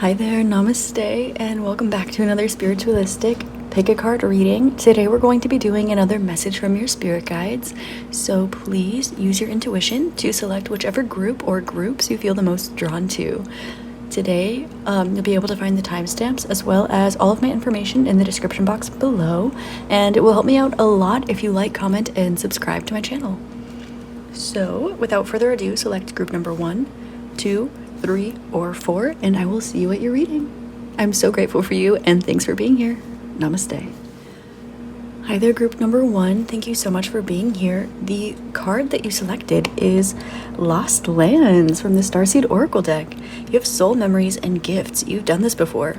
Hi there, namaste, and welcome back to another spiritualistic pick a card reading. Today we're going to be doing another message from your spirit guides, so please use your intuition to select whichever group or groups you feel the most drawn to. Today, you'll be able to find the timestamps as well as all of my information in the description box below, and it will help me out a lot if you like, comment, and subscribe to my channel. So, without further ado, select group number 1, 2, 3, or 4, and I will see you at your reading. I'm so grateful for you, and thanks for being here. Namaste. Hi there, group number 1. Thank you so much for being here. The card that you selected is Lost Lands from the Starseed Oracle deck. You have soul memories and gifts. You've done this before.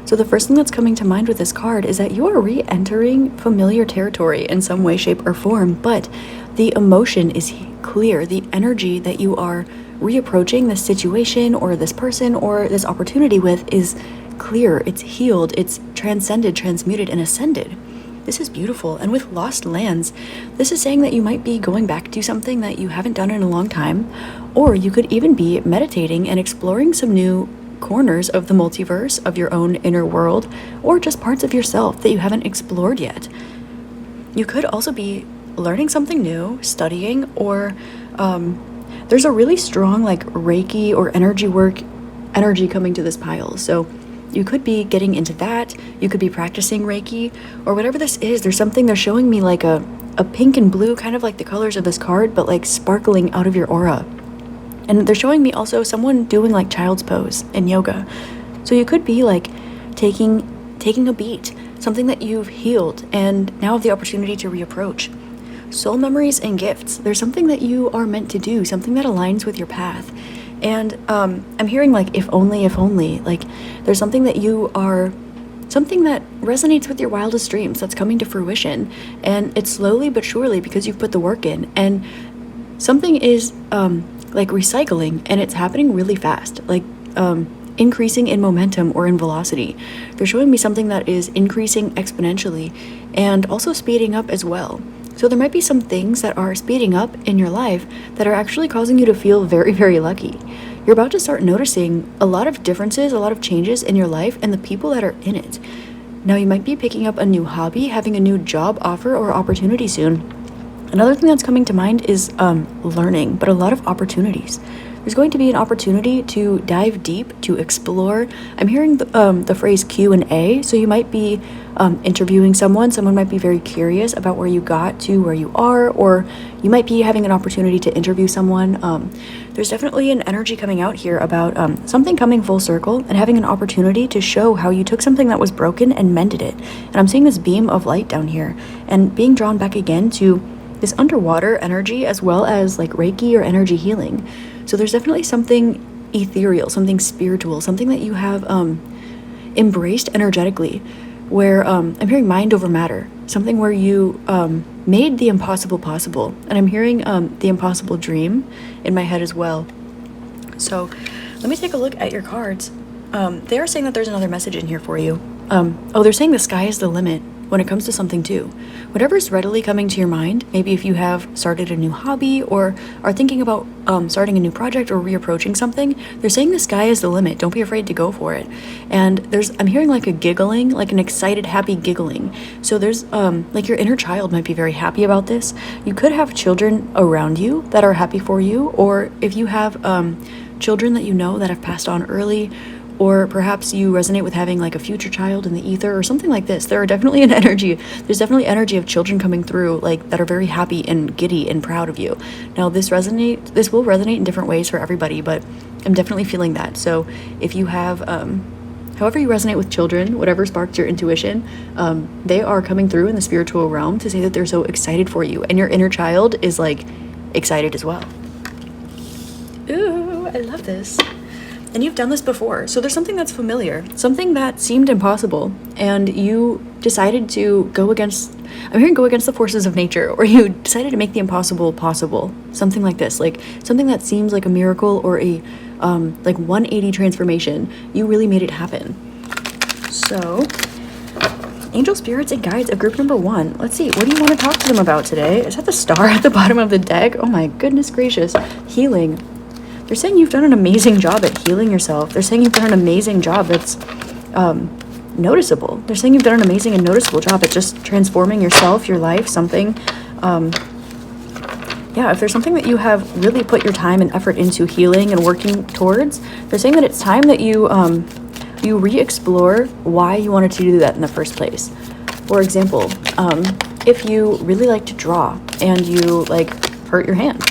So the first thing that's coming to mind with this card is that you are re-entering familiar territory in some way, shape, or form, but the emotion is clear. The energy that you are reapproaching this situation or this person or this opportunity with is clear, it's healed, it's transcended, transmuted, and ascended. This is beautiful. And with Lost Lands, this is saying that you might be going back to something that you haven't done in a long time, or you could even be meditating and exploring some new corners of the multiverse, of your own inner world, or just parts of yourself that you haven't explored yet. You could also be learning something new, studying, or there's a really strong Reiki or energy coming to this pile. So you could be getting into that, you could be practicing Reiki, or whatever this is. There's something, they're showing me like a pink and blue, kind of like the colors of this card, but like sparkling out of your aura. And they're showing me also someone doing like child's pose in yoga. So you could be like taking a beat, something that you've healed and now have the opportunity to reapproach. Soul memories and gifts. There's something that you are meant to do, something that aligns with your path. And I'm hearing like if only, like there's something that something that resonates with your wildest dreams that's coming to fruition. And it's slowly but surely because you've put the work in. And something is like recycling, and it's happening really fast, like increasing in momentum or in velocity. They're showing me something that is increasing exponentially and also speeding up as well. So there might be some things that are speeding up in your life that are actually causing you to feel very, very lucky. You're about to start noticing a lot of differences, a lot of changes in your life and the people that are in it. Now you might be picking up a new hobby, having a new job offer or opportunity soon. Another thing that's coming to mind is learning, but a lot of opportunities. There's going to be an opportunity to dive deep, to explore. I'm hearing the phrase Q&A, so you might be interviewing someone might be very curious about where you got to, where you are, or you might be having an opportunity to interview someone. There's definitely an energy coming out here about something coming full circle and having an opportunity to show how you took something that was broken and mended it. And I'm seeing this beam of light down here and being drawn back again to this underwater energy as well as like Reiki or energy healing. So there's definitely something ethereal, something spiritual, something that you have embraced energetically, where I'm hearing mind over matter, something where you made the impossible possible. And I'm hearing the impossible dream in my head as well. So let me take a look at your cards. They are saying that there's another message in here for you. They're saying the sky is the limit when it comes to something too. Whatever's readily coming to your mind, maybe if you have started a new hobby or are thinking about starting a new project or reapproaching something, they're saying the sky is the limit. Don't be afraid to go for it. And I'm hearing like a giggling, like an excited, happy giggling. So there's like your inner child might be very happy about this. You could have children around you that are happy for you, or if you have children that you know that have passed on early, or perhaps you resonate with having like a future child in the ether or something like this. There's definitely energy of children coming through, like that are very happy and giddy and proud of you. Now this will resonate in different ways for everybody, but I'm definitely feeling that. So if you have however you resonate with children, whatever sparks your intuition, they are coming through in the spiritual realm to say that they're so excited for you, and your inner child is like excited as well. Ooh, I love this. And you've done this before, so there's something that's familiar, something that seemed impossible, and you decided to go against the forces of nature, or you decided to make the impossible possible, something like this, like something that seems like a miracle or a like 180 transformation. You really made it happen. So, angel spirits and guides of group number 1. Let's see, what do you want to talk to them about today? Is that the star at the bottom of the deck? Oh my goodness gracious. Healing. they're saying you've done an amazing job at healing yourself. They're saying you've done an amazing job that's noticeable. They're saying you've done an amazing and noticeable job at just transforming yourself, your life, something. If there's something that you have really put your time and effort into healing and working towards, they're saying that it's time that you re-explore why you wanted to do that in the first place. For example, if you really like to draw and you hurt your hand,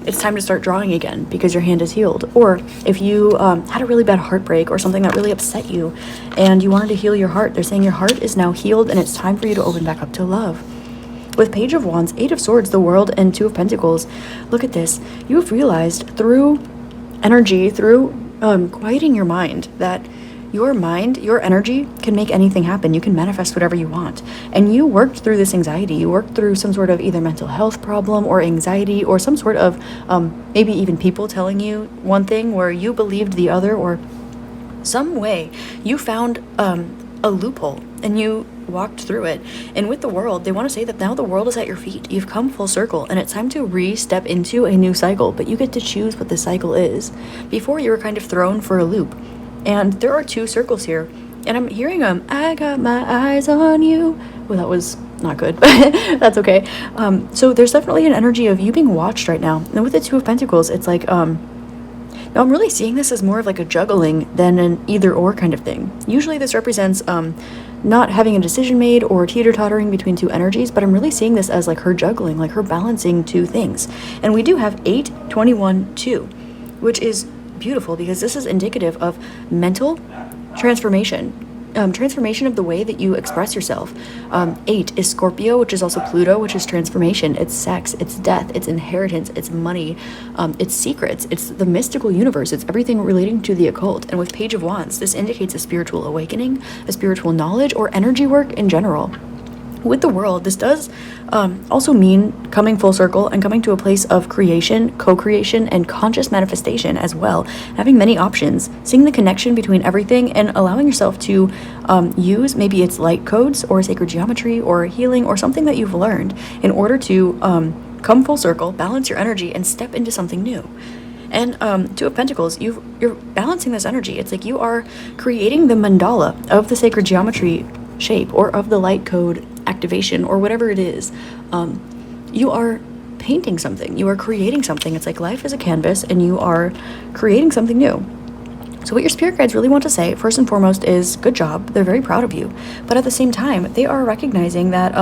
it's time to start drawing again because your hand is healed. Or if you had a really bad heartbreak or something that really upset you and you wanted to heal your heart, they're saying your heart is now healed and it's time for you to open back up to love. With Page of Wands, 8 of Swords, the World, and 2 of Pentacles, look at this. You've realized through energy, through quieting your mind, that your mind, your energy can make anything happen. You can manifest whatever you want. And you worked through this anxiety. You worked through some sort of either mental health problem or anxiety or some sort of maybe even people telling you one thing where you believed the other, or some way you found a loophole and you walked through it. And with the World, they want to say that now the world is at your feet. You've come full circle and it's time to re-step into a new cycle, but you get to choose what the cycle is. Before, you were kind of thrown for a loop. And there are 2 circles here. And I'm hearing I got my eyes on you. Well, that was not good, but that's okay. So there's definitely an energy of you being watched right now. And with the 2 of Pentacles, it's like, now I'm really seeing this as more of like a juggling than an either or kind of thing. Usually this represents not having a decision made or teeter-tottering between 2 energies, but I'm really seeing this as like her juggling, like her balancing 2 things. And we do have 8, 21, 2, which is beautiful because this is indicative of mental transformation. Transformation of the way that you express yourself. 8 is Scorpio, which is also Pluto, which is transformation. It's sex, it's death, it's inheritance, it's money, it's secrets, it's the mystical universe, it's everything relating to the occult. And with Page of Wands, this indicates a spiritual awakening, a spiritual knowledge, or energy work in general. With the World, this does also mean coming full circle and coming to a place of creation, co-creation, and conscious manifestation as well. Having many options, seeing the connection between everything, and allowing yourself to use maybe it's light codes or sacred geometry or healing or something that you've learned in order to come full circle, balance your energy, and step into something new. And 2 of Pentacles, you're balancing this energy. It's like you are creating the mandala of the sacred geometry shape or of the light code activation or whatever it is. You are painting something, you are creating something. It's like life is a canvas and you are creating something new. So what your spirit guides really want to say, first and foremost, is good job. They're very proud of you. But at the same time, they are recognizing that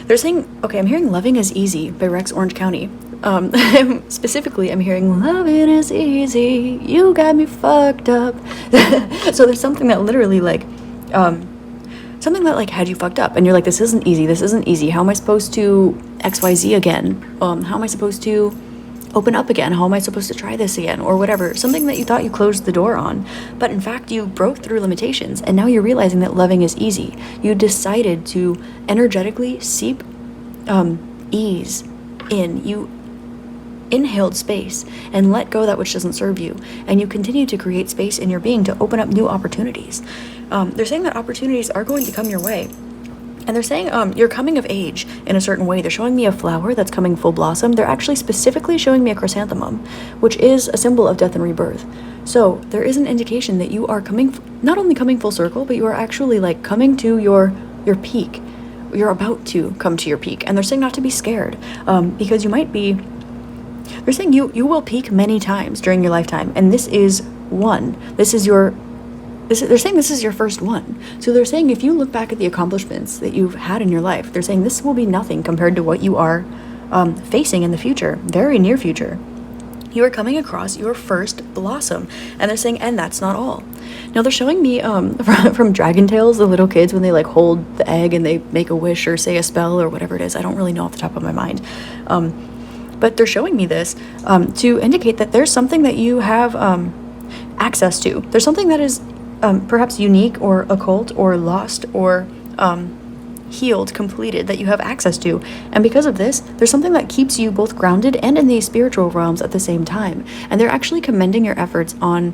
they're saying, okay, I'm hearing Loving is Easy by Rex Orange County. Specifically, I'm hearing loving is easy, you got me fucked up. So there's something that literally something that had you fucked up and you're like, this isn't easy, how am I supposed to XYZ again, how am I supposed to open up again, how am I supposed to try this again, or whatever, something that you thought you closed the door on, but in fact you broke through limitations, and now you're realizing that loving is easy. You decided to energetically seep ease in. You inhaled space and let go that which doesn't serve you, and you continue to create space in your being to open up new opportunities. They're saying that opportunities are going to come your way, and they're saying you're coming of age in a certain way. They're showing me a flower that's coming full blossom. They're actually specifically showing me a chrysanthemum, which is a symbol of death and rebirth. So there is an indication that you are not only coming full circle, but you are actually coming to your peak. You're about to come to your peak, and they're saying not to be scared, because you might be. They're saying you will peak many times during your lifetime, and this is one. They're saying this is your first one. So they're saying if you look back at the accomplishments that you've had in your life, they're saying this will be nothing compared to what you are facing in the future, very near future. You are coming across your first blossom, and they're saying, and that's not all. Now they're showing me from Dragon Tales, the little kids when they hold the egg and they make a wish or say a spell or whatever it is. I don't really know off the top of my mind. But they're showing me this to indicate that there's something that you have access to. There's something that is perhaps unique or occult or lost or healed, completed, that you have access to. And because of this, there's something that keeps you both grounded and in the spiritual realms at the same time. And they're actually commending your efforts on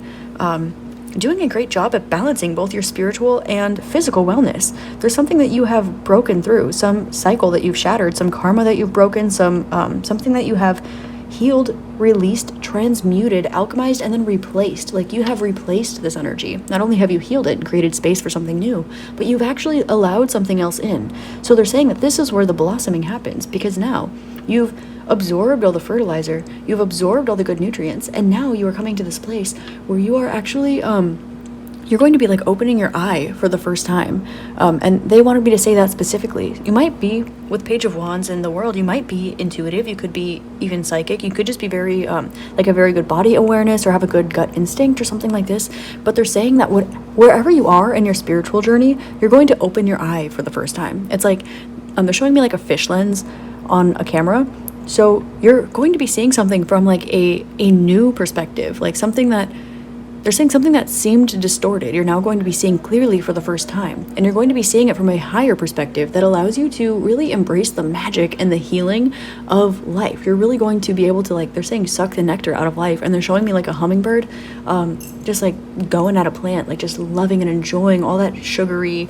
doing a great job at balancing both your spiritual and physical wellness. There's something that you have broken through, some cycle that you've shattered, some karma that you've broken, something that you have healed, released, transmuted, alchemized, and then replaced. Like, you have replaced this energy. Not only have you healed it and created space for something new, but you've actually allowed something else in. So they're saying that this is where the blossoming happens, because now you've absorbed all the fertilizer, you've absorbed all the good nutrients, and now you are coming to this place where you are actually you're going to be like opening your eye for the first time. And they wanted me to say that specifically. You might be, with Page of Wands in the world, you might be intuitive, you could be even psychic, you could just be very, like a very good body awareness or have a good gut instinct or something like this. But they're saying that wherever you are in your spiritual journey, you're going to open your eye for the first time. It's like, they're showing me like a fish lens on a camera. So you're going to be seeing something from like a new perspective, like something that, they're saying something that seemed distorted, you're now going to be seeing clearly for the first time. And you're going to be seeing it from a higher perspective that allows you to really embrace the magic and the healing of life. You're really going to be able to, like, they're saying suck the nectar out of life. And they're showing me like a hummingbird, just like going at a plant, like just loving and enjoying all that sugary,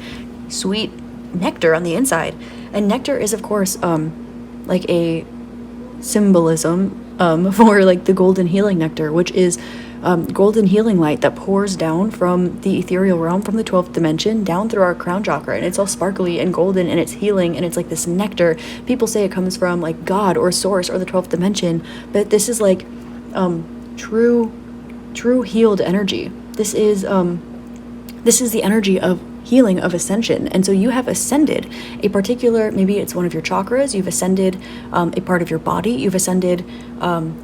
sweet nectar on the inside. And nectar is, of course, like a symbolism for like the golden healing nectar, which is golden healing light that pours down from the ethereal realm, from the 12th dimension, down through our crown chakra. And it's all sparkly and golden, and it's healing, and it's like this nectar. People say it comes from like God or source or the 12th dimension, but this is like true healed energy. This is the energy of healing, of ascension. And so you have ascended a particular, maybe it's one of your chakras, you've ascended a part of your body, you've ascended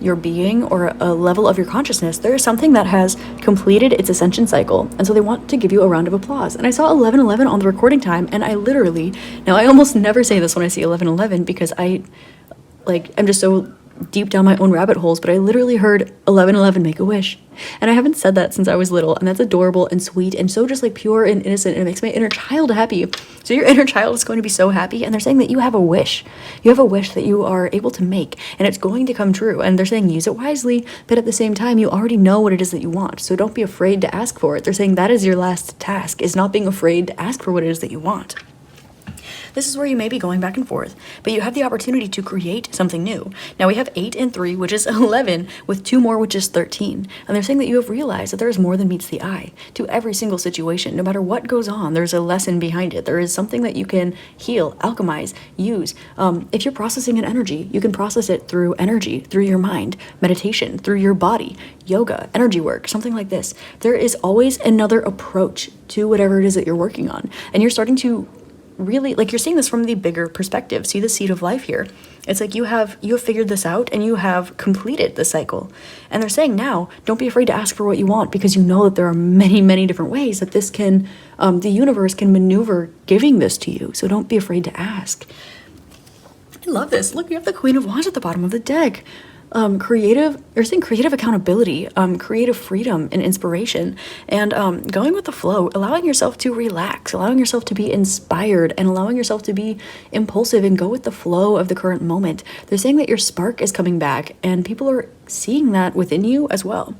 your being or a level of your consciousness. There is something that has completed its ascension cycle, and so they want to give you a round of applause. And I saw 1111 on the recording time, and I literally, now I almost never say this when I see 1111 because I'm just so deep down my own rabbit holes, but I literally heard 1111 make a wish. And I haven't said that since I was little, and that's adorable and sweet and so just like pure and innocent, and it makes my inner child happy. So your inner child is going to be so happy, and they're saying that you have a wish. You have a wish that you are able to make, and it's going to come true. And they're saying use it wisely, but at the same time, you already know what it is that you want. So don't be afraid to ask for it. They're saying that is your last task, is not being afraid to ask for what it is that you want. This is where you may be going back and forth, but you have the opportunity to create something new. Now we have 8 and 3, which is 11, with 2 more, which is 13. And they're saying that you have realized that there is more than meets the eye to every single situation. No matter what goes on, there's a lesson behind it. There is something that you can heal, alchemize, use. If you're processing an energy, you can process it through energy, through your mind, meditation, through your body, yoga, energy work, something like this. There is always another approach to whatever it is that you're working on. And you're starting to really, like, you're seeing this from the bigger perspective. See the seed of life here. It's like you have figured this out, and you have completed the cycle. And they're saying now, don't be afraid to ask for what you want, because you know that there are many, many different ways that this can, the universe can maneuver giving this to you. So don't be afraid to ask. I love this. Look, you have the Queen of Wands at the bottom of the deck. Creative accountability, creative freedom and inspiration, and going with the flow, allowing yourself to relax, allowing yourself to be inspired, and allowing yourself to be impulsive and go with the flow of the current moment. They're saying that your spark is coming back, and people are seeing that within you as well.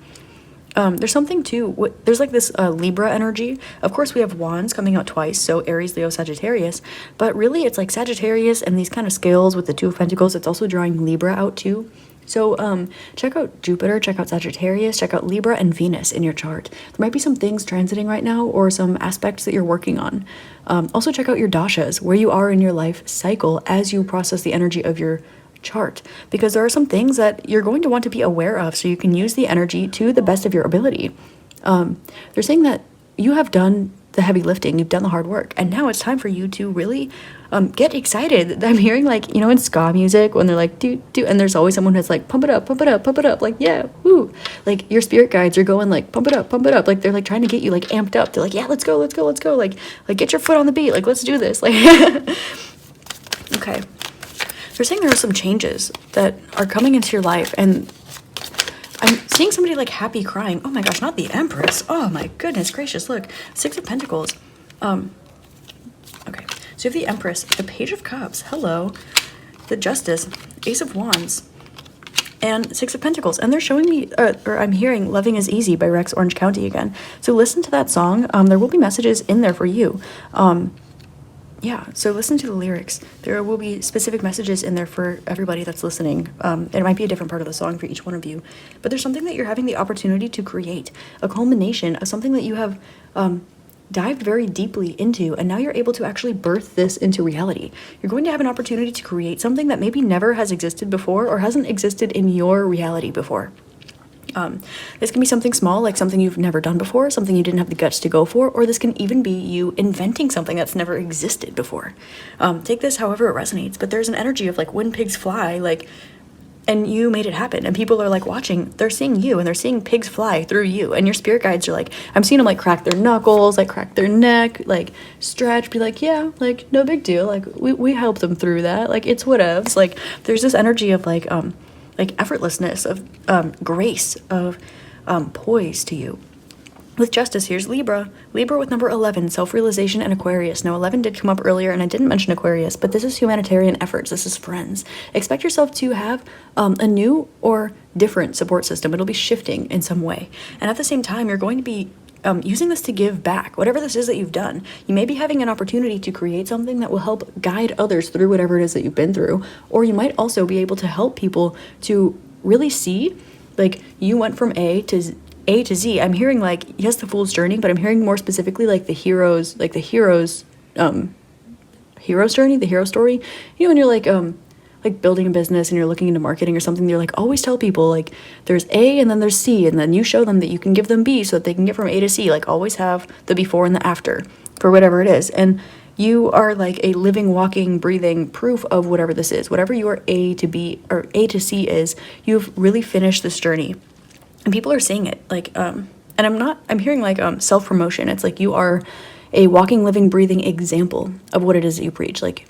There's something too, there's like this Libra energy. Of course, we have wands coming out twice, so Aries, Leo, Sagittarius, but really it's like Sagittarius and these kind of scales with the 2 of Pentacles. It's also drawing Libra out too. So check out Jupiter, check out Sagittarius, check out Libra and Venus in your chart. There might be some things transiting right now, or some aspects that you're working on. Also check out your dashas, where you are in your life cycle as you process the energy of your chart, because there are some things that you're going to want to be aware of so you can use the energy to the best of your ability. They're saying that you have done the heavy lifting, you've done the hard work, and now it's time for you to really get excited. I'm hearing, like, in ska music when they're like do, and there's always someone who's like pump it up, pump it up, pump it up, like yeah, woo. Like your spirit guides are going like pump it up, like they're like trying to get you like amped up. They're like, yeah, let's go, like get your foot on the beat, like let's do this, like okay. They're saying there are some changes that are coming into your life, and I'm seeing somebody like happy crying. Oh my gosh, not the Empress. Oh my goodness gracious, look. 6 of Pentacles. Okay, so you have the Empress, the Page of Cups, hello, the Justice, Ace of Wands, and 6 of Pentacles. And they're showing me, or I'm hearing Loving is Easy by Rex Orange County again. So listen to that song. There will be messages in there for you. Yeah, so listen to the lyrics. There will be specific messages in there for everybody that's listening. It might be a different part of the song for each one of you, but there's something that you're having the opportunity to create, a culmination of something that you have dived very deeply into, and now you're able to actually birth this into reality. You're going to have an opportunity to create something that maybe never has existed before or hasn't existed in your reality before. This can be something small, like something you've never done before, something you didn't have the guts to go for, or this can even be you inventing something that's never existed before. Take this however it resonates, but there's an energy of like when pigs fly, like, and you made it happen, and people are like watching, they're seeing you, and they're seeing pigs fly through you, and your spirit guides are like, I'm seeing them like crack their knuckles, like crack their neck, like stretch, be like, yeah, like no big deal, like we help them through that, like it's whatevs. Like there's this energy of like effortlessness, of grace, of poise to you. With Justice, here's Libra. Libra with number 11, self-realization, and Aquarius. Now, 11 did come up earlier, and I didn't mention Aquarius, but this is humanitarian efforts. This is friends. Expect yourself to have a new or different support system. It'll be shifting in some way. And at the same time, you're going to be using this to give back. Whatever this is that you've done, you may be having an opportunity to create something that will help guide others through whatever it is that you've been through. Or you might also be able to help people to really see, like, you went from A to Z. I'm hearing like, yes, the fool's journey, but I'm hearing more specifically like the hero's journey, the hero story. You know, when you're like building a business and you're looking into marketing or something, you're like, always tell people like there's A and then there's C, and then you show them that you can give them B so that they can get from A to C. Like always have the before and the after for whatever it is. And you are like a living, walking, breathing proof of whatever this is. Whatever your A to B or A to C is, you've really finished this journey. And people are seeing it, like, and I'm hearing like self-promotion. It's like you are a walking, living, breathing example of what it is that you preach. Like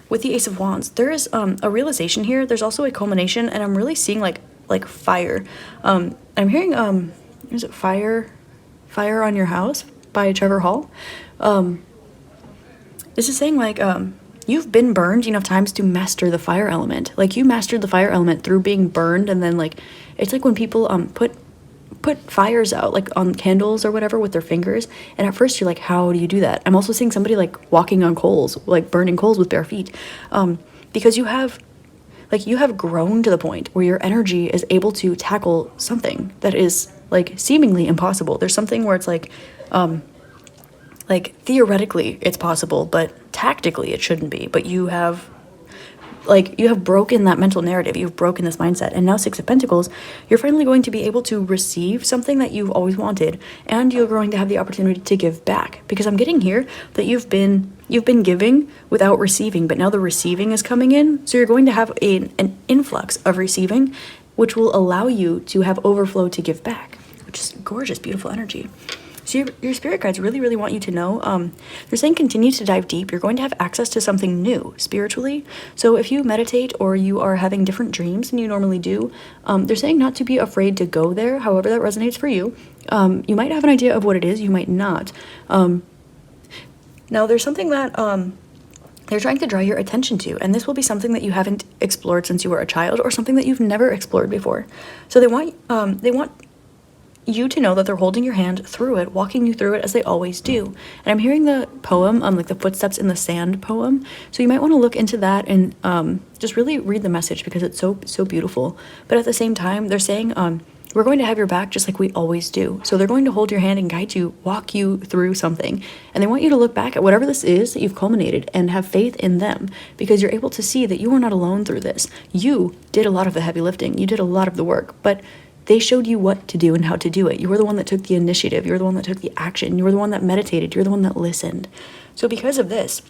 with the Ace of Wands, there is a realization here. There's also a culmination, and I'm really seeing like fire. I'm hearing is it Fire on Your House by Trevor Hall. This is saying like you've been burned enough times to master the fire element. Like you mastered the fire element through being burned, and then like it's like when people put fires out like on candles or whatever with their fingers, and at first you're like, how do you do that? I'm also seeing somebody like walking on coals, like burning coals with bare feet, because you have grown to the point where your energy is able to tackle something that is like seemingly impossible. There's something where it's like theoretically it's possible, but tactically it shouldn't be. But you have broken that mental narrative. You've broken this mindset. And now Six of Pentacles, you're finally going to be able to receive something that you've always wanted, and you're going to have the opportunity to give back. Because I'm getting here that you've been giving without receiving, but now the receiving is coming in. So you're going to have an influx of receiving, which will allow you to have overflow to give back, which is gorgeous, beautiful energy. So your spirit guides really, really want you to know, they're saying continue to dive deep. You're going to have access to something new spiritually. So if you meditate or you are having different dreams than you normally do, they're saying not to be afraid to go there, however that resonates for you. You might have an idea of what it is, you might not. Now there's something that they're trying to draw your attention to, and this will be something that you haven't explored since you were a child, or something that you've never explored before. So they want you to know that they're holding your hand through it, walking you through it as they always do. And I'm hearing the poem, like the Footsteps in the Sand poem. So you might want to look into that and just really read the message, because it's so beautiful. But at the same time, they're saying we're going to have your back just like we always do. So they're going to hold your hand and guide you, walk you through something. And they want you to look back at whatever this is that you've culminated and have faith in them, because you're able to see that you are not alone through this. You did a lot of the heavy lifting. You did a lot of the work, but they showed you what to do and how to do it. You were the one that took the initiative. You were the one that took the action. You were the one that meditated. You were the one that listened. So because of this,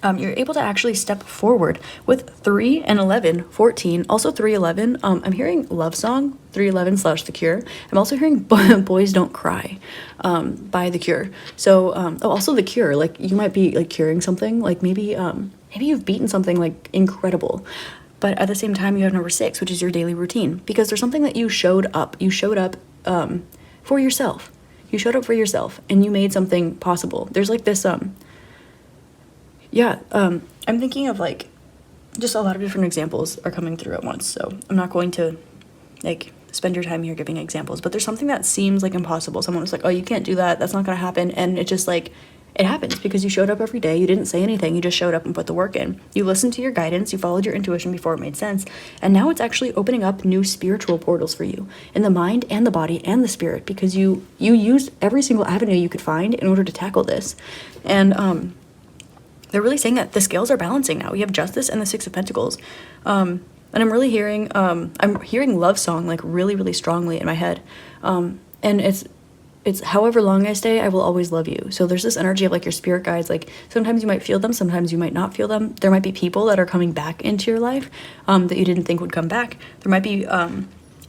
you're able to actually step forward with 3 and 11, 14. Also 311, I'm hearing Love Song, 311 / The Cure. I'm also hearing Boys Don't Cry by The Cure. So, also The Cure, like you might be like curing something, like maybe you've beaten something like incredible. But at the same time, you have number 6, which is your daily routine, because there's something that you showed up. You showed up for yourself. You showed up for yourself, and you made something possible. There's like this, I'm thinking of like just a lot of different examples are coming through at once. So I'm not going to like spend your time here giving examples, but there's something that seems like impossible. Someone was like, oh, you can't do that. That's not going to happen. And it just like It happens because you showed up every day. You didn't say anything. You just showed up and put the work in. You listened to your guidance. You followed your intuition before it made sense. And now it's actually opening up new spiritual portals for you in the mind and the body and the spirit, because you used every single avenue you could find in order to tackle this. And they're really saying that the scales are balancing now. You have Justice and the Six of Pentacles. And I'm really hearing, love song like really, really strongly in my head. And it's however long I stay, I will always love you. So there's this energy of like your spirit guides. Like sometimes you might feel them, sometimes you might not feel them. There might be people that are coming back into your life that you didn't think would come back. There might be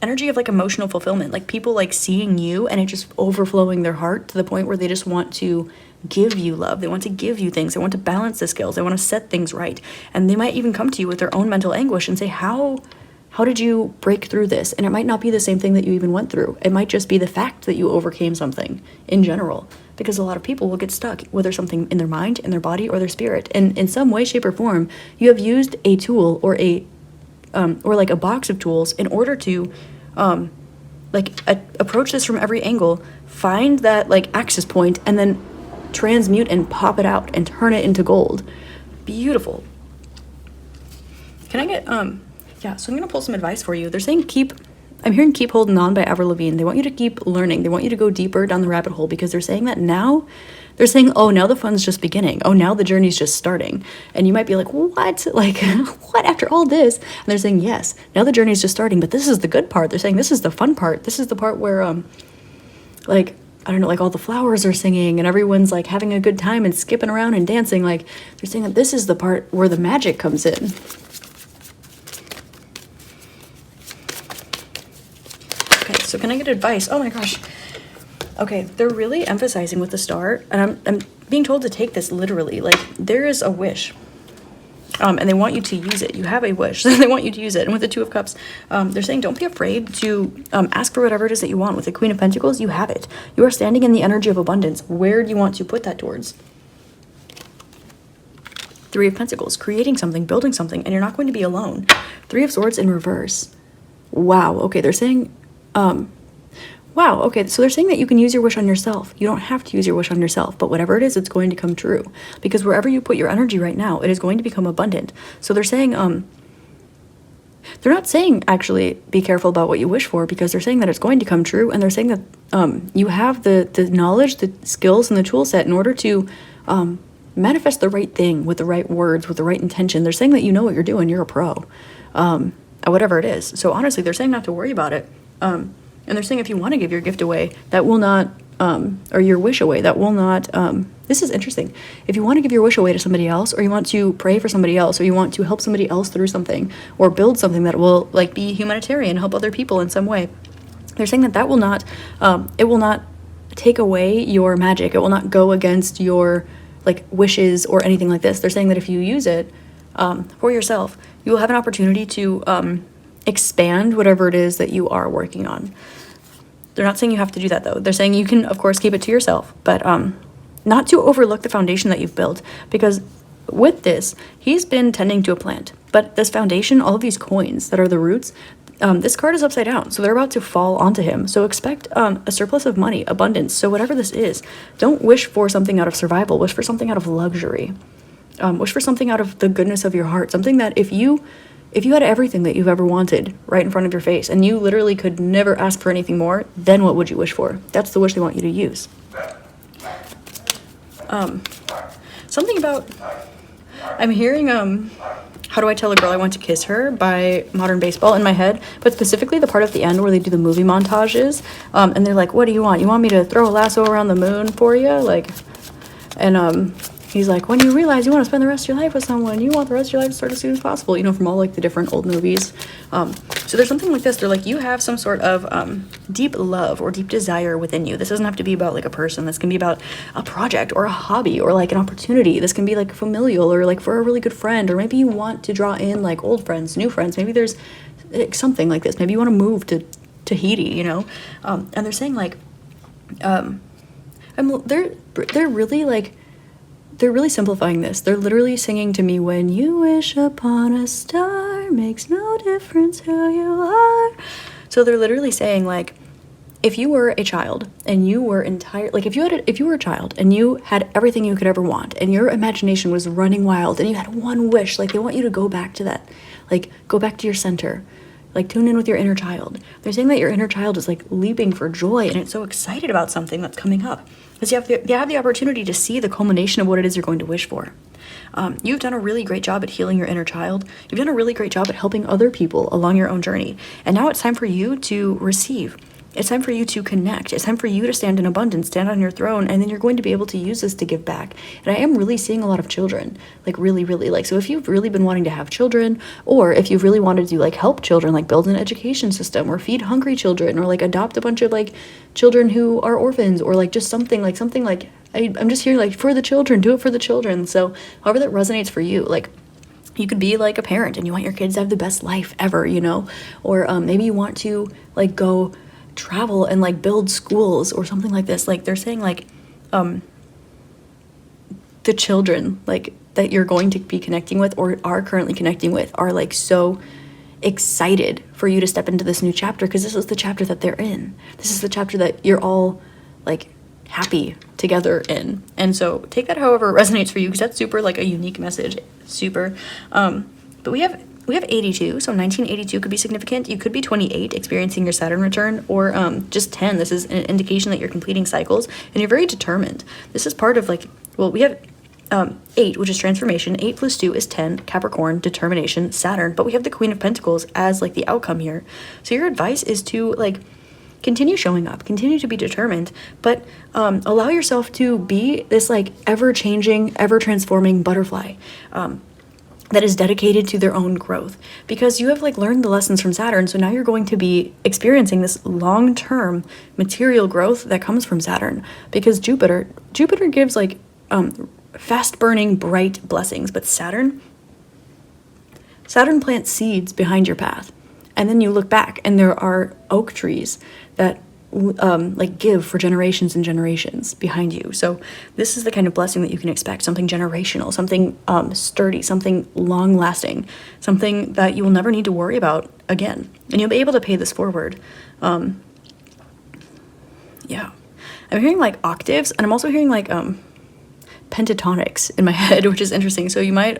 energy of like emotional fulfillment, like people like seeing you and it just overflowing their heart to the point where they just want to give you love. They want to give you things. They want to balance the scales. They want to set things right. And they might even come to you with their own mental anguish and say, how did you break through this? And it might not be the same thing that you even went through. It might just be the fact that you overcame something in general, because a lot of people will get stuck, whether something in their mind, in their body, or their spirit. And in some way, shape, or form, you have used a tool or like a box of tools in order to approach this from every angle, find that like access point, and then transmute and pop it out and turn it into gold. Beautiful. Can I get yeah, so I'm going to pull some advice for you. They're saying I'm hearing Keep Holding On by Avril Lavigne. They want you to keep learning. They want you to go deeper down the rabbit hole, because they're saying that now, oh, now the fun's just beginning. Oh, now the journey's just starting. And you might be like, what? Like, what after all this? And they're saying, yes, now the journey's just starting, but this is the good part. They're saying this is the fun part. This is the part where, like, I don't know, like all the flowers are singing and everyone's like having a good time and skipping around and dancing. Like, they're saying that this is the part where the magic comes in. So can I get advice? Oh my gosh. Okay, they're really emphasizing with the star, and I'm being told to take this literally. Like, there is a wish, and they want you to use it. You have a wish, they want you to use it. And with the Two of Cups, they're saying don't be afraid to ask for whatever it is that you want. With the Queen of Pentacles, you have it. You are standing in the energy of abundance. Where do you want to put that towards? Three of Pentacles, creating something, building something, and you're not going to be alone. Three of Swords in reverse. Wow, okay, they're saying... wow, okay, so they're saying that you can use your wish on yourself. You don't have to use your wish on yourself, but whatever it is, it's going to come true. Because wherever you put your energy right now, it is going to become abundant. So they're saying, they're not saying, actually, be careful about what you wish for, because they're saying that it's going to come true, and they're saying that you have the knowledge, the skills, and the tool set in order to manifest the right thing with the right words, with the right intention. They're saying that you know what you're doing, you're a pro, at whatever it is. So honestly, they're saying not to worry about it. And they're saying if you want to give your gift away, that will not, or your wish away, that will not, this is interesting. If you want to give your wish away to somebody else, or you want to pray for somebody else, or you want to help somebody else through something, or build something that will like be humanitarian, help other people in some way, they're saying that will not, it will not take away your magic. It will not go against your like wishes or anything like this. They're saying that if you use it for yourself, you will have an opportunity to expand whatever it is that you are working on. They're not saying you have to do that, though. They're saying you can, of course, keep it to yourself, but not to overlook the foundation that you've built, because with this, he's been tending to a plant, but this foundation, all of these coins that are the roots, this card is upside down, so they're about to fall onto him. So expect a surplus of money, abundance. So whatever this is, don't wish for something out of survival. Wish for something out of luxury. Wish for something out of the goodness of your heart, something that if you had everything that you've ever wanted right in front of your face and you literally could never ask for anything more, then what would you wish for? That's the wish they want you to use. Something about, I'm hearing, How Do I Tell a Girl I Want to Kiss Her by Modern Baseball in my head, but specifically the part at the end where they do the movie montages, and they're like, what do you want? You want me to throw a lasso around the moon for you? Like, and, he's like, when you realize you want to spend the rest of your life with someone, you want the rest of your life to start as soon as possible, you know, from all like the different old movies. So there's something like this. They're like, you have some sort of deep love or deep desire within you. This doesn't have to be about like a person. This can be about a project or a hobby or like an opportunity. This can be like familial or like for a really good friend, or maybe you want to draw in like old friends, new friends. Maybe there's like, something like this. Maybe you want to move to Tahiti, you know? And they're saying like, they're really like, they're really simplifying this. They're literally singing to me, when you wish upon a star, makes no difference who you are. So they're literally saying like, if you were a child and you were like if you were a child and you had everything you could ever want and your imagination was running wild and you had one wish, like they want you to go back to that, like go back to your center, like tune in with your inner child. They're saying that your inner child is like leaping for joy and it's so excited about something that's coming up because you have the opportunity to see the culmination of what it is you're going to wish for. You've done a really great job at healing your inner child. You've done a really great job at helping other people along your own journey. And now it's time for you to receive. It's time for you to connect. It's time for you to stand in abundance, stand on your throne, and then you're going to be able to use this to give back. And I am really seeing a lot of children, like really, really like, so if you've really been wanting to have children, or if you've really wanted to like help children, like build an education system or feed hungry children or like adopt a bunch of like children who are orphans or like just something like I'm just hearing like for the children, do it for the children. So however that resonates for you, like you could be like a parent and you want your kids to have the best life ever, you know, or maybe you want to like go travel and like build schools or something like this. Like they're saying like the children like that you're going to be connecting with or are currently connecting with are like so excited for you to step into this new chapter because this is the chapter that they're in. This is the chapter that you're all like happy together in. And so take that however it resonates for you because that's super like a unique message. Super. But we have 82, so 1982 could be significant. You could be 28, experiencing your Saturn return, or just 10. This is an indication that you're completing cycles, and you're very determined. This is part of, like, well, we have 8, which is transformation. 8 plus 2 is 10, Capricorn, determination, Saturn. But we have the Queen of Pentacles as, like, the outcome here. So your advice is to, like, continue showing up, continue to be determined, but allow yourself to be this, like, ever-changing, ever-transforming butterfly. That is dedicated to their own growth because you have like learned the lessons from Saturn. So now you're going to be experiencing this long-term material growth that comes from Saturn because Jupiter gives like fast burning, bright blessings, but Saturn plants seeds behind your path. And then you look back and there are oak trees that like give for generations and generations behind you. So this is the kind of blessing that you can expect, something generational, something sturdy, something long lasting, something that you will never need to worry about again. And you'll be able to pay this forward. Yeah. I'm hearing like octaves and I'm also hearing like pentatonics in my head, which is interesting. So you might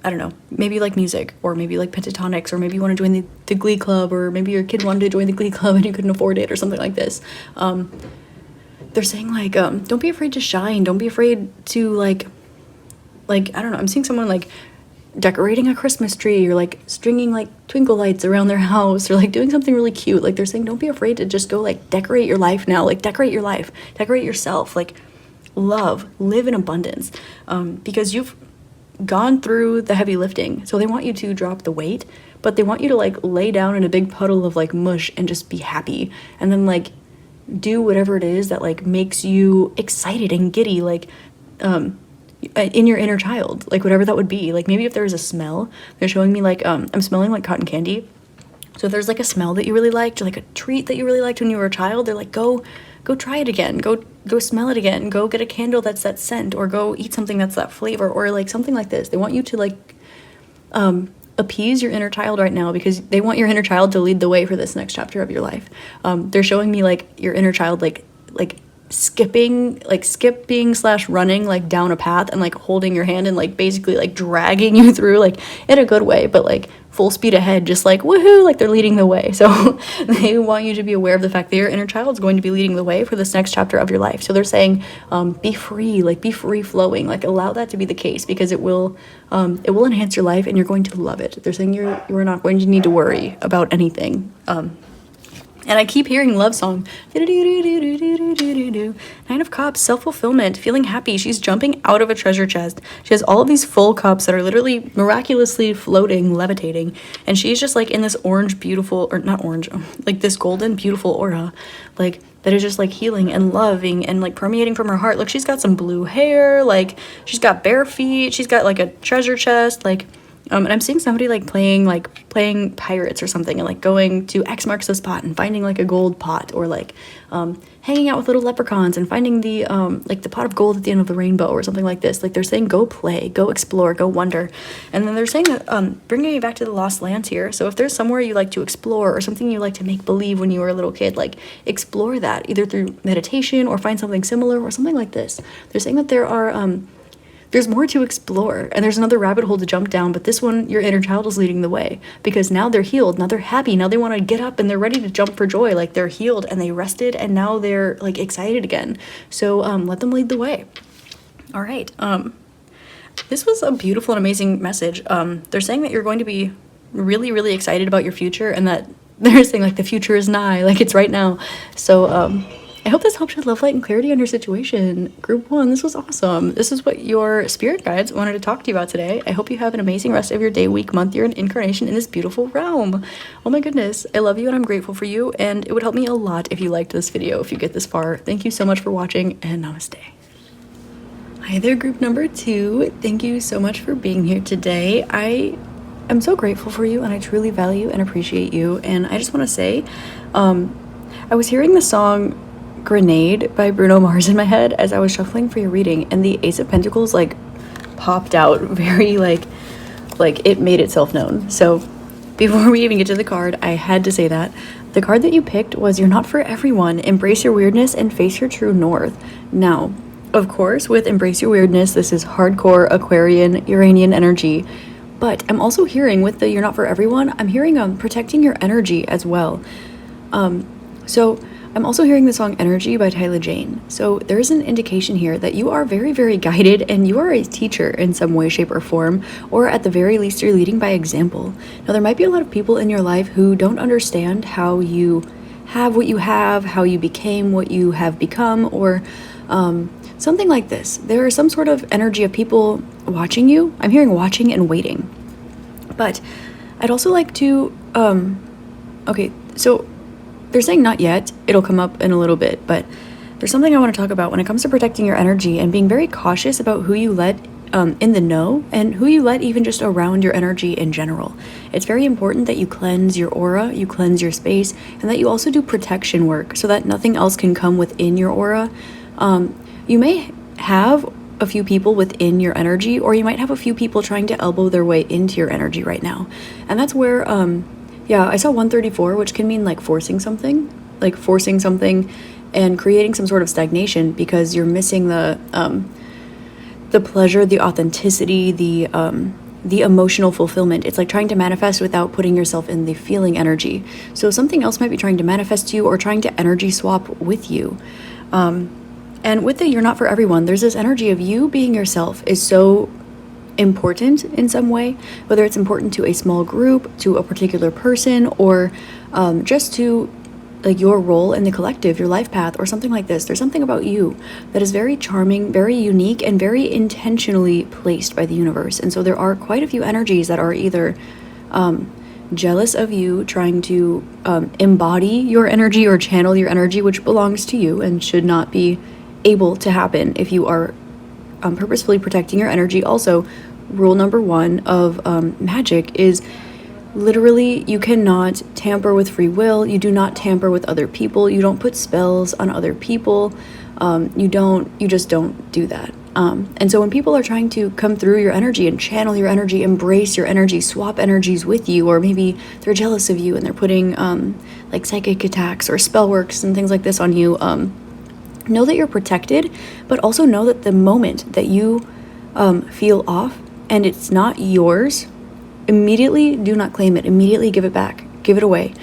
I don't know, maybe you like music, or maybe you like pentatonics, or maybe you want to join the Glee Club, or maybe your kid wanted to join the Glee Club and you couldn't afford it, or something like this. They're saying, like, don't be afraid to shine. Don't be afraid to, like, I don't know, I'm seeing someone, like, decorating a Christmas tree, or, like, stringing, like, twinkle lights around their house, or, like, doing something really cute. Like, they're saying, don't be afraid to just go, like, decorate your life now. Like, decorate your life. Decorate yourself. Like, live in abundance. Because you've gone through the heavy lifting, so they want you to drop the weight, but they want you to like lay down in a big puddle of like mush and just be happy, and then like do whatever it is that like makes you excited and giddy, like in your inner child, like whatever that would be. Like maybe if there's a smell, they're showing me like I'm smelling like cotton candy. So if there's like a smell that you really liked, or like a treat that you really liked when you were a child, they're like, go try it again, go smell it again, go get a candle that's that scent, or go eat something that's that flavor, or like something like this. They want you to like appease your inner child right now, because they want your inner child to lead the way for this next chapter of your life. They're showing me like your inner child like skipping / running like down a path and like holding your hand and like basically like dragging you through, like in a good way, but like full speed ahead, just like woohoo, like they're leading the way. So they want you to be aware of the fact that your inner child is going to be leading the way for this next chapter of your life. So they're saying be free, like be free flowing, like allow that to be the case, because it will enhance your life and you're going to love it. They're saying you're not going to need to worry about anything. And I keep hearing love song. Nine of Cups, self-fulfillment, feeling happy. She's jumping out of a treasure chest. She has all of these full cups that are literally miraculously floating, levitating. And she's just like in this orange, beautiful, or not orange, like this golden, beautiful aura. Like that is just like healing and loving and like permeating from her heart. Look, she's got some blue hair. Like she's got bare feet. She's got like a treasure chest. Like And I'm seeing somebody like playing pirates or something, and like going to X marks the spot and finding like a gold pot, or like hanging out with little leprechauns and finding the like the pot of gold at the end of the rainbow or something like this. Like they're saying go play, go explore, go wonder. And then they're saying that bringing me back to the lost lands here. So if there's somewhere you like to explore or something you like to make believe when you were a little kid, like explore that either through meditation or find something similar or something like this. They're saying that there's more to explore, and there's another rabbit hole to jump down, but this one, your inner child is leading the way, because now they're healed, now they're happy, now they want to get up and they're ready to jump for joy. Like they're healed and they rested, and now they're like excited again. So let them lead the way. All right. This was a beautiful and amazing message. They're saying that you're going to be really, really excited about your future, and that they're saying like the future is nigh, like it's right now. So I hope this helps shed love, light, and clarity on your situation. Group 1, this was awesome. This is what your spirit guides wanted to talk to you about today. I hope you have an amazing rest of your day, week, month, year, and incarnation in this beautiful realm. Oh my goodness. I love you and I'm grateful for you, and it would help me a lot if you liked this video, if you get this far. Thank you so much for watching, and namaste. Hi there, group number 2. Thank you so much for being here today. I am so grateful for you, and I truly value and appreciate you. And I just want to say, I was hearing the song Grenade by Bruno Mars in my head as I was shuffling for your reading, and the Ace of Pentacles like popped out very like it made itself known. So before we even get to the card, I had to say that the card that you picked was You're Not For Everyone. Embrace your weirdness and face your true north. Now, of course, with Embrace Your Weirdness, this is hardcore Aquarian, Uranian energy. But I'm also hearing with the You're Not For Everyone, I'm hearing protecting your energy as well. So I'm also hearing the song Energy by Tyler Jane. So there is an indication here that you are very, very guided, and you are a teacher in some way, shape, or form, or at the very least you're leading by example. Now there might be a lot of people in your life who don't understand how you have what you have, how you became what you have become, or something like this. There is some sort of energy of people watching you. I'm hearing watching and waiting. But I'd also like to, okay, so they're saying not yet, it'll come up in a little bit, but there's something I want to talk about when it comes to protecting your energy and being very cautious about who you let in the know and who you let even just around your energy in general. It's very important that you cleanse your aura, you cleanse your space, and that you also do protection work so that nothing else can come within your aura. You may have a few people within your energy, or you might have a few people trying to elbow their way into your energy right now. And that's where yeah, I saw 134, which can mean like forcing something and creating some sort of stagnation because you're missing the pleasure, the authenticity, the emotional fulfillment. It's like trying to manifest without putting yourself in the feeling energy. So something else might be trying to manifest you or trying to energy swap with you. And with the You're Not For Everyone, there's this energy of you being yourself is so important in some way, whether it's important to a small group, to a particular person, or just to like your role in the collective, your life path, or something like this. There's something about you that is very charming, very unique, and very intentionally placed by the universe. And so there are quite a few energies that are either jealous of you, trying to embody your energy or channel your energy, which belongs to you and should not be able to happen if you are purposefully protecting your energy. Also, rule number 1 of magic is literally you cannot tamper with free will. You do not tamper with other people. You don't put spells on other people. You just don't do that. And so when people are trying to come through your energy and channel your energy, embrace your energy, swap energies with you, or maybe they're jealous of you and they're putting like psychic attacks or spell works and things like this on you, know that you're protected, but also know that the moment that you feel off and it's not yours, immediately do not claim it. Immediately give it back. Give it away.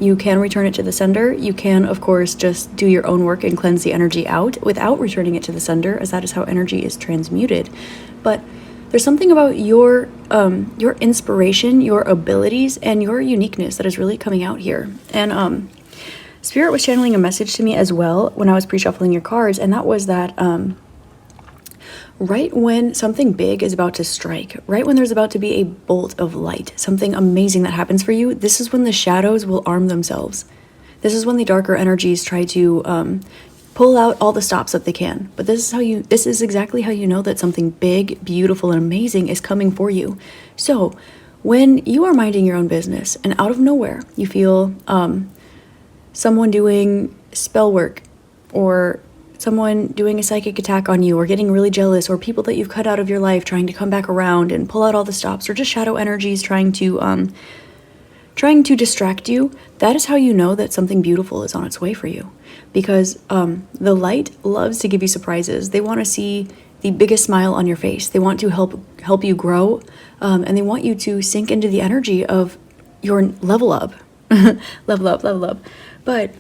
You can return it to the sender. You can, of course, just do your own work and cleanse the energy out without returning it to the sender, as that is how energy is transmuted. But there's something about your inspiration, your abilities, and your uniqueness that is really coming out here. And Spirit was channeling a message to me as well when I was pre-shuffling your cards, and that was that right when something big is about to strike, right when there's about to be a bolt of light, something amazing that happens for you, this is when the shadows will arm themselves. This is when the darker energies try to pull out all the stops that they can. But this is exactly how you know that something big, beautiful, and amazing is coming for you. So when you are minding your own business and out of nowhere you feel someone doing spell work, or someone doing a psychic attack on you, or getting really jealous, or people that you've cut out of your life trying to come back around and pull out all the stops, or just shadow energies trying to distract you, that is how you know that something beautiful is on its way for you. Because the light loves to give you surprises. They want to see the biggest smile on your face. They want to help you grow, and they want you to sink into the energy of your level up. level up. But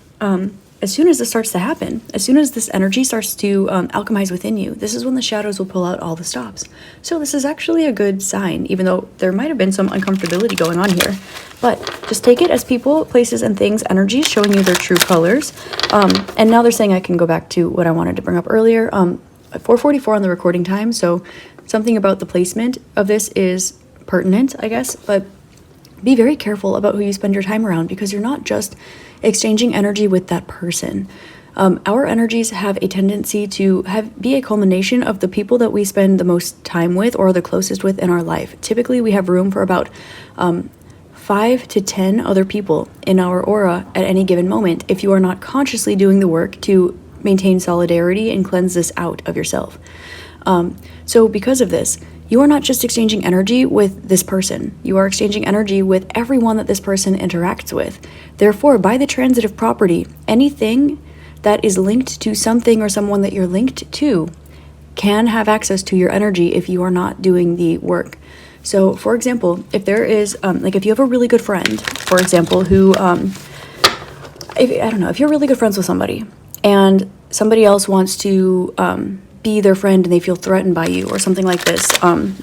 as soon as this starts to happen, as soon as this energy starts to alchemize within you, this is when the shadows will pull out all the stops. So this is actually a good sign, even though there might have been some uncomfortability going on here. But just take it as people, places, and things, energies showing you their true colors. And now they're saying I can go back to what I wanted to bring up earlier. 4:44 on the recording time, so something about the placement of this is pertinent, I guess. But be very careful about who you spend your time around, because you're not just exchanging energy with that person. Our energies have a tendency to be a culmination of the people that we spend the most time with or the closest with in our life. Typically, we have room for about 5 to 10 other people in our aura at any given moment if you are not consciously doing the work to maintain solidarity and cleanse this out of yourself. So because of this, you are not just exchanging energy with this person. You are exchanging energy with everyone that this person interacts with. Therefore, by the transitive property, anything that is linked to something or someone that you're linked to can have access to your energy if you are not doing the work. So, for example, if there is, if you have a really good friend, for example, who, if you're really good friends with somebody and somebody else wants to be their friend and they feel threatened by you or something like this,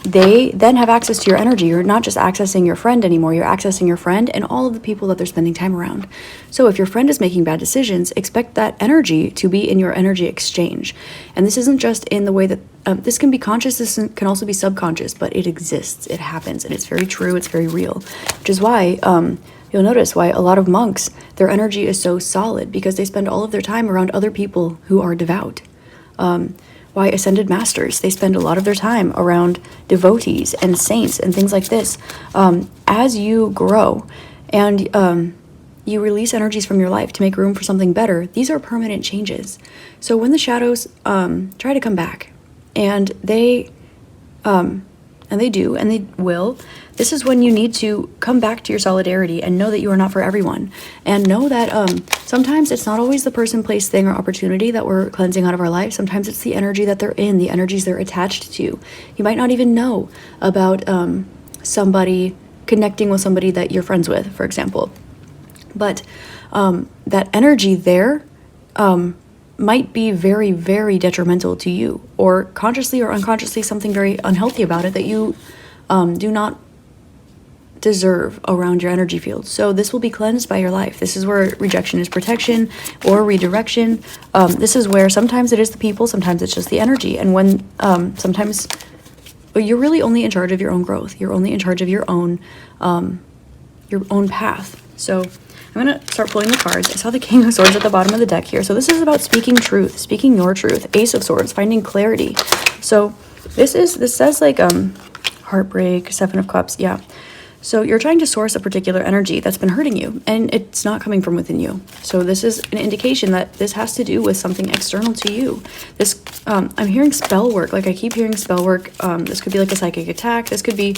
they then have access to your energy. You're not just accessing your friend anymore, you're accessing your friend and all of the people that they're spending time around. So if your friend is making bad decisions, expect that energy to be in your energy exchange. And this isn't just in the way that, this can be conscious, this can also be subconscious, but it exists, it happens, and it's very true, it's very real. Which is why, you'll notice why a lot of monks, their energy is so solid, because they spend all of their time around other people who are devout. Why ascended masters, they spend a lot of their time around devotees and saints and things like this. As you grow and you release energies from your life to make room for something better, these are permanent changes. So when the shadows try to come back, and they do, and they will, this is when you need to come back to your solidarity and know that you are not for everyone. And know that sometimes it's not always the person, place, thing, or opportunity that we're cleansing out of our life. Sometimes it's the energy that they're in, the energies they're attached to. You might not even know about somebody connecting with somebody that you're friends with, for example. But that energy there might be very, very detrimental to you, or consciously or unconsciously something very unhealthy about it that you do not deserve around your energy field. So this will be cleansed by your life. This is where rejection is protection or redirection. This is where sometimes it is the people, sometimes it's just the energy. And when sometimes you're really only in charge of your own growth. You're only in charge of your own path. So I'm going to start pulling the cards. I saw the King of Swords at the bottom of the deck here. So this is about speaking truth, speaking your truth. Ace of Swords, finding clarity. So this says like heartbreak, Seven of Cups. Yeah. So you're trying to source a particular energy that's been hurting you, and it's not coming from within you. So this is an indication that this has to do with something external to you. This, I'm hearing spell work. Like I keep hearing spell work. This could be like a psychic attack. This could be,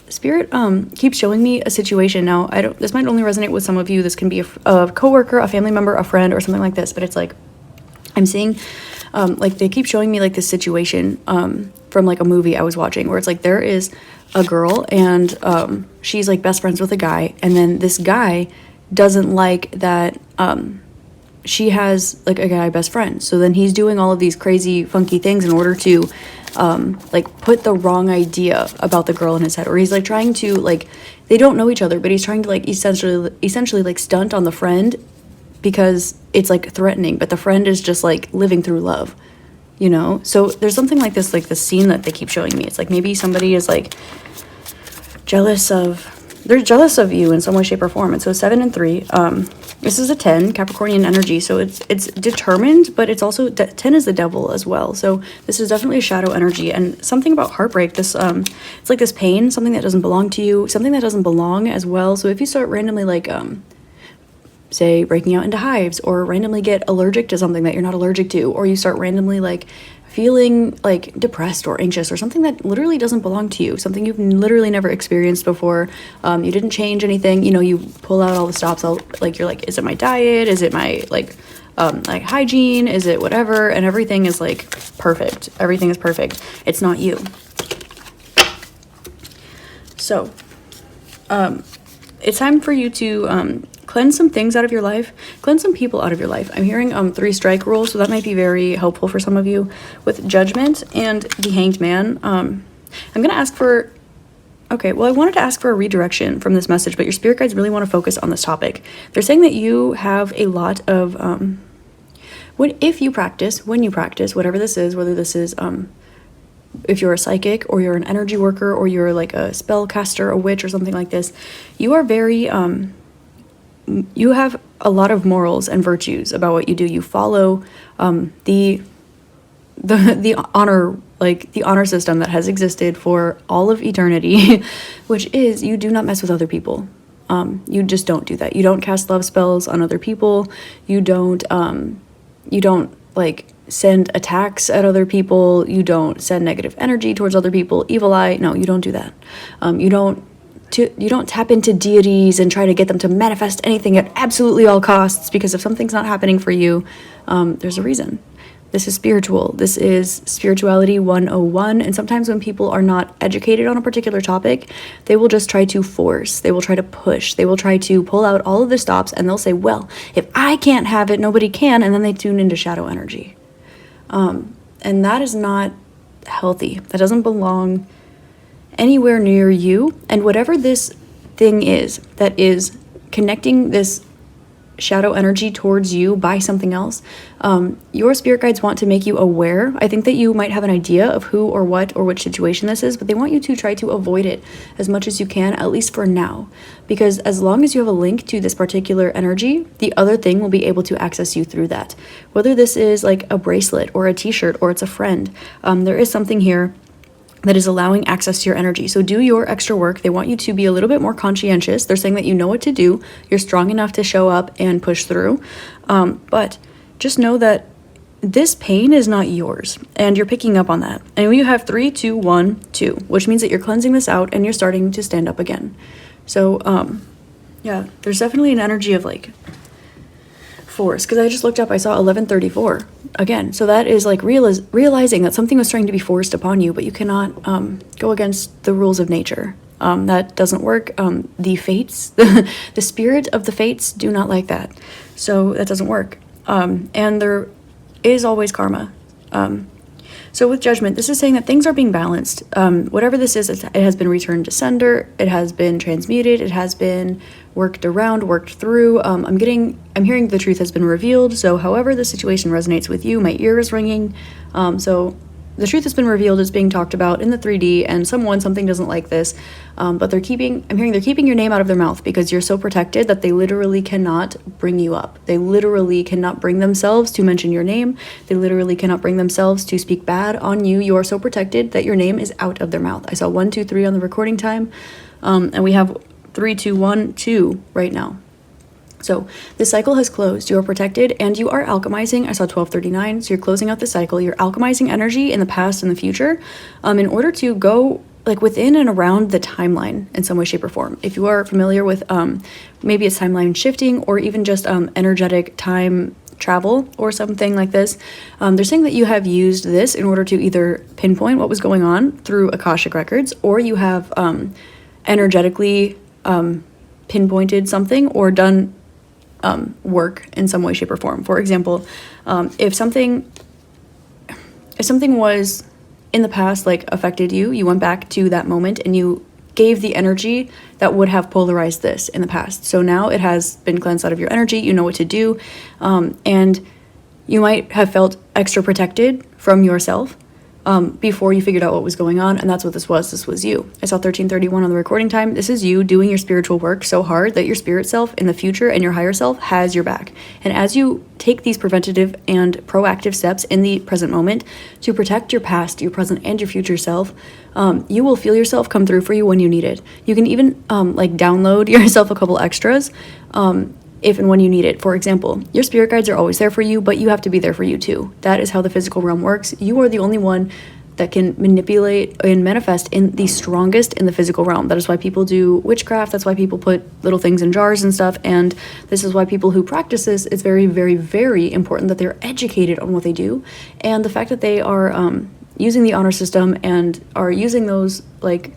Spirit keeps showing me a situation. Now, this might only resonate with some of you. This can be a coworker, a family member, a friend, or something like this. But it's like, I'm seeing, like they keep showing me like this situation from like a movie I was watching, where it's like there is a girl and she's like best friends with a guy, and then this guy doesn't like that she has like a guy best friend, so then he's doing all of these crazy funky things in order to like put the wrong idea about the girl in his head, or he's like trying to, like, they don't know each other, but he's trying to like essentially like stunt on the friend because it's like threatening, but the friend is just like living through love, you know? So there's something like this, like the scene that they keep showing me. It's like maybe somebody is like they're jealous of you in some way, shape, or form. And so 7 and 3, This is a 10, Capricornian energy, so it's determined, but it's also, 10 is the devil as well, so this is definitely a shadow energy, and something about heartbreak, this, it's like this pain, something that doesn't belong to you, something that doesn't belong as well, so if you start randomly, like, say, breaking out into hives, or randomly get allergic to something that you're not allergic to, or you start randomly, like, feeling like depressed or anxious or something that literally doesn't belong to you, something you've literally never experienced before, you didn't change anything, you know, you pull out all the stops, like, you're like, is it my diet, is it my, like hygiene, is it whatever, and everything is like perfect, everything is perfect, it's not you. So it's time for you to cleanse some things out of your life, cleanse some people out of your life. I'm hearing 3 strike rule, so that might be very helpful for some of you with Judgment and the Hanged Man. I'm gonna ask for, okay, well, I wanted to ask for a redirection from this message, but your spirit guides really want to focus on this topic. They're saying that you have a lot of when you practice, whatever this is, whether this is if you're a psychic or you're an energy worker or you're like a spellcaster, a witch or something like this, you are very you have a lot of morals and virtues about what you do. You follow the honor, like the honor system that has existed for all of eternity, which is you do not mess with other people. You just don't do that. You don't cast love spells on other people. You don't like send attacks at other people. You don't send negative energy towards other people. Evil eye. No, you don't do that. You don't tap into deities and try to get them to manifest anything at absolutely all costs, because if something's not happening for you, there's a reason. This is spiritual. This is spirituality 101. And sometimes when people are not educated on a particular topic, they will just try to force, they will try to push, they will try to pull out all of the stops, and they'll say, well, if I can't have it, nobody can. And then they tune into shadow energy. And that is not healthy. That doesn't belong anywhere near you. And whatever this thing is that is connecting this shadow energy towards you by something else, your spirit guides want to make you aware. I think that you might have an idea of who or what or which situation this is, but they want you to try to avoid it as much as you can, at least for now, because as long as you have a link to this particular energy, the other thing will be able to access you through that. Whether this is like a bracelet or a t-shirt or it's a friend, there is something here that is allowing access to your energy. So do your extra work. They want you to be a little bit more conscientious. They're saying that you know what to do. You're strong enough to show up and push through. But just know that this pain is not yours, and you're picking up on that. And you have 3, 2, 1, 2, which means that you're cleansing this out and you're starting to stand up again. So yeah, there's definitely an energy of like force, because I just looked up, I saw 1134 again, so that is like realizing that something was trying to be forced upon you, but you cannot go against the rules of nature. That doesn't work. The fates, the spirit of the fates do not like that, so that doesn't work. And there is always karma. So with Judgment, this is saying that things are being balanced. Whatever this is, it has been returned to sender, it has been transmuted, it has been worked around, worked through. I'm hearing the truth has been revealed. So however the situation resonates with you, my ear is ringing. So the truth has been revealed, it's being talked about in the 3D, and something doesn't like this, but I'm hearing they're keeping your name out of their mouth because you're so protected that they literally cannot bring you up. They literally cannot bring themselves to mention your name. They literally cannot bring themselves to speak bad on you. You are so protected that your name is out of their mouth. I saw 1, 2, 3 on the recording time, and we have 3, 2, 1, 2 right now. So the cycle has closed. You are protected and you are alchemizing. I saw 1239. So you're closing out the cycle. You're alchemizing energy in the past and the future in order to go like within and around the timeline in some way, shape, or form. If you are familiar with maybe it's timeline shifting or even just energetic time travel or something like this, they're saying that you have used this in order to either pinpoint what was going on through Akashic records, or you have energetically pinpointed something or done work in some way, shape, or form. For example, if something was in the past like affected you, you went back to that moment and you gave the energy that would have polarized this in the past. So now it has been cleansed out of your energy. You know what to do, and you might have felt extra protected from yourself before you figured out what was going on. And that's what this was. This was you. I saw 1331 on the recording time. This is you doing your spiritual work so hard that your spirit self in the future and your higher self has your back. And as you take these preventative and proactive steps in the present moment to protect your past, your present, and your future self, you will feel yourself come through for you when you need it. You can even like download yourself a couple extras if and when you need it. For example, your spirit guides are always there for you, but you have to be there for you too. That is how the physical realm works. You are the only one that can manipulate and manifest in the strongest in the physical realm. That is why people do witchcraft. That's why people put little things in jars and stuff. And this is why people who practice this, it's very, very, very important that they're educated on what they do. And the fact that they are using the honor system and are using those, like,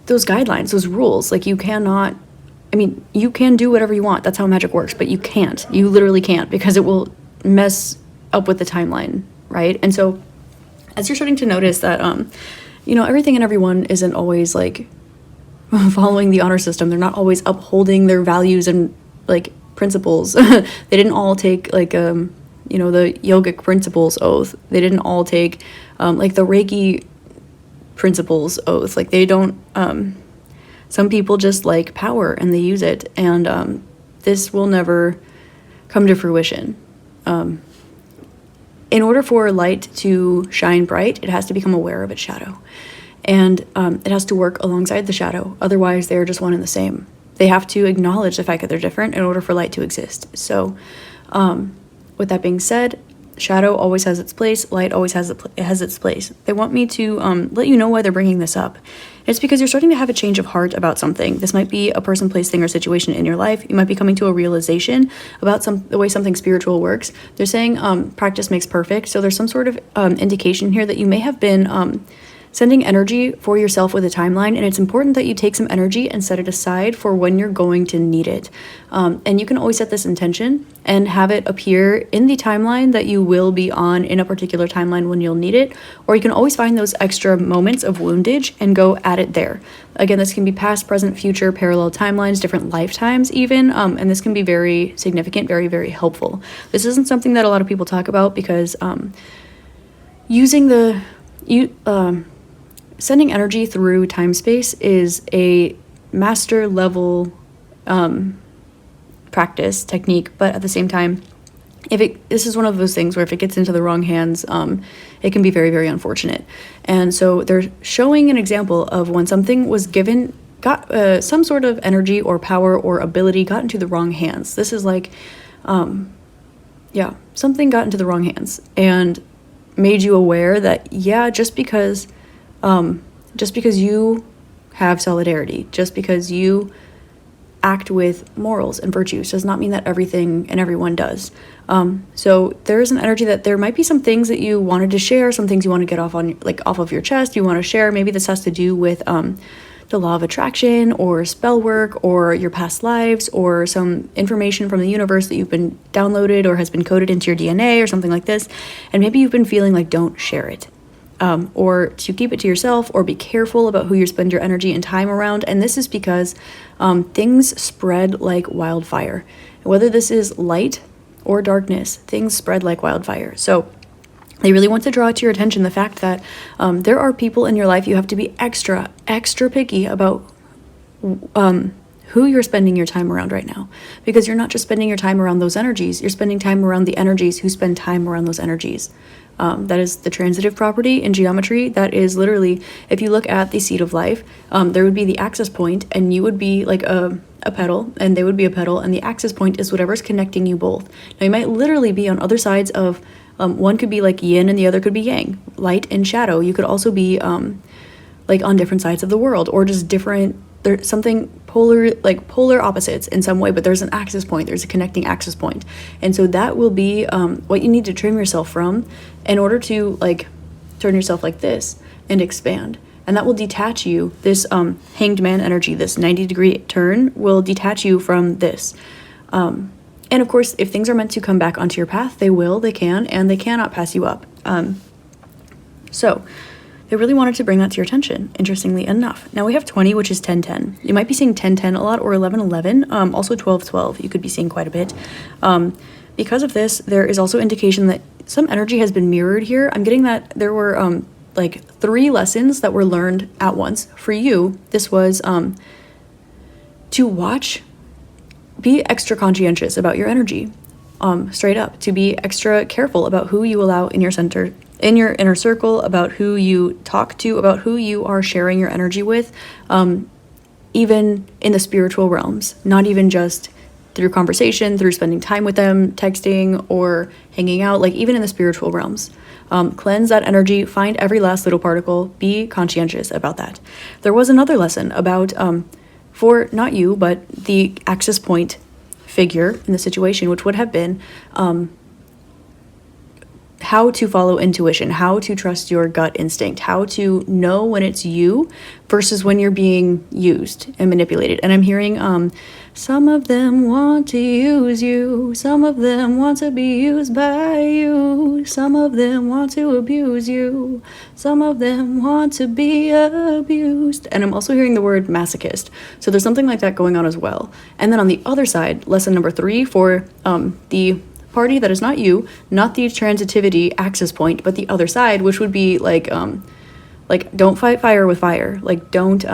those guidelines, those rules. Like, you cannot, I mean, you can do whatever you want. That's how magic works, but you can't. You literally can't, because it will mess up with the timeline, right? And so as you're starting to notice that, you know, everything and everyone isn't always, like, following the honor system. They're not always upholding their values and, like, principles. They didn't all take, like, you know, the yogic principles oath. They didn't all take, like, the Reiki principles oath. Like, they don't, some people just like power and they use it, and this will never come to fruition. In order for light to shine bright, it has to become aware of its shadow, and it has to work alongside the shadow. Otherwise, they're just one and the same. They have to acknowledge the fact that they're different in order for light to exist. So with that being said, shadow always has its place, light always has its place. They want me to let you know why they're bringing this up. It's because you're starting to have a change of heart about something. This might be a person, place, thing, or situation in your life. You might be coming to a realization about the way something spiritual works. They're saying practice makes perfect. So there's some sort of indication here that you may have been sending energy for yourself with a timeline, and it's important that you take some energy and set it aside for when you're going to need it. And you can always set this intention and have it appear in the timeline that you will be on in a particular timeline when you'll need it, or you can always find those extra moments of woundage and go at it there. Again, this can be past, present, future, parallel timelines, different lifetimes even, and this can be very significant, very, very helpful. This isn't something that a lot of people talk about because sending energy through time-space is a master level practice technique, but at the same time, this is one of those things where if it gets into the wrong hands, it can be very, very unfortunate. And so they're showing an example of when something was got some sort of energy or power or ability got into the wrong hands. This is like, something got into the wrong hands and made you aware that, just because you have solidarity, just because you act with morals and virtues, does not mean that everything and everyone does. So there is an energy that there might be some things that you wanted to share, some things you want to get off of your chest, you want to share. Maybe this has to do with the law of attraction or spell work or your past lives or some information from the universe that you've been downloaded or has been coded into your DNA or something like this. And maybe you've been feeling like don't share it. Or to keep it to yourself, or be careful about who you spend your energy and time around. And this is because things spread like wildfire. Whether this is light or darkness, things spread like wildfire. So they really want to draw to your attention the fact that there are people in your life you have to be extra, extra picky about who you're spending your time around right now. Because you're not just spending your time around those energies, you're spending time around the energies who spend time around those energies. That is the transitive property in geometry. That is literally, if you look at the seed of life, there would be the axis point, and you would be like a petal, and they would be a petal, and the axis point is whatever's connecting you both. Now, you might literally be on other sides of, one could be like yin and the other could be yang, light and shadow. You could also be like on different sides of the world, or just different, there's something polar opposites in some way, but there's an axis point, there's a connecting axis point. And so that will be what you need to trim yourself from in order to like turn yourself like this and expand. And that will detach you, this hanged man energy, this 90-degree turn will detach you from this. And of course, if things are meant to come back onto your path, they will, they can, and they cannot pass you up. So they really wanted to bring that to your attention, interestingly enough. Now we have 20, which is 1010. You might be seeing 1010 a lot, or 1111, also 1212. You could be seeing quite a bit. Because of this, there is also indication that some energy has been mirrored here. I'm getting that there were like 3 lessons that were learned at once. For you, this was to watch, be extra conscientious about your energy, straight up, to be extra careful about who you allow in your center, in your inner circle, about who you talk to, about who you are sharing your energy with, even in the spiritual realms, not even just through conversation, through spending time with them, texting, or hanging out, like even in the spiritual realms. Cleanse that energy, find every last little particle, be conscientious about that. There was another lesson about, for not you, but the access point figure in the situation, which would have been how to follow intuition, how to trust your gut instinct, how to know when it's you versus when you're being used and manipulated. And I'm hearing some of them want to use you, some of them want to be used by you, some of them want to abuse you, some of them want to be abused. And I'm also hearing the word masochist. So there's something like that going on as well. And then on the other side, lesson number 3 for the party that is not you, not the transitivity access point, but the other side, which would be like don't fight fire with fire. Like don't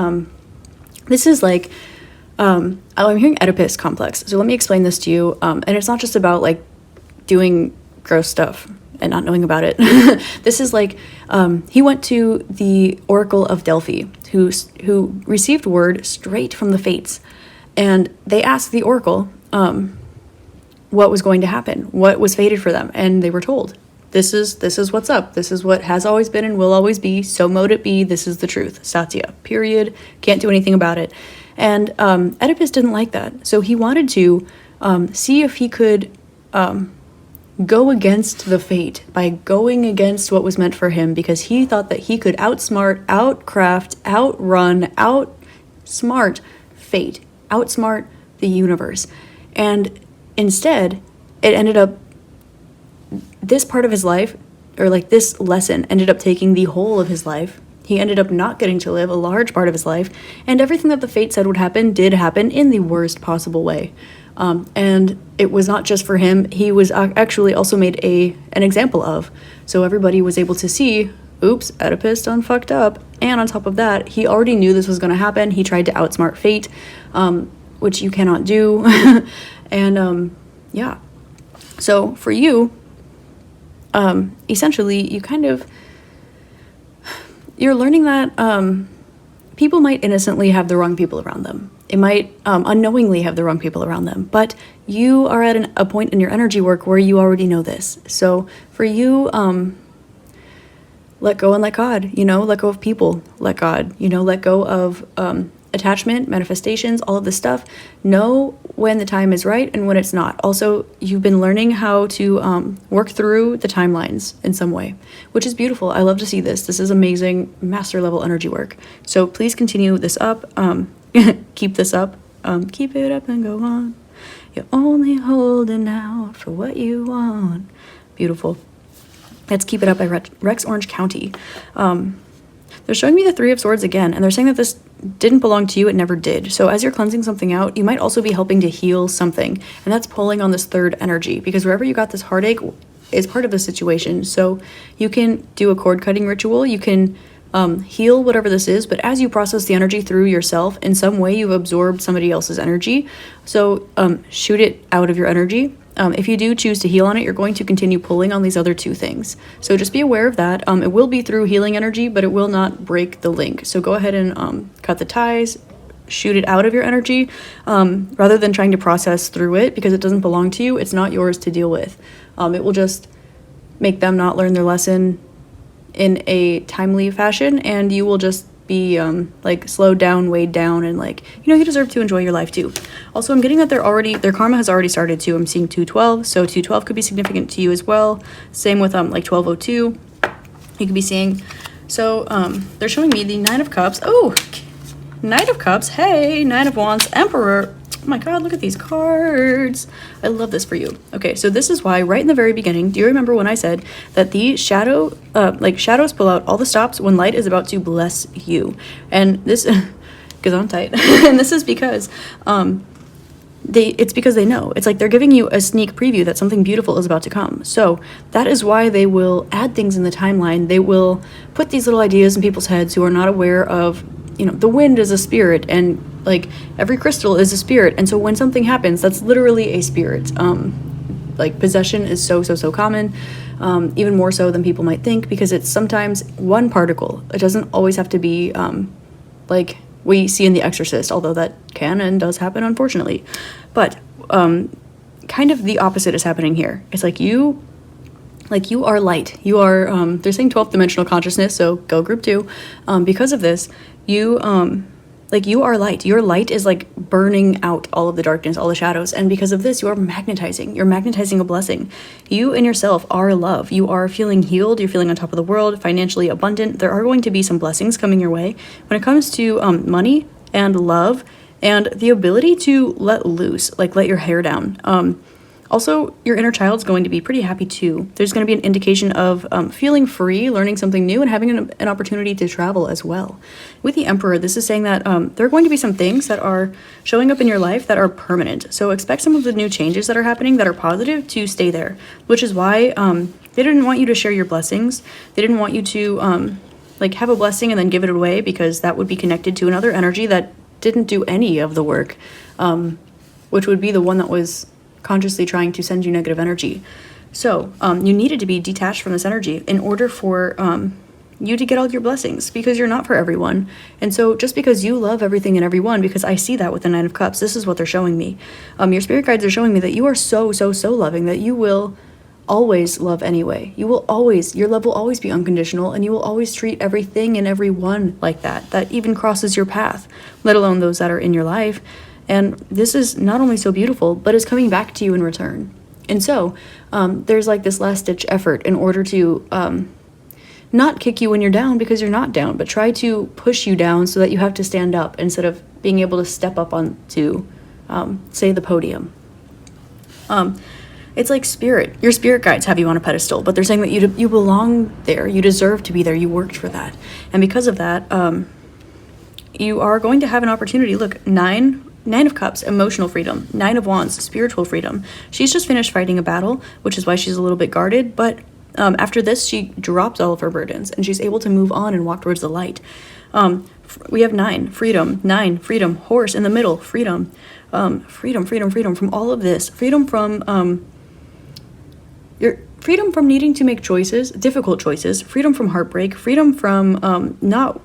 this is like I'm hearing Oedipus complex. So let me explain this to you. And it's not just about like doing gross stuff and not knowing about it. This is like he went to the Oracle of Delphi, who received word straight from the fates, and they asked the Oracle what was going to happen, what was fated for them, and they were told, this is what's up, this is what has always been and will always be, so mote it be, this is the truth, Satya, period, can't do anything about it. And Oedipus didn't like that, so he wanted to see if he could go against the fate by going against what was meant for him, because he thought that he could outsmart, outcraft, outrun, outsmart fate, outsmart the universe. And instead, it ended up, this part of his life, or like this lesson, ended up taking the whole of his life. He ended up not getting to live a large part of his life, and everything that the fate said would happen did happen in the worst possible way. And it was not just for him, he was actually also made an example of. So everybody was able to see, oops, Oedipus done fucked up. And on top of that, he already knew this was going to happen. He tried to outsmart fate, which you cannot do. And yeah, so for you, essentially, you're learning that people might innocently have the wrong people around them. It might unknowingly have the wrong people around them, but you are at a point in your energy work where you already know this. So for you, let go and let God, let go of people, let God, let go of attachment, manifestations, all of this stuff. Know when the time is right and when it's not. Also, you've been learning how to work through the timelines in some way, which is beautiful. I love to see this. This is amazing master level energy work. So please continue this up. Keep this up. Keep it up and go on. You're only holding out for what you want. Beautiful. Let's Keep It Up by Rex Orange County. They're showing me the 3 of Swords again, and they're saying that this didn't belong to you, it never did. So as you're cleansing something out, you might also be helping to heal something, and that's pulling on this 3rd energy, because wherever you got this heartache is part of the situation. So you can do a cord cutting ritual, you can heal whatever this is, but as you process the energy through yourself, in some way you've absorbed somebody else's energy, so shoot it out of your energy. If you do choose to heal on it, you're going to continue pulling on these other 2 things. So just be aware of that. It will be through healing energy, but it will not break the link. So go ahead and cut the ties, shoot it out of your energy, rather than trying to process through it, because it doesn't belong to you. It's not yours to deal with. It will just make them not learn their lesson in a timely fashion, and you will just be slowed down, weighed down, and you deserve to enjoy your life too. Also, I'm getting that their karma has already started too. I'm seeing 212, so 212 could be significant to you as well. Same with 1202, you could be seeing. So they're showing me the 9 of Cups. Oh, Knight of Cups. Hey, 9 of Wands, Emperor. Oh my god, look at these cards. I love this for you. Okay, so this is why right in the very beginning, do you remember when I said that the shadows pull out all the stops when light is about to bless you? And this, because I'm tight, and this is because it's because they know. It's like they're giving you a sneak preview that something beautiful is about to come. So that is why they will add things in the timeline. They will put these little ideas in people's heads who are not aware of, the wind is a spirit, and like every crystal is a spirit. And so when something happens, that's literally a spirit. Like possession is so common, even more so than people might think, because it's sometimes one particle. It doesn't always have to be like we see in The Exorcist, although that can and does happen, unfortunately. But kind of the opposite is happening here. It's like you are light. You are, they're saying 12th dimensional consciousness, so go group 2. Because of this, you are light. Your light is like burning out all of the darkness, all the shadows. And because of this, you are magnetizing. You're magnetizing a blessing. You in yourself are love. You are feeling healed. You're feeling on top of the world, financially abundant. There are going to be some blessings coming your way. When it comes to money and love and the ability to let loose, like let your hair down. Also, your inner child's going to be pretty happy too. There's going to be an indication of feeling free, learning something new, and having an opportunity to travel as well. With the Emperor, this is saying that there are going to be some things that are showing up in your life that are permanent. So expect some of the new changes that are happening that are positive to stay there, which is why they didn't want you to share your blessings. They didn't want you to have a blessing and then give it away, because that would be connected to another energy that didn't do any of the work, which would be the one that was consciously trying to send you negative energy. So you needed to be detached from this energy in order for you to get all your blessings, because you're not for everyone. And so just because you love everything and everyone, because I see that with the Nine of Cups, this is what they're showing me. Your spirit guides are showing me that you are so loving, that you will always love anyway. Your love will always be unconditional, and you will always treat everything and everyone like that even crosses your path, let alone those that are in your life. And this is not only so beautiful, but it's coming back to you in return. And so there's like this last-ditch effort in order to not kick you when you're down, because you're not down, but try to push you down so that you have to stand up instead of being able to step up onto, say, the podium. It's like your spirit guides have you on a pedestal, but they're saying that you belong there, you deserve to be there, you worked for that. And because of that, you are going to have an opportunity. Look, Nine of Cups, emotional freedom. 9 of Wands, spiritual freedom. She's just finished fighting a battle, which is why she's a little bit guarded, but after this, she drops all of her burdens, and she's able to move on and walk towards the light. We have 9, freedom, horse in the middle, freedom from all of this, freedom from needing to make choices, difficult choices, freedom from heartbreak, freedom from not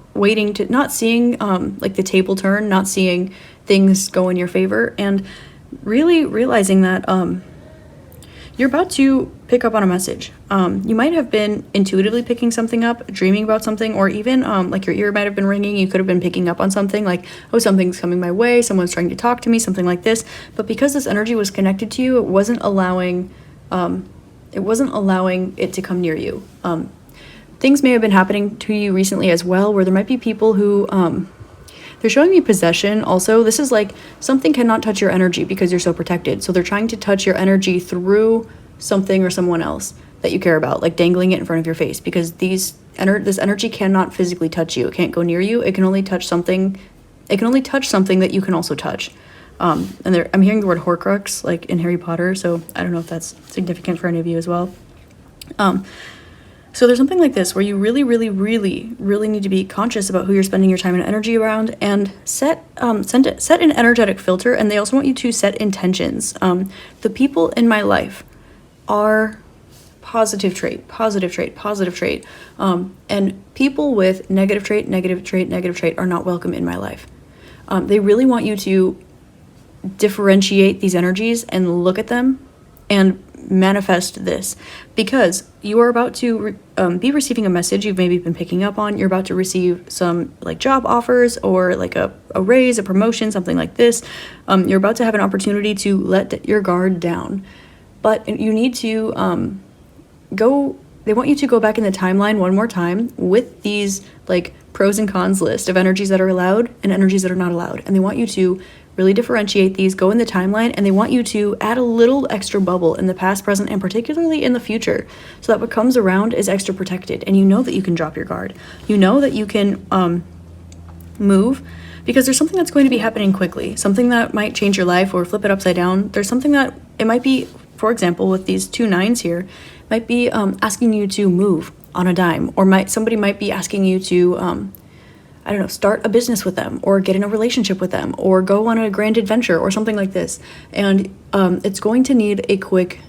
seeing like the table turn, not seeing things go in your favor, and really realizing that you're about to pick up on a message. You might have been intuitively picking something up, dreaming about something, or even like your ear might have been ringing. You could have been picking up on something like, oh, something's coming my way, someone's trying to talk to me, something like this. But because this energy was connected to you, it wasn't allowing it to come near you. Things may have been happening to you recently as well, where there might be people who they're showing me possession also. This is like something cannot touch your energy because you're so protected. So they're trying to touch your energy through something or someone else that you care about, like dangling it in front of your face, because this energy cannot physically touch you. It can't go near you. It can only touch something. It can only touch something that you can also touch. And I'm hearing the word Horcrux like in Harry Potter, so I don't know if that's significant for any of you as well. So there's something like this where you really need to be conscious about who you're spending your time and energy around, and set an energetic filter. And they also want you to set intentions. The people in my life are positive trait. And people with negative trait are not welcome in my life. They really want you to differentiate these energies and look at them and manifest this, because you are about to be receiving a message you've maybe been picking up on. You're about to receive some like job offers or like a raise, a promotion, something like this. You're about to have an opportunity to let your guard down, but you need to they want you to go back in the timeline one more time with these like pros and cons list of energies that are allowed and energies that are not allowed, and they want you to really differentiate these, go in the timeline, and they want you to add a little extra bubble in the past, present, and particularly in the future, so that what comes around is extra protected, and you know that you can drop your guard. You know that you can move because there's something that's going to be happening quickly, something that might change your life or flip it upside down. There's something that it might be, for example, with these 2 9s here, might be asking you to move on a dime, or somebody might be asking you to, I don't know, start a business with them, or get in a relationship with them, or go on a grand adventure, or something like this. And it's going to need a quick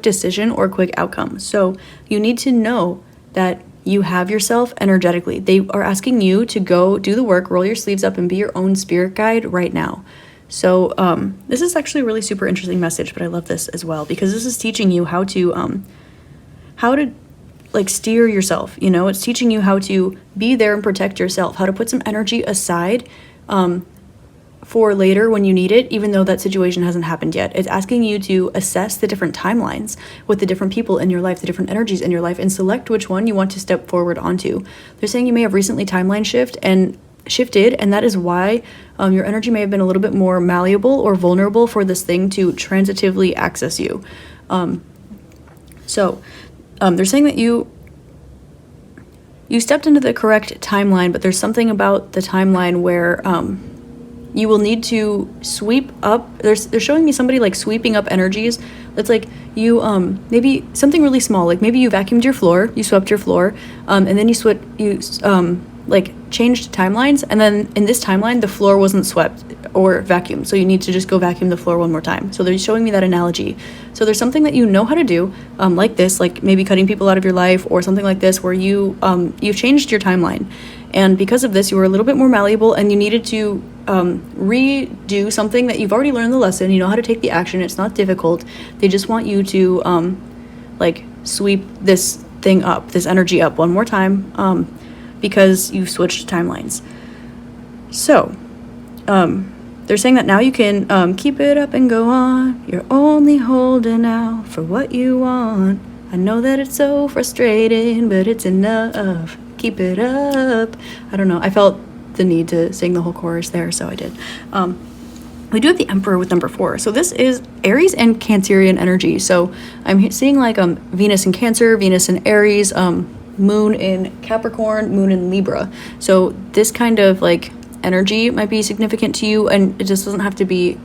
decision or a quick outcome. So you need to know that you have yourself energetically. They are asking you to go do the work, roll your sleeves up, and be your own spirit guide right now. So this is actually a really super interesting message, but I love this as well, because this is teaching you how to like steer yourself. You know, it's teaching you how to be there and protect yourself, how to put some energy aside for later when you need it, even though that situation hasn't happened yet. It's asking you to assess the different timelines with the different people in your life, the different energies in your life, and select which one you want to step forward onto. They're saying you may have recently timeline shifted, and that is why your energy may have been a little bit more malleable or vulnerable for this thing to transitively access you. They're saying that you stepped into the correct timeline, but there's something about the timeline where you will need to sweep up. They're showing me somebody like sweeping up energies. It's like you maybe something really small, like maybe you vacuumed your floor, you swept your floor, and then you changed timelines, and then in this timeline the floor wasn't swept or vacuumed, so you need to just go vacuum the floor one more time. So they're showing me that analogy. So there's something that you know how to do, like this, like maybe cutting people out of your life or something like this, where you've changed your timeline, and because of this you were a little bit more malleable, and you needed to redo something that you've already learned the lesson. You know how to take the action. It's not difficult. They just want you to sweep this thing up, this energy up one more time, because you've switched timelines. So they're saying that now you can keep it up and go on. You're only holding out for what you want. I know that it's so frustrating, but it's enough. Keep it up. I don't know. I felt the need to sing the whole chorus there, so I did. We do have the Emperor with number 4. So this is Aries and Cancerian energy. So I'm seeing like Venus in Cancer, Venus in Aries, Moon in Capricorn, Moon in Libra. So this kind of like energy might be significant to you, and it just doesn't have to be,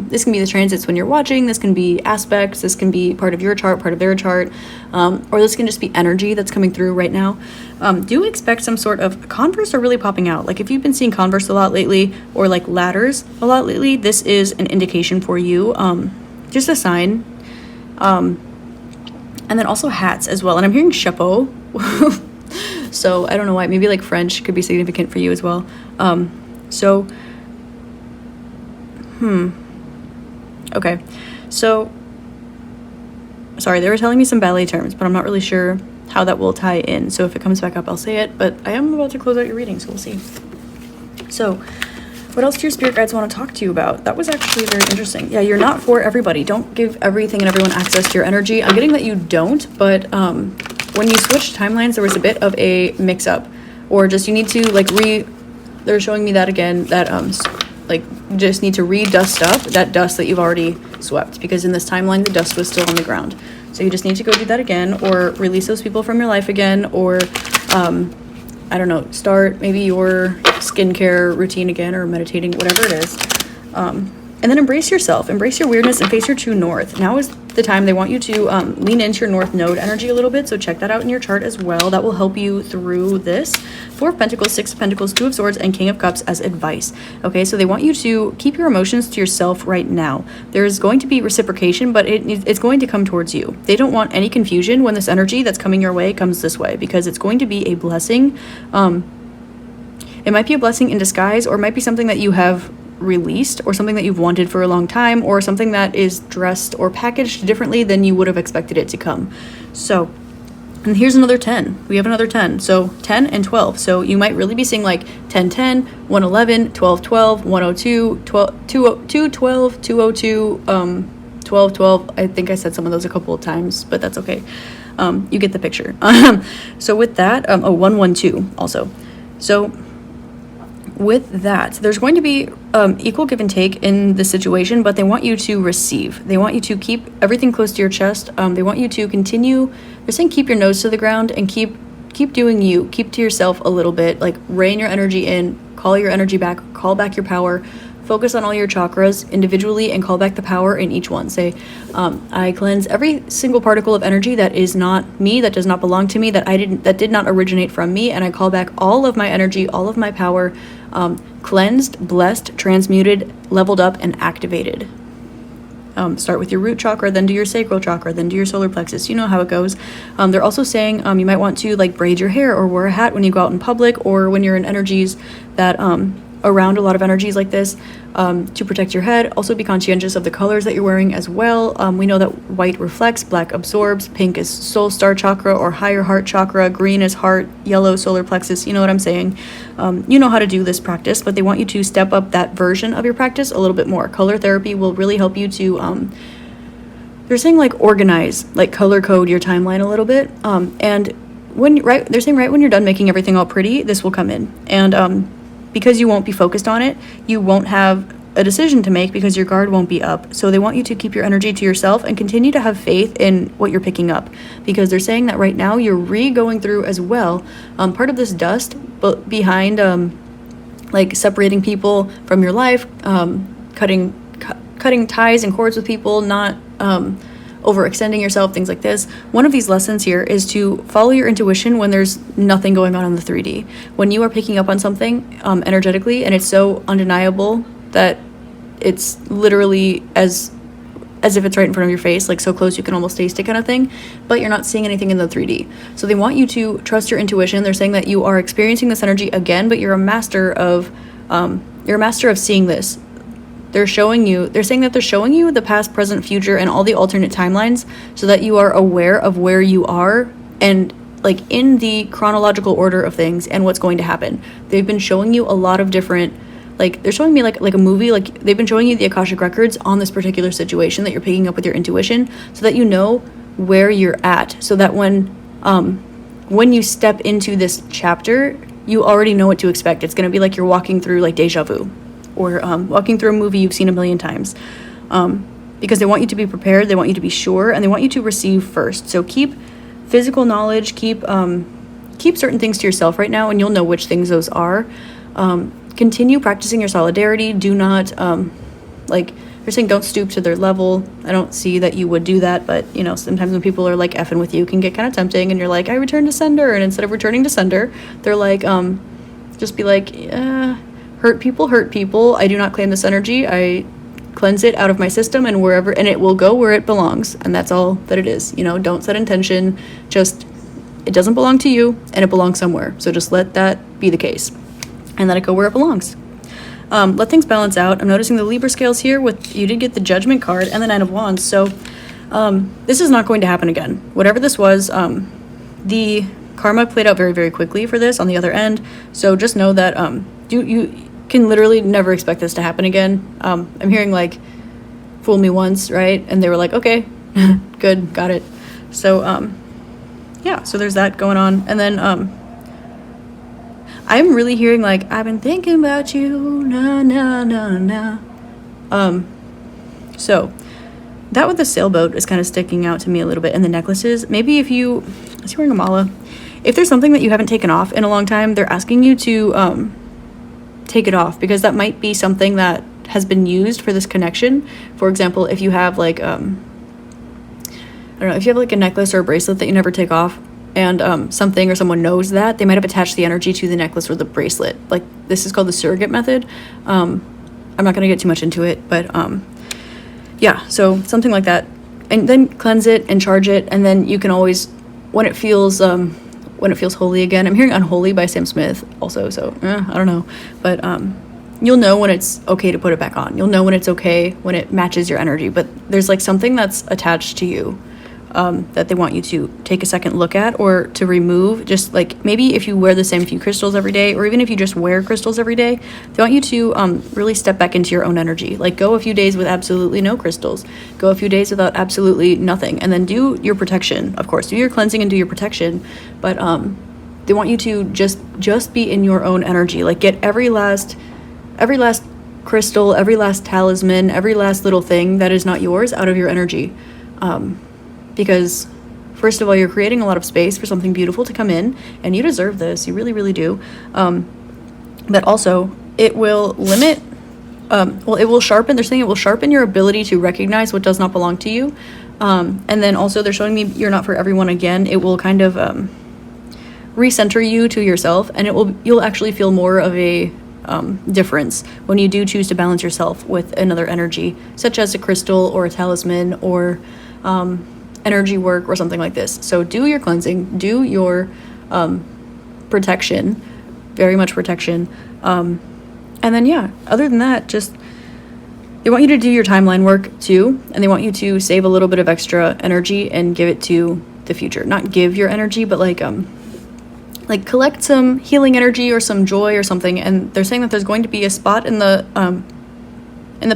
this can be the transits when you're watching, this can be aspects, this can be part of your chart, part of their chart, or this can just be energy that's coming through right now. Do expect some sort of, Converse are really popping out. Like if you've been seeing Converse a lot lately, or like ladders a lot lately, this is an indication for you, just a sign. And then also hats as well, and I'm hearing chapeau. So I don't know why, maybe like French could be significant for you as well. Okay, so sorry, they were telling me some ballet terms, but I'm not really sure how that will tie in, so if it comes back up I'll say it, but I am about to close out your reading, so we'll see. So what else do your spirit guides want to talk to you about? That was actually very interesting. Yeah, you're not for everybody. Don't give everything and everyone access to your energy. I'm getting that you don't, but when you switch timelines, there was a bit of a mix-up, or just you need to like they're showing me that again, that like you just need to re-dust up that dust that you've already swept, because in this timeline the dust was still on the ground. So you just need to go do that again, or release those people from your life again, or I don't know, start maybe your skincare routine again, or meditating, whatever it is. And then embrace yourself, embrace your weirdness, and face your true north. Now is the time. They want you to lean into your north node energy a little bit, so check that out in your chart as well. That will help you through this. 4 of Pentacles, 6 of Pentacles, 2 of Swords, and King of Cups as advice. Okay, so they want you to keep your emotions to yourself right now. There's going to be reciprocation, but it's going to come towards you. They don't want any confusion when this energy that's coming your way comes this way, because it's going to be a blessing. It might be a blessing in disguise, or it might be something that you have released, or something that you've wanted for a long time, or something that is dressed or packaged differently than you would have expected it to come. So, and here's another 10. We have another 10. So 10 and 12. So you might really be seeing like 10 10, 111, 12 12, 102, 12 212, 202, 12 12. I think I said some of those a couple of times, but that's okay. You get the picture. So with that, 112 also. So with that, there's going to be equal give and take in the situation, but they want you to receive. They want you to keep everything close to your chest. They want you to continue. They're saying keep your nose to the ground and keep doing you. Keep to yourself a little bit. Like rein your energy in. call your energy back, call back your power, focus on all your chakras individually and call back the power in each one. Say, I cleanse every single particle of energy that is not me, that does not belong to me, that did not originate from me, and I call back all of my energy, all of my power, cleansed, blessed, transmuted, leveled up, and activated. Start with your root chakra, then do your sacral chakra, then do your solar plexus. You know how it goes. They're also saying you might want to like braid your hair or wear a hat when you go out in public, or when you're in energies that around a lot of energies like this, to protect your head. Also be conscientious of the colors that you're wearing as well. We know that white reflects, black absorbs, pink is soul star chakra or higher heart chakra, green is heart, yellow solar plexus. You know what I'm saying? You know how to do this practice, but they want you to step up that version of your practice a little bit more. Color therapy will really help you to they're saying like organize, like color code your timeline a little bit, and they're saying right when you're done making everything all pretty, this will come in. And because you won't be focused on it, you won't have a decision to make because your guard won't be up. So they want you to keep your energy to yourself and continue to have faith in what you're picking up, because they're saying that right now you're going through as well part of this dust, but behind like separating people from your life, cutting ties and cords with people, not overextending yourself, things like this. One of these lessons here is to follow your intuition when there's nothing going on in the 3D. When you are picking up on something energetically and it's so undeniable that it's literally as if it's right in front of your face, like so close you can almost taste it kind of thing, but you're not seeing anything in the 3D. So they want you to trust your intuition. They're saying that you are experiencing this energy again, but you're a master of seeing this. They're saying that they're showing you the past, present, future, and all the alternate timelines so that you are aware of where you are and like in the chronological order of things and what's going to happen. They've been showing you a lot of different, like they're showing me like a movie, like they've been showing you the Akashic records on this particular situation that you're picking up with your intuition so that you know where you're at, so that when you step into this chapter, you already know what to expect. It's going to be like you're walking through like deja vu, or walking through a movie you've seen a million times, because they want you to be prepared, they want you to be sure, and they want you to receive first. So keep physical knowledge, keep certain things to yourself right now, and you'll know which things those are. Continue practicing your solidarity. Do not like they're saying, don't stoop to their level. I don't see that you would do that, but you know, sometimes when people are like effing with you, it can get kind of tempting, and you're like, I return to sender, and instead of returning to sender, they're like just be like, hurt people. I do not claim this energy. I cleanse it out of my system and it will go where it belongs. And that's all that it is. You know, don't set intention. Just, it doesn't belong to you and it belongs somewhere. So just let that be the case and let it go where it belongs. Let things balance out. I'm noticing the Libra scales here you did get the Judgment card and the Nine of Wands. So this is not going to happen again. Whatever this was, the karma played out very, very quickly for this on the other end. So just know that you can literally never expect this to happen again. I'm hearing like, fool me once, right? And they were like, okay, good, got it. So, yeah, so there's that going on. And then I'm really hearing like, I've been thinking about you, na. So that with the sailboat is kind of sticking out to me a little bit. And the necklaces, maybe is he wearing a mala? If there's something that you haven't taken off in a long time, they're asking you to take it off, because that might be something that has been used for this connection. For example, if you have like I don't know, if you have like a necklace or a bracelet that you never take off, and something or someone knows that, they might have attached the energy to the necklace or the bracelet. Like, this is called the surrogate method. I'm not going to get too much into it, but yeah, so something like that. And then cleanse it and charge it, and then you can always, when it feels holy again. I'm hearing Unholy by Sam Smith also, so I don't know. But you'll know when it's okay to put it back on. You'll know when it's okay, when it matches your energy. But there's like something that's attached to you that they want you to take a second look at or to remove. Just like maybe if you wear the same few crystals every day, or even if you just wear crystals every day, they want you to really step back into your own energy. Like, go a few days with absolutely no crystals. Go a few days without absolutely nothing. And then do your protection, of course. Do your cleansing and do your protection. But they want you to just be in your own energy. Like, get every last crystal, every last talisman, every last little thing that is not yours out of your energy. Because first of all, you're creating a lot of space for something beautiful to come in, and you deserve this. You really, really do. But also, it will limit, it will sharpen, they're saying it will sharpen your ability to recognize what does not belong to you. And then also they're showing me you're not for everyone again. It will kind of recenter you to yourself, and you'll actually feel more of a difference when you do choose to balance yourself with another energy, such as a crystal or a talisman or energy work or something like this. So do your cleansing, do your protection, very much protection. And then, yeah, other than that, just they want you to do your timeline work too, and they want you to save a little bit of extra energy and give it to the future. Not give your energy, but like collect some healing energy or some joy or something. And they're saying that there's going to be a spot in the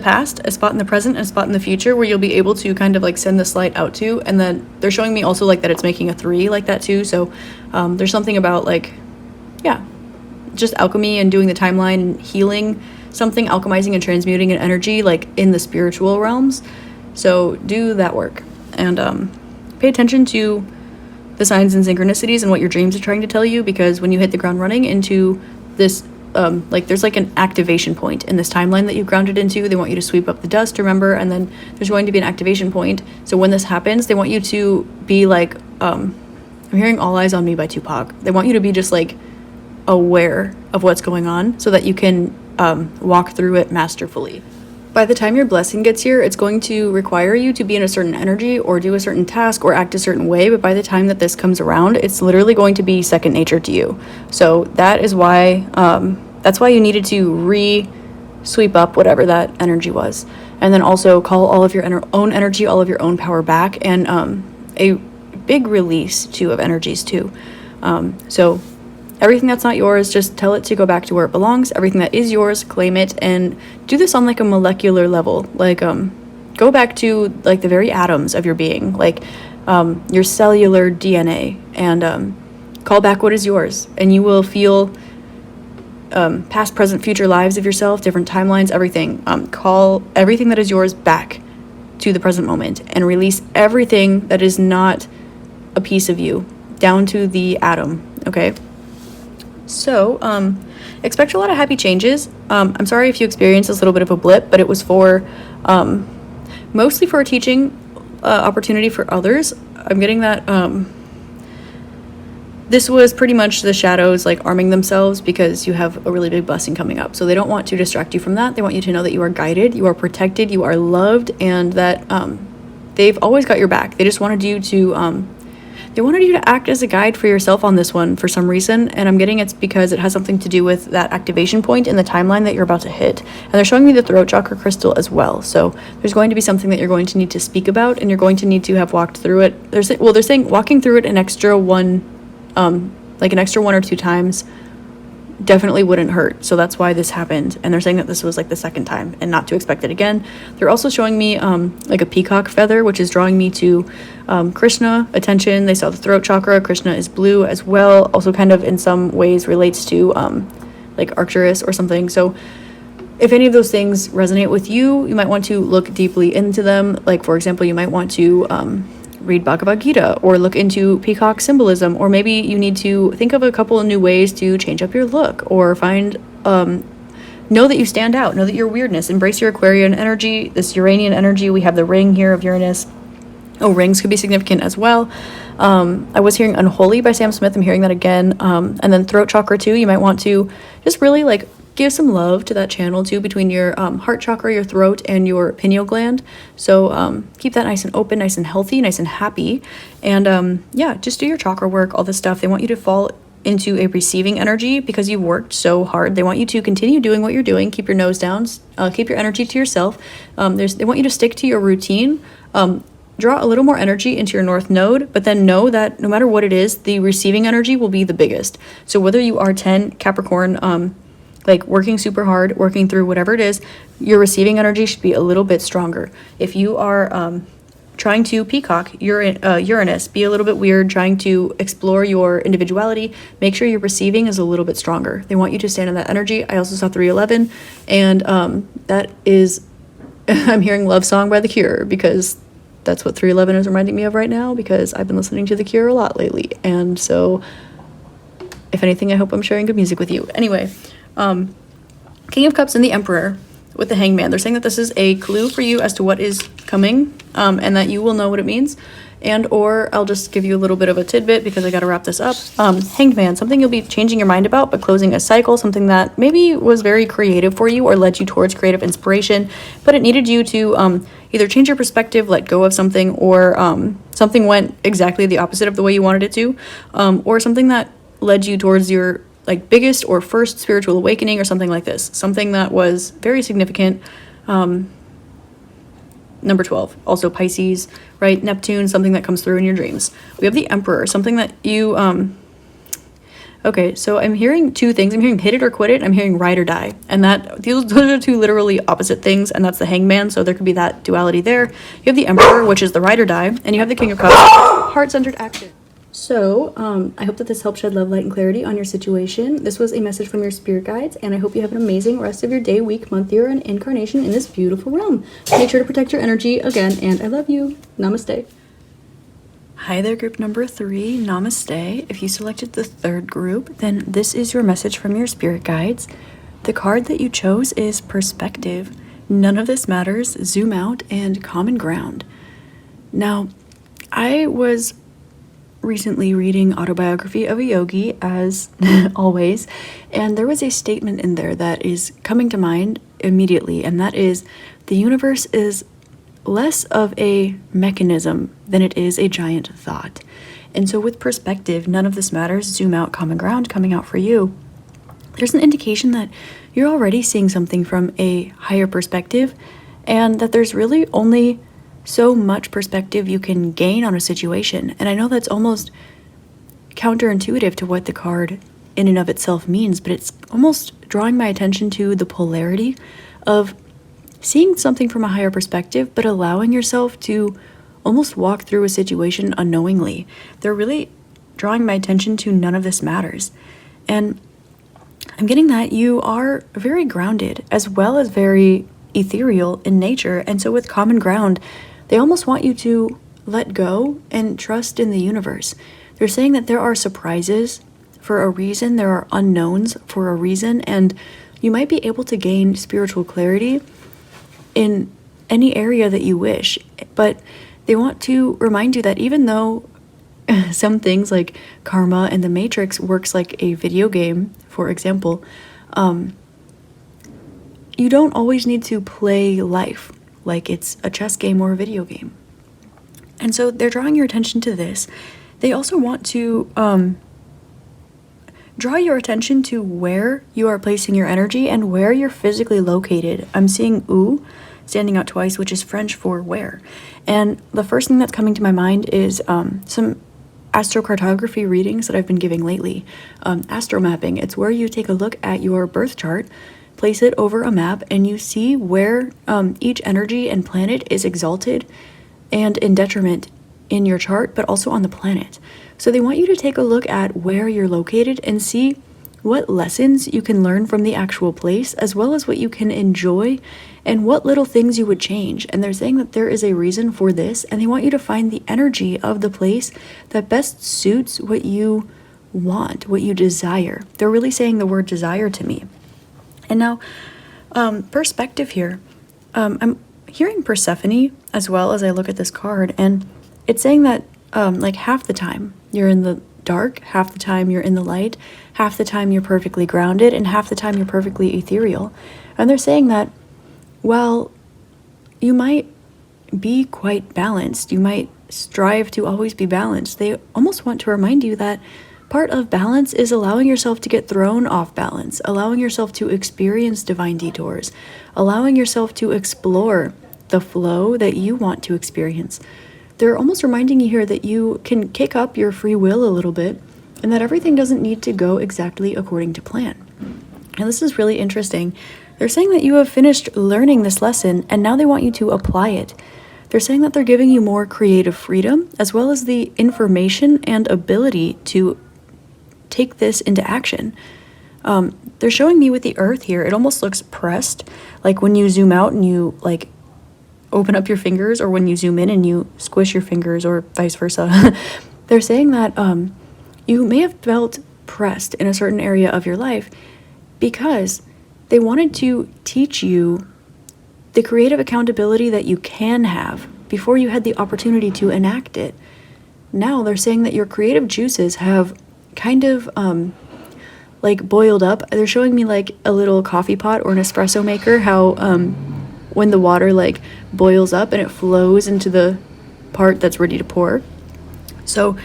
past, a spot in the present, and a spot in the future where you'll be able to kind of like send this light out to. And then they're showing me also like that it's making a 3 like that too. So there's something about like, yeah, just alchemy and doing the timeline and healing something, alchemizing and transmuting an energy like in the spiritual realms. So do that work, and pay attention to the signs and synchronicities and what your dreams are trying to tell you, because when you hit the ground running into this there's like an activation point in this timeline that you grounded into. They want you to sweep up the dust, remember, and then there's going to be an activation point. So when this happens, they want you to be like I'm hearing All Eyes on Me by Tupac. They want you to be just like aware of what's going on so that you can walk through it masterfully. By the time your blessing gets here, it's going to require you to be in a certain energy or do a certain task or act a certain way, but by the time that this comes around, it's literally going to be second nature to you. So that is why that's why you needed to sweep up whatever that energy was, and then also call all of your own energy, all of your own power back, and a big release too of energies too. So everything that's not yours, just tell it to go back to where it belongs. Everything that is yours, claim it, and do this on like a molecular level. Like go back to like the very atoms of your being, like your cellular DNA, and call back what is yours, and you will feel past, present, future lives of yourself, different timelines, everything. Call everything that is yours back to the present moment and release everything that is not a piece of you down to the atom. Okay. So, expect a lot of happy changes. I'm sorry if you experienced this little bit of a blip, but it was for, mostly for a teaching opportunity for others. I'm getting that, this was pretty much the shadows like arming themselves because you have a really big blessing coming up. So they don't want to distract you from that. They want you to know that you are guided, you are protected, you are loved, and that they've always got your back. They just wanted you to, they wanted you to act as a guide for yourself on this one for some reason, and I'm getting it's because it has something to do with that activation point in the timeline that you're about to hit. And they're showing me the throat chakra crystal as well. So there's going to be something that you're going to need to speak about, and you're going to need to have walked through it. They're saying walking through it an extra one or two times definitely wouldn't hurt. So that's why this happened. And they're saying that this was like the second time and not to expect it again. They're also showing me like a peacock feather, which is drawing me to Krishna attention. They saw the throat chakra. Krishna is blue as well. Also kind of in some ways relates to like Arcturus or something. So if any of those things resonate with you, you might want to look deeply into them. Like, for example, you might want to read Bhagavad Gita or look into peacock symbolism, or maybe you need to think of a couple of new ways to change up your look, or find know that you stand out, know that your weirdness, embrace your Aquarian energy, this Uranian energy. We have the ring here of Uranus. Oh, rings could be significant as well. I was hearing Unholy by Sam Smith. I'm hearing that again. And then throat chakra too. You might want to just really like give some love to that channel too, between your heart chakra, your throat, and your pineal gland. So keep that nice and open, nice and healthy, nice and happy. And yeah, just do your chakra work, all this stuff. They want you to fall into a receiving energy because you've worked so hard. They want you to continue doing what you're doing. Keep your nose down. Keep your energy to yourself. They want you to stick to your routine. Draw a little more energy into your north node, but then know that no matter what it is, the receiving energy will be the biggest. So whether you are 10 Capricorn, like working super hard, working through whatever it is, your receiving energy should be a little bit stronger. If you are trying to peacock Uranus, be a little bit weird, trying to explore your individuality, make sure your receiving is a little bit stronger. They want you to stand in that energy. I also saw 311, and that is, I'm hearing Love Song by The Cure, because that's what 311 is reminding me of right now, because I've been listening to The Cure a lot lately. And so if anything, I hope I'm sharing good music with you. Anyway, King of Cups and the Emperor with the Hangman. They're saying that this is a clue for you as to what is coming, and that you will know what it means. And or I'll just give you a little bit of a tidbit because I got to wrap this up. Hanged Man, something you'll be changing your mind about, but closing a cycle, something that maybe was very creative for you or led you towards creative inspiration, but it needed you to either change your perspective, let go of something, or something went exactly the opposite of the way you wanted it to, or something that led you towards your like biggest or first spiritual awakening or something like this. Something that was very significant. Number 12, also Pisces, right? Neptune, something that comes through in your dreams. We have the Emperor, something that you, okay, so I'm hearing two things. I'm hearing hit it or quit it. I'm hearing ride or die. And those are two literally opposite things, and that's the Hangman, so there could be that duality there. You have the Emperor, which is the ride or die, and you have the King of Cups, heart-centered action. So, I hope that this helped shed love, light, and clarity on your situation. This was a message from your spirit guides, and I hope you have an amazing rest of your day, week, month, year, and incarnation in this beautiful realm. Make sure to protect your energy again, and I love you. Namaste. Hi there, group number 3. Namaste. If you selected the third group, then this is your message from your spirit guides. The card that you chose is Perspective. None of this matters, zoom out, and common ground. Now, I was recently reading Autobiography of a Yogi, as always, and there was a statement in there that is coming to mind immediately, and that is, the universe is less of a mechanism than it is a giant thought. And so with perspective, none of this matters, zoom out, common ground coming out for you. There's an indication that you're already seeing something from a higher perspective, and that there's really only so much perspective you can gain on a situation. And I know that's almost counterintuitive to what the card in and of itself means, but it's almost drawing my attention to the polarity of seeing something from a higher perspective, but allowing yourself to almost walk through a situation unknowingly. They're really drawing my attention to none of this matters. And I'm getting that you are very grounded as well as very ethereal in nature. And so with common ground, they almost want you to let go and trust in the universe. They're saying that there are surprises for a reason, there are unknowns for a reason, and you might be able to gain spiritual clarity in any area that you wish. But they want to remind you that even though some things like karma and the Matrix works like a video game, for example, you don't always need to play life like it's a chess game or a video game. And so they're drawing your attention to this. They also want to draw your attention to where you are placing your energy and where you're physically located. I'm seeing "où" standing out twice, which is French for where. And the first thing that's coming to my mind is some astrocartography readings that I've been giving lately. Astromapping, it's where you take a look at your birth chart, place it over a map, and you see where each energy and planet is exalted and in detriment in your chart, but also on the planet. So they want you to take a look at where you're located and see what lessons you can learn from the actual place, as well as what you can enjoy and what little things you would change. And they're saying that there is a reason for this, and they want you to find the energy of the place that best suits what you want, what you desire. They're really saying the word desire to me. And now, perspective here. I'm hearing Persephone as well as I look at this card, and it's saying that like half the time you're in the dark, half the time you're in the light, half the time you're perfectly grounded, and half the time you're perfectly ethereal. And they're saying that, well, you might be quite balanced. You might strive to always be balanced. They almost want to remind you that part of balance is allowing yourself to get thrown off balance, allowing yourself to experience divine detours, allowing yourself to explore the flow that you want to experience. They're almost reminding you here that you can kick up your free will a little bit, and that everything doesn't need to go exactly according to plan. And this is really interesting. They're saying that you have finished learning this lesson, and now they want you to apply it. They're saying that they're giving you more creative freedom, as well as the information and ability to take this into action. They're showing me with the earth here, it almost looks pressed, like when you zoom out and you like open up your fingers, or when you zoom in and you squish your fingers, or vice versa. They're saying that you may have felt pressed in a certain area of your life because They wanted to teach you the creative accountability that you can have before you had the opportunity to enact it. Now they're saying that your creative juices have kind of like boiled up. They're showing me like a little coffee pot or an espresso maker, how when the water like boils up and it flows into the part that's ready to pour. So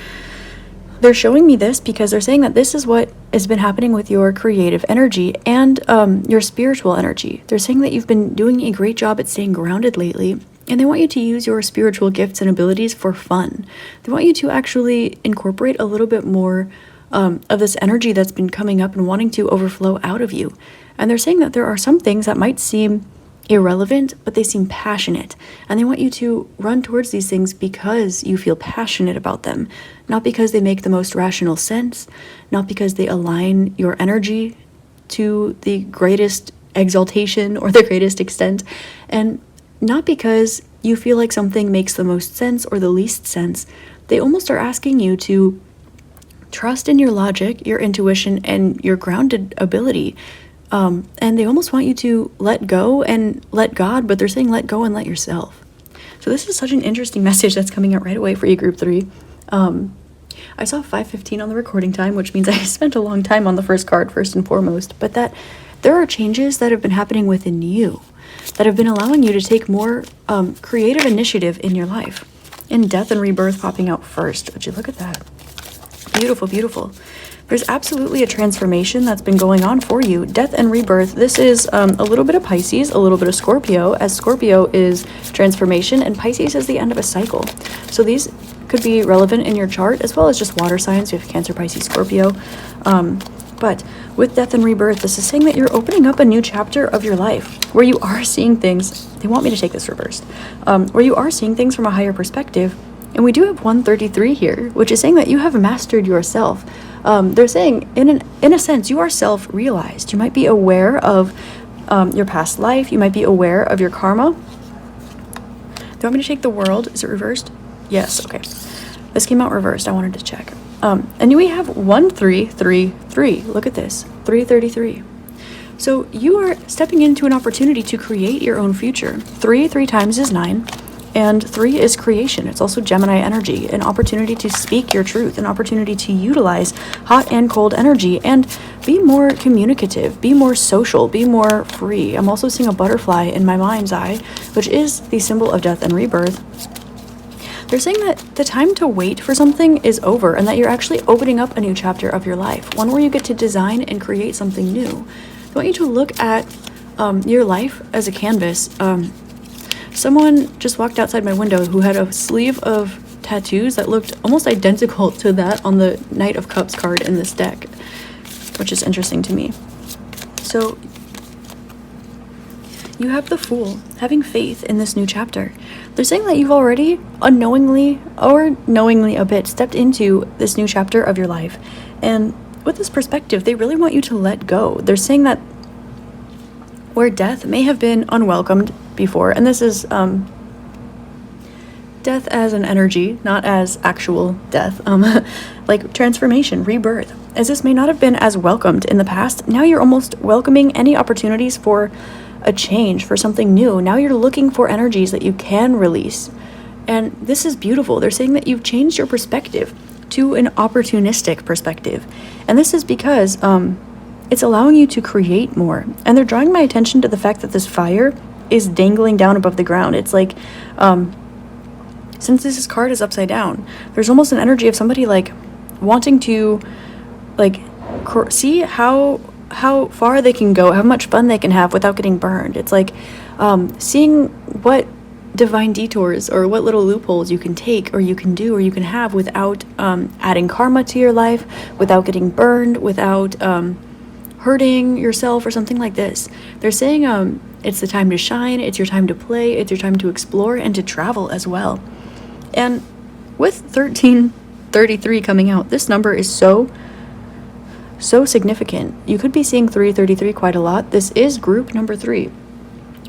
they're showing me this because they're saying that this is what has been happening with your creative energy and your spiritual energy. They're saying that you've been doing a great job at staying grounded lately, and they want you to use your spiritual gifts and abilities for fun. They want you to actually incorporate a little bit more of this energy that's been coming up and wanting to overflow out of you. And they're saying that there are some things that might seem irrelevant, but they seem passionate. And they want you to run towards these things because you feel passionate about them, not because they make the most rational sense, not because they align your energy to the greatest exaltation or the greatest extent, and not because you feel like something makes the most sense or the least sense. They almost are asking you to trust in your logic, your intuition, and your grounded ability. And they almost want you to let go and let God, but they're saying let go and let yourself. So this is such an interesting message that's coming out right away for you, Group 3. I saw 5:15 on the recording time, which means I spent a long time on the first card, first and foremost, but that there are changes that have been happening within you that have been allowing you to take more creative initiative in your life. And death and rebirth popping out first. Would you look at that? Beautiful, beautiful. There's absolutely a transformation that's been going on for you. Death and rebirth. This is a little bit of Pisces, a little bit of Scorpio, as Scorpio is transformation and Pisces is the end of a cycle. So these could be relevant in your chart as well as just water signs. You have Cancer, Pisces, Scorpio. But with death and rebirth, this is saying that you're opening up a new chapter of your life where you are seeing things. They want me to take this reversed. Where you are seeing things from a higher perspective. And we do have 133 here, which is saying that you have mastered yourself. They're saying, in a sense, you are self-realized. You might be aware of your past life. You might be aware of your karma. Do you want me to take the world? Is it reversed? Yes, okay. This came out reversed. I wanted to check. And we have 1333. Look at this, 333. So you are stepping into an opportunity to create your own future. Three times is 9. And 3 is creation. It's also Gemini energy, an opportunity to speak your truth, an opportunity to utilize hot and cold energy and be more communicative, be more social, be more free. I'm also seeing a butterfly in my mind's eye, which is the symbol of death and rebirth. They're saying that the time to wait for something is over and that you're actually opening up a new chapter of your life, one where you get to design and create something new. I want you to look at your life as a canvas. Someone just walked outside my window who had a sleeve of tattoos that looked almost identical to that on the Knight of Cups card in this deck, which is interesting to me. So you have the Fool, having faith in this new chapter. They're saying that you've already unknowingly or knowingly a bit stepped into this new chapter of your life. And with this perspective, they really want you to let go. They're saying that where death may have been unwelcomed before, and this is death as an energy, not as actual death, like transformation, rebirth, as this may not have been as welcomed in the past. Now you're almost welcoming any opportunities for a change, for something new. Now you're looking for energies that you can release, and this is beautiful. They're saying that you've changed your perspective to an opportunistic perspective, and this is because it's allowing you to create more. And they're drawing my attention to the fact that this fire is dangling down above the ground. It's like, since this card is upside down, there's almost an energy of somebody like wanting to like see how far they can go, how much fun they can have without getting burned. It's like seeing what divine detours or what little loopholes you can take or you can do or you can have without adding karma to your life, without getting burned, without hurting yourself or something like this. They're saying it's the time to shine, it's your time to play, it's your time to explore and to travel as well. And with 1333 coming out, this number is so significant. You could be seeing 333 quite a lot. This is group number 3.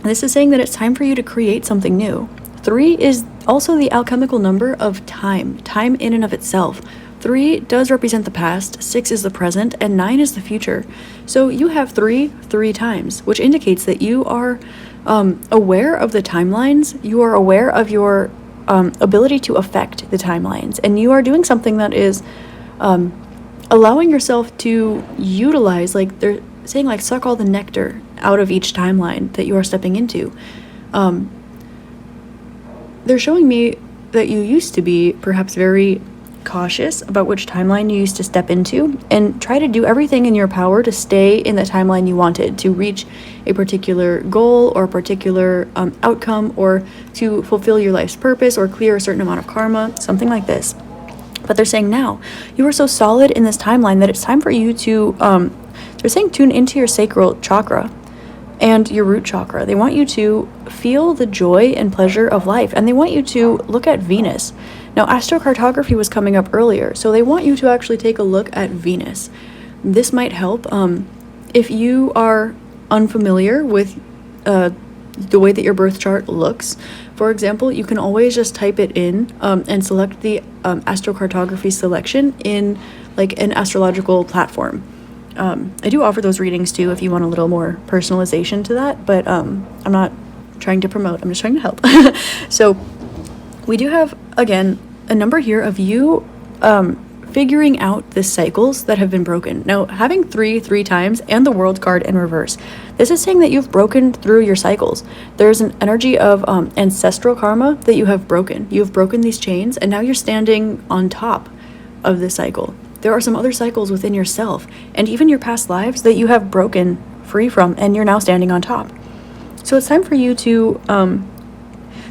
This is saying that it's time for you to create something new. 3 is also the alchemical number of time in and of itself. 3 does represent the past, 6 is the present, and 9 is the future. So you have 3 times, which indicates that you are aware of the timelines, you are aware of your ability to affect the timelines, and you are doing something that is allowing yourself to utilize, like they're saying, like suck all the nectar out of each timeline that you are stepping into. They're showing me that you used to be perhaps very cautious about which timeline you used to step into, and try to do everything in your power to stay in the timeline you wanted, to reach a particular goal or a particular outcome, or to fulfill your life's purpose or clear a certain amount of karma, something like this. But they're saying now you are so solid in this timeline that it's time for you to they're saying tune into your sacral chakra and your root chakra. They want you to feel the joy and pleasure of life, and they want you to look at Venus. Now, astrocartography was coming up earlier, so they want you to actually take a look at Venus. This might help if you are unfamiliar with the way that your birth chart looks. For example, you can always just type it in and select the astrocartography selection in like an astrological platform. I do offer those readings too if you want a little more personalization to that, but I'm not trying to promote, I'm just trying to help. So we do have, again, a number here of you figuring out the cycles that have been broken. Now, having 3 times and the World card in reverse, this is saying that you've broken through your cycles. There's an energy of ancestral karma that you have broken. You've broken these chains, and now you're standing on top of this cycle. There are some other cycles within yourself and even your past lives that you have broken free from, and you're now standing on top. So it's time for you to,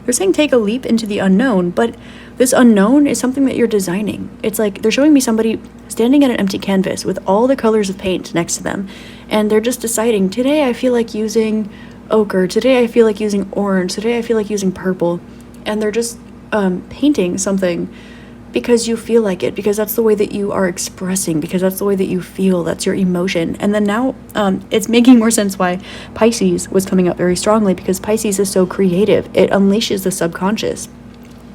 they're saying take a leap into the unknown, but this unknown is something that you're designing. It's like they're showing me somebody standing at an empty canvas with all the colors of paint next to them, and they're just deciding, today I feel like using ochre, today I feel like using orange, today I feel like using purple, and they're just painting something because you feel like it, because that's the way that you are expressing, because that's the way that you feel, that's your emotion. And then now it's making more sense why Pisces was coming up very strongly, because Pisces is so creative. It unleashes the subconscious.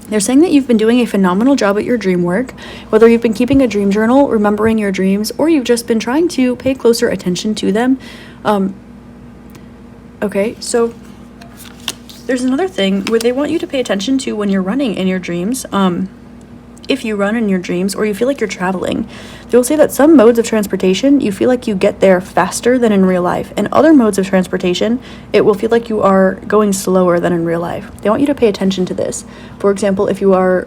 They're saying that you've been doing a phenomenal job at your dream work, whether you've been keeping a dream journal, remembering your dreams, or you've just been trying to pay closer attention to them. Okay, so there's another thing where they want you to pay attention to when you're running in your dreams. If you run in your dreams or you feel like you're traveling, they will say that some modes of transportation, you feel like you get there faster than in real life. And other modes of transportation, it will feel like you are going slower than in real life. They want you to pay attention to this. For example, if you are,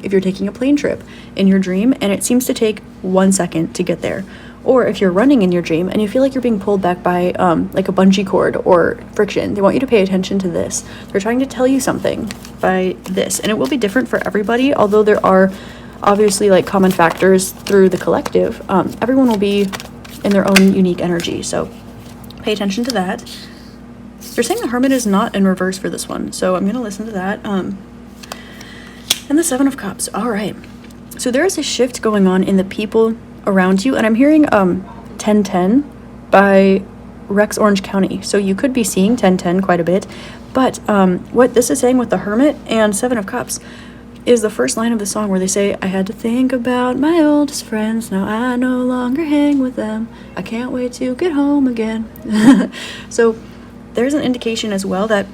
if you're taking a plane trip in your dream and it seems to take 1 second to get there, or if you're running in your dream and you feel like you're being pulled back by like a bungee cord or friction, they want you to pay attention to this. They're trying to tell you something by this, and it will be different for everybody, although there are obviously like common factors through the collective. Everyone will be in their own unique energy, so pay attention to that. They're saying the Hermit is not in reverse for this one, so I'm going to listen to that. And the Seven of Cups. All right. So there is a shift going on in the people around you, and I'm hearing 1010 by Rex Orange County, so you could be seeing 1010 quite a bit. But what this is saying with the Hermit and Seven of Cups is the first line of the song where they say, I had to think about my oldest friends, now I no longer hang with them, I can't wait to get home again. So there's an indication as well that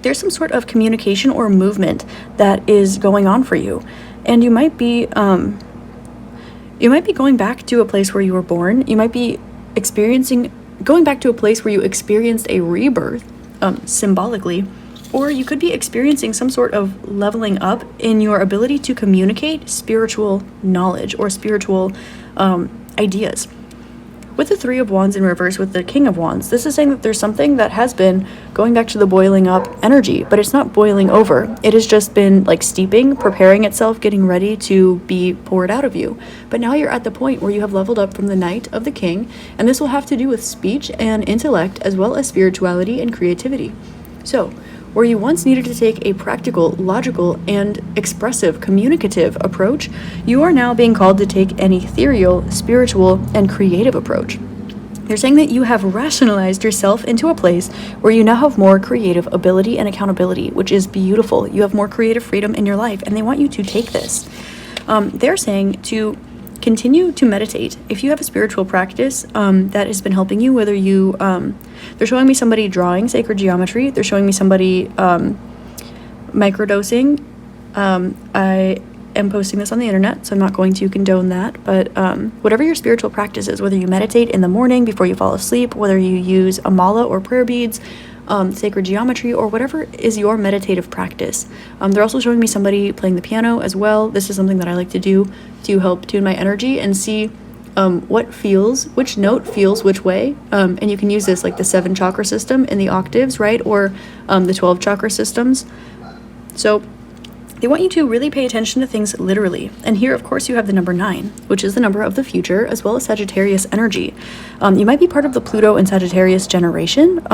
there's some sort of communication or movement that is going on for you, and you might be going back to a place where you were born. You might be going back to a place where you experienced a rebirth, symbolically, or you could be experiencing some sort of leveling up in your ability to communicate spiritual knowledge or spiritual ideas. With the Three of Wands in reverse with the King of Wands, this is saying that there's something that has been going back to the boiling up energy, but it's not boiling over. It has just been like steeping, preparing itself, getting ready to be poured out of you. But now you're at the point where you have leveled up from the Knight of the King, and this will have to do with speech and intellect as well as spirituality and creativity. So, where you once needed to take a practical, logical, and expressive, communicative approach, you are now being called to take an ethereal, spiritual, and creative approach. They're saying that you have rationalized yourself into a place where you now have more creative ability and accountability, which is beautiful. You have more creative freedom in your life, and they want you to take this. they're saying to continue to meditate. If you have a spiritual practice that has been helping you, whether you, they're showing me somebody drawing sacred geometry, they're showing me somebody microdosing. I am posting this on the internet, so I'm not going to condone that, but whatever your spiritual practice is, whether you meditate in the morning before you fall asleep, whether you use a mala or prayer beads, sacred geometry, or whatever is your meditative practice. They're also showing me somebody playing the piano as well. This is something that I like to do to help tune my energy and see which note feels which way. And you can use this like the 7 chakra system in the octaves, right? Or the 12 chakra systems. So they want you to really pay attention to things literally. And here, of course, you have the number 9, which is the number of the future, as well as Sagittarius energy. You might be part of the Pluto and Sagittarius generation.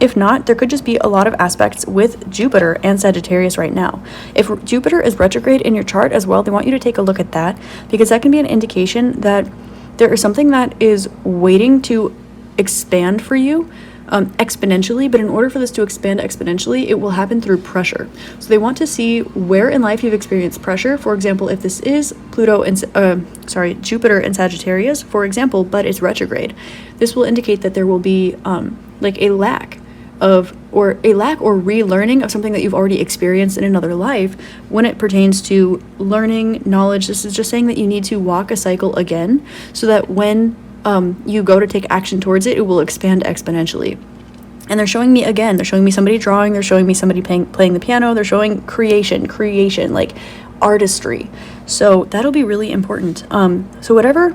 If not, there could just be a lot of aspects with Jupiter and Sagittarius right now. If Jupiter is retrograde in your chart as well, they want you to take a look at that, because that can be an indication that there is something that is waiting to expand for you exponentially, but in order for this to expand exponentially, it will happen through pressure. So they want to see where in life you've experienced pressure. For example, if this is Jupiter and Sagittarius, for example, but it's retrograde, this will indicate that there will be like a lack or relearning of something that you've already experienced in another life when it pertains to learning knowledge. This is just saying that you need to walk a cycle again, so that when you go to take action towards it, it will expand exponentially. And they're showing me somebody drawing, they're showing me somebody playing the piano, they're showing creation, like artistry. So that'll be really important. So whatever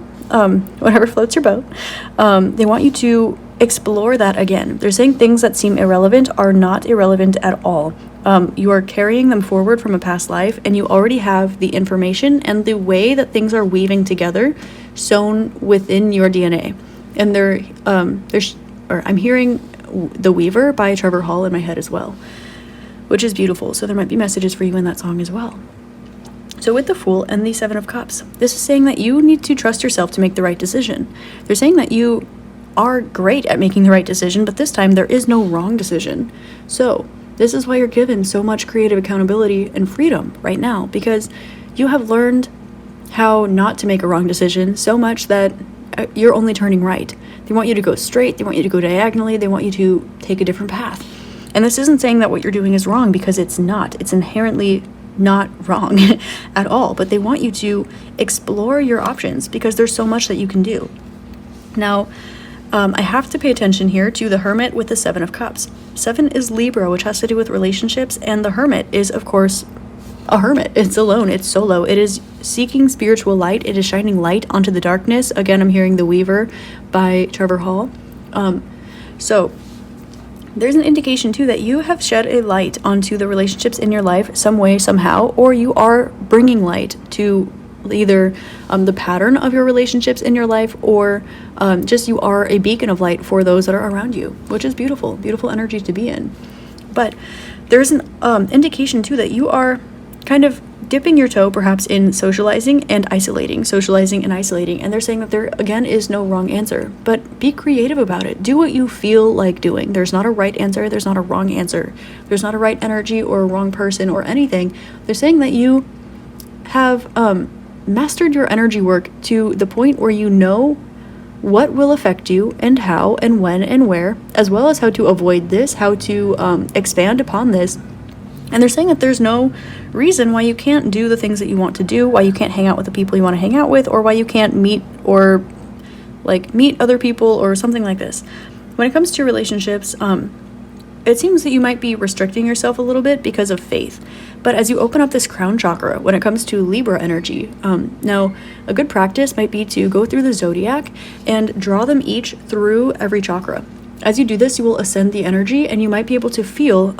floats your boat, they want you to explore that again. They're saying things that seem irrelevant are not irrelevant at all. You are carrying them forward from a past life, and you already have the information and the way that things are weaving together sewn within your DNA. And I'm hearing The Weaver by Trevor Hall in my head as well, which is beautiful. So there might be messages for you in that song as well. So with the Fool and the 7 of Cups, this is saying that you need to trust yourself to make the right decision. They're saying that you are great at making the right decision, but this time there is no wrong decision. So this is why you're given so much creative accountability and freedom right now, because you have learned how not to make a wrong decision so much that you're only turning right. They want you to go straight, they want you to go diagonally, they want you to take a different path. And this isn't saying that what you're doing is wrong, because it's not. It's inherently not wrong at all, but they want you to explore your options, because there's so much that you can do. Now, I have to pay attention here to the Hermit with the 7 of Cups. 7 is Libra, which has to do with relationships, and the Hermit is, of course, a hermit. It's alone, it's solo. It is seeking spiritual light. It is shining light onto the darkness. Again, I'm hearing The Weaver by Trevor Hall. So there's an indication too that you have shed a light onto the relationships in your life some way, somehow, or you are bringing light to either the pattern of your relationships in your life, or just you are a beacon of light for those that are around you, which is beautiful energy to be in. But there's an indication too that you are kind of dipping your toe perhaps in socializing and isolating, and they're saying that there again is no wrong answer, but be creative about it. Do what you feel like doing. There's not a right answer, there's not a wrong answer, there's not a right energy or a wrong person or anything. They're saying that you have mastered your energy work to the point where you know what will affect you and how and when and where, as well as how to avoid this, how to expand upon this. And they're saying that there's no reason why you can't do the things that you want to do, why you can't hang out with the people you want to hang out with, or why you can't meet other people or something like this. When it comes to relationships, it seems that you might be restricting yourself a little bit because of faith. But as you open up this crown chakra, when it comes to Libra energy, now a good practice might be to go through the zodiac and draw them each through every chakra. As you do this, you will ascend the energy, and you might be able to feel,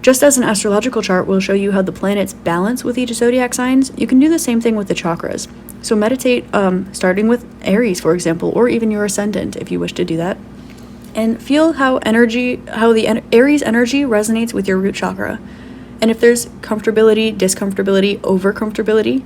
just as an astrological chart will show you how the planets balance with each zodiac signs, you can do the same thing with the chakras. So meditate, starting with Aries, for example, or even your ascendant if you wish to do that, and feel how the Aries energy resonates with your root chakra. And if there's comfortability, discomfortability, over-comfortability,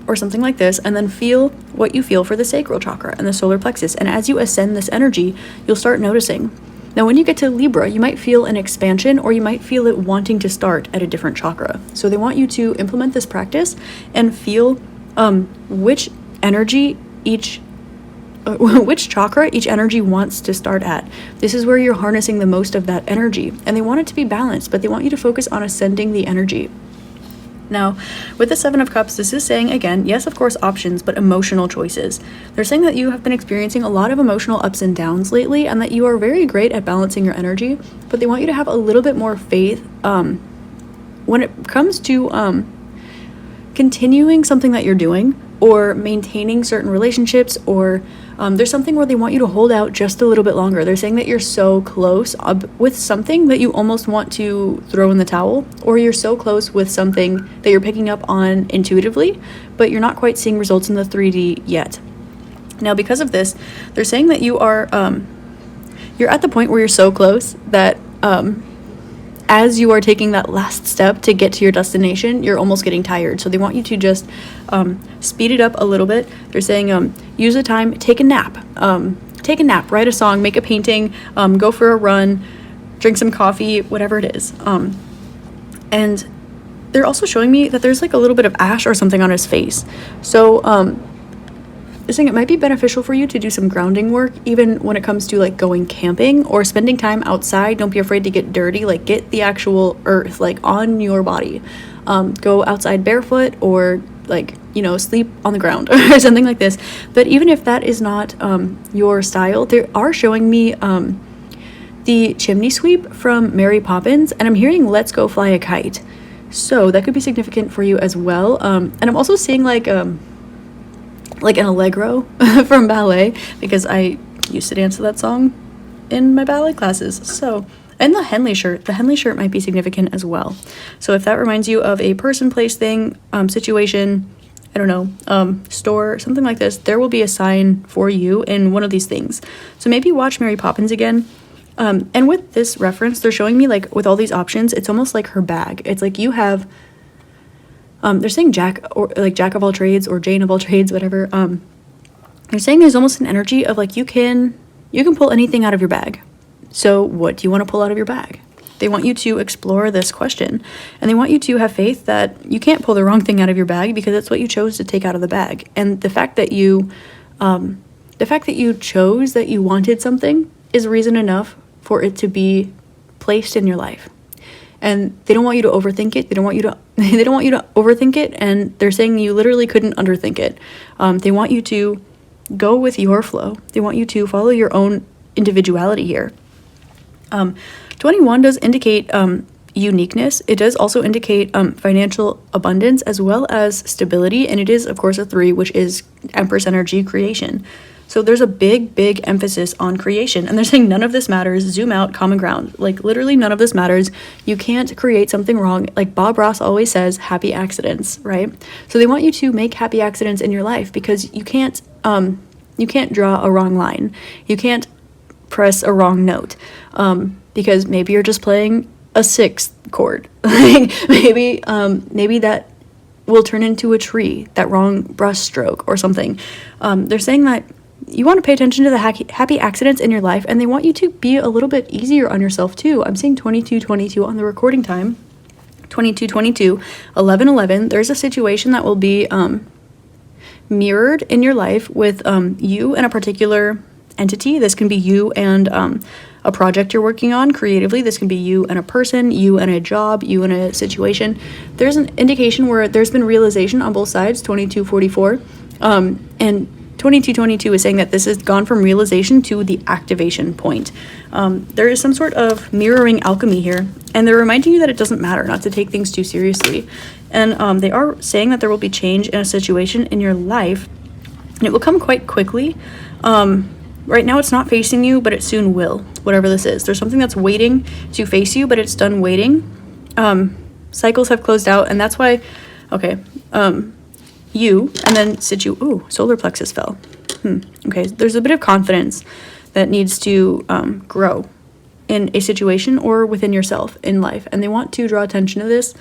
or something like this, and then feel what you feel for the sacral chakra and the solar plexus. And as you ascend this energy, you'll start noticing Now, when you get to Libra, you might feel an expansion, or you might feel it wanting to start at a different chakra. So they want you to implement this practice and feel which energy which chakra each energy wants to start at. This is where you're harnessing the most of that energy, and they want it to be balanced, but they want you to focus on ascending the energy. Now, with the Seven of Cups, this is saying, again, yes, of course, options, but emotional choices. They're saying that you have been experiencing a lot of emotional ups and downs lately, and that you are very great at balancing your energy, but they want you to have a little bit more faith when it comes to continuing something that you're doing, or maintaining certain relationships, or there's something where they want you to hold out just a little bit longer. They're saying that you're so close with something that you almost want to throw in the towel, or you're so close with something that you're picking up on intuitively, but you're not quite seeing results in the 3D yet. Now, because of this, they're saying that you are you're at the point where you're so close that as you are taking that last step to get to your destination, you're almost getting tired. So they want you to just speed it up a little bit. They're saying use the time, take a nap, write a song, make a painting, go for a run, drink some coffee, whatever it is. And they're also showing me that there's like a little bit of ash or something on his face. So they're saying it might be beneficial for you to do some grounding work, even when it comes to like going camping or spending time outside. Don't be afraid to get dirty, like get the actual earth like on your body. Go outside barefoot, or like, sleep on the ground or something like this. But even if that is not your style, they are showing me the chimney sweep from Mary Poppins, and I'm hearing Let's Go Fly a Kite. So that could be significant for you as well. And I'm also seeing like an allegro from ballet, because I used to dance to that song in my ballet classes. So, and the Henley shirt might be significant as well. So if that reminds you of a person, place, thing, situation, I don't know, store, something like this, there will be a sign for you in one of these things. So maybe watch Mary Poppins again. And with this reference, they're showing me like with all these options, it's almost like her bag. It's like you have they're saying Jack, or like Jack of all trades, or Jane of all trades, whatever. They're saying there's almost an energy of like you can pull anything out of your bag. So what do you want to pull out of your bag? They want you to explore this question, and they want you to have faith that you can't pull the wrong thing out of your bag, because it's what you chose to take out of the bag. And the fact that you chose that you wanted something is reason enough for it to be placed in your life. And they don't want you to overthink it. They don't want you to overthink it. And they're saying you literally couldn't underthink it. They want you to go with your flow. They want you to follow your own individuality here. 21 does indicate uniqueness. It does also indicate financial abundance as well as stability. And it is, of course, a 3, which is Empress energy, creation. So there's a big emphasis on creation, and they're saying none of this matters. Zoom out, common ground. Like literally none of this matters. You can't create something wrong. Like Bob Ross always says, happy accidents, right? So they want you to make happy accidents in your life, because you can't draw a wrong line. You can't press a wrong note, because maybe you're just playing a 6th chord. maybe that will turn into a tree, that wrong brush stroke or something. They're saying that you want to pay attention to the happy accidents in your life, and they want you to be a little bit easier on yourself too. I'm seeing 2222 on the recording time. 2222, 1111. There's a situation that will be mirrored in your life with you and a particular entity. This can be you and a project you're working on creatively. This can be you and a person, you and a job, you and a situation. There's an indication where there's been realization on both sides, 2244. And 2222 is saying that this has gone from realization to the activation point. There is some sort of mirroring alchemy here, and they're reminding you that it doesn't matter not to take things too seriously. And they are saying that there will be change in a situation in your life, and it will come quite quickly. Right now it's not facing you, but it soon will, whatever this is. There's something that's waiting to face you, but it's done waiting. Cycles have closed out, and that's why, you, and then solar plexus fell. Okay, there's a bit of confidence that needs to grow in a situation or within yourself in life, and they want to draw attention to this.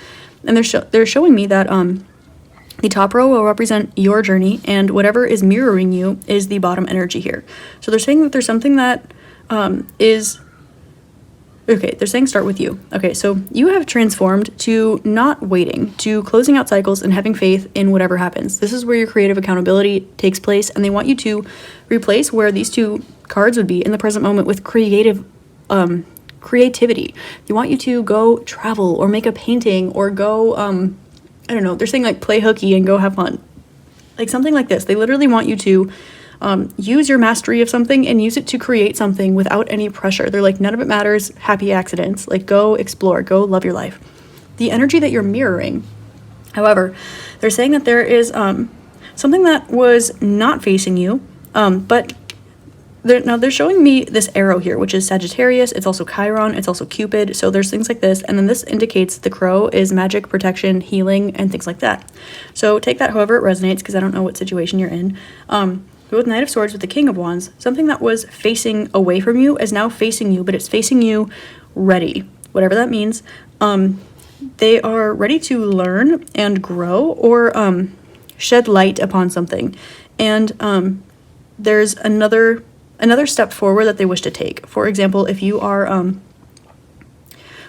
And they're showing me that the top row will represent your journey, and whatever is mirroring you is the bottom energy here. So they're saying that there's something that is Okay, they're saying start with you. Okay, so you have transformed to not waiting, to closing out cycles and having faith in whatever happens. This is where your creative accountability takes place, and they want you to replace where these two cards would be in the present moment with creativity. They want you to go travel or make a painting or go, I don't know, they're saying like play hooky and go have fun. Like something like this. They literally want you to use your mastery of something and use it to create something without any pressure. They're like, none of it matters, happy accidents. Like, go explore, go love your life. The energy that you're mirroring, however, they're saying that there is something that was not facing you, but they're showing me this arrow here, which is Sagittarius. It's also Chiron. It's also Cupid. So there's things like this. And then this indicates the crow is magic, protection, healing, and things like that. So take that however it resonates, because I don't know what situation you're in. With Knight of Swords with the King of Wands, something that was facing away from you is now facing you, but it's facing you ready, whatever that means. They are ready to learn and grow or shed light upon something. And there's another step forward that they wish to take. For example, if you are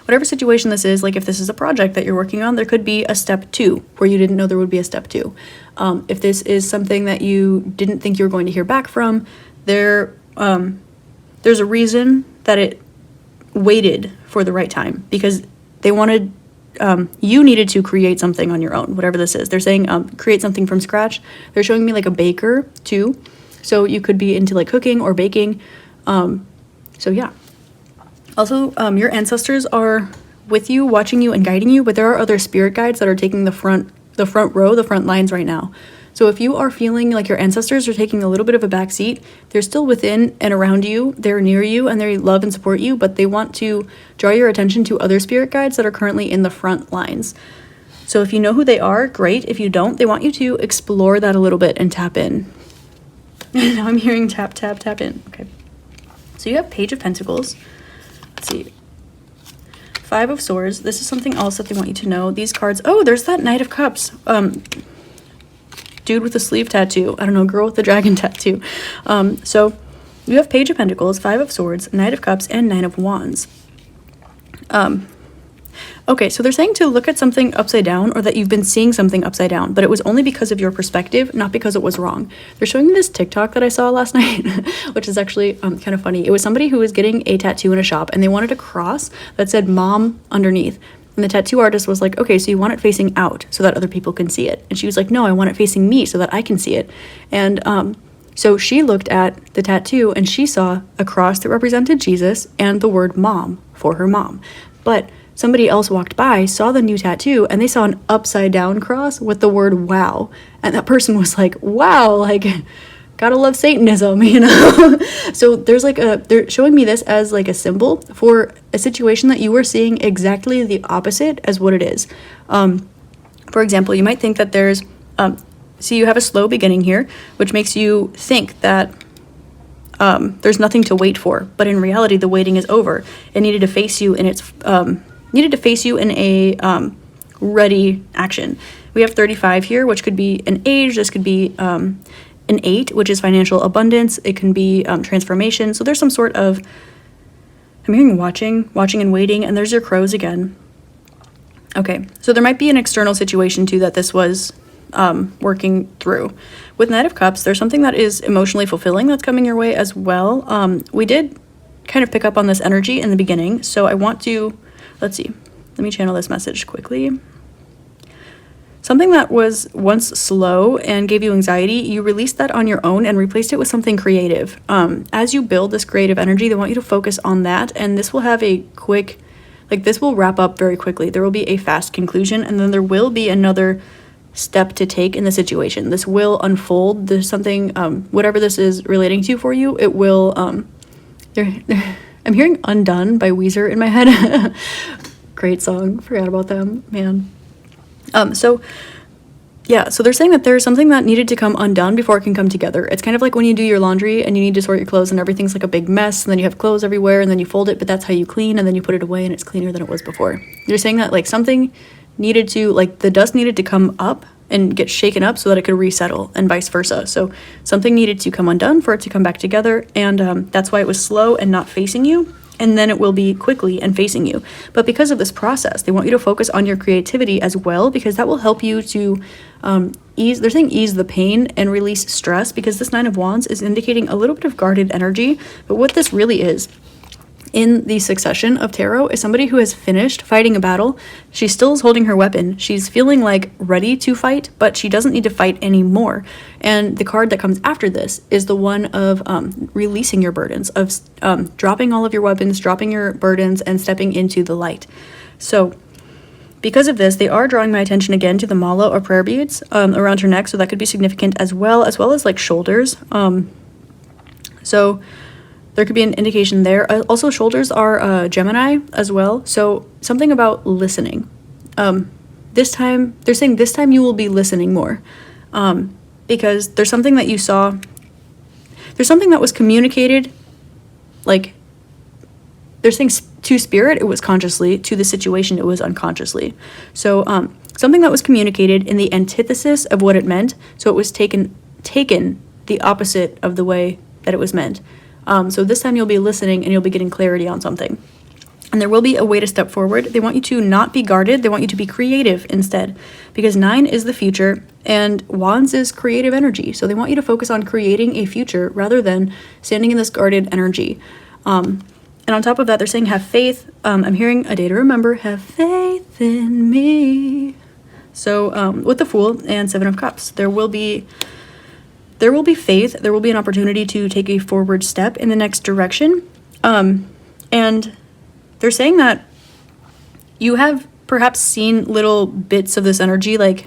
whatever situation this is, like if this is a project that you're working on, there could be a step 2 where you didn't know there would be a step 2. If this is something that you didn't think you were going to hear back from, there's a reason that it waited for the right time, because they wanted, you needed to create something on your own, whatever this is. They're saying create something from scratch. They're showing me like a baker too. So you could be into like cooking or baking. So yeah. Also, your ancestors are with you, watching you and guiding you, but there are other spirit guides that are taking the front row, the front lines right now. So if you are feeling like your ancestors are taking a little bit of a back seat, they're still within and around you, they're near you, and they love and support you, but they want to draw your attention to other spirit guides that are currently in the front lines. So if you know who they are, great. If you don't, they want you to explore that a little bit and tap in. Now I'm hearing tap, tap, tap in. Okay. So you have Page of Pentacles. Let's see. 5 of Swords. This is something else that they want you to know. These cards. Oh, there's that Knight of Cups. Dude with the sleeve tattoo. I don't know, girl with the dragon tattoo. So you have Page of Pentacles, 5 of Swords, Knight of Cups, and 9 of Wands. Okay, so they're saying to look at something upside down, or that you've been seeing something upside down, but it was only because of your perspective, not because it was wrong. They're showing me this TikTok that I saw last night, which is actually kind of funny. It was somebody who was getting a tattoo in a shop, and they wanted a cross that said mom underneath. And the tattoo artist was like, okay, so you want it facing out so that other people can see it. And she was like, no, I want it facing me so that I can see it. And so she looked at the tattoo and she saw a cross that represented Jesus and the word mom for her mom. But somebody else walked by, saw the new tattoo, and they saw an upside down cross with the word wow. And that person was like, wow, like, gotta love Satanism, you know? So there's like they're showing me this as like a symbol for a situation that you were seeing exactly the opposite as what it is. For example, you might think that there's, so you have a slow beginning here, which makes you think that there's nothing to wait for, but in reality, the waiting is over. It needed to face you in its, in a ready action. We have 35 here, which could be an age. This could be an 8, which is financial abundance. It can be transformation. So there's some sort of, I'm hearing watching and waiting, and there's your crows again. Okay, so there might be an external situation too that this was working through. With Knight of Cups, there's something that is emotionally fulfilling that's coming your way as well. We did kind of pick up on this energy in the beginning, so I want to, let's see, let me channel this message quickly. Something that was once slow and gave you anxiety, you released that on your own and replaced it with something creative. As you build this creative energy, they want you to focus on that, and this will have a quick, like this will wrap up very quickly. There will be a fast conclusion, and then there will be another step to take in the situation. This will unfold. There's something, whatever this is relating to for you, it will, I'm hearing Undone by Weezer in my head. Great song. Forgot about them, man. So they're saying that there's something that needed to come undone before it can come together. It's kind of like when you do your laundry and you need to sort your clothes and everything's like a big mess, and then you have clothes everywhere and then you fold it, but that's how you clean, and then you put it away and it's cleaner than it was before. They're saying that like something needed to, like the dust needed to come up and get shaken up so that it could resettle, and vice versa. So something needed to come undone for it to come back together, and that's why it was slow and not facing you. and then it will be quickly and facing you. But because of this process, they want you to focus on your creativity as well, because that will help you to ease the pain and release stress, because this Nine of Wands is indicating a little bit of guarded energy. But what this really is in the succession of tarot is somebody who has finished fighting a battle. She still is holding her weapon. She's feeling like ready to fight, but she doesn't need to fight anymore. And the card that comes after this is the one of releasing your burdens, of dropping all of your weapons, dropping your burdens, and stepping into the light. So because of this, they are drawing my attention again to the mala or prayer beads around her neck. So that could be significant as well as like shoulders. So there could be an indication there. Also, shoulders are Gemini as well. So something about listening. This time, they're saying this time you will be listening more. Because there's something that you saw. There's something that was communicated. Like, they're saying to spirit, it was consciously. To the situation, it was unconsciously. So something that was communicated in the antithesis of what it meant. So it was taken the opposite of the way that it was meant. So this time you'll be listening and you'll be getting clarity on something. And there will be a way to step forward. They want you to not be guarded. They want you to be creative instead. Because 9 is the future and Wands is creative energy. So they want you to focus on creating a future rather than standing in this guarded energy. And on top of that, they're saying have faith. I'm hearing a day to remember. Have faith in me. So with the Fool and 7 of Cups, there will be faith. There will be an opportunity to take a forward step in the next direction. And they're saying that you have perhaps seen little bits of this energy like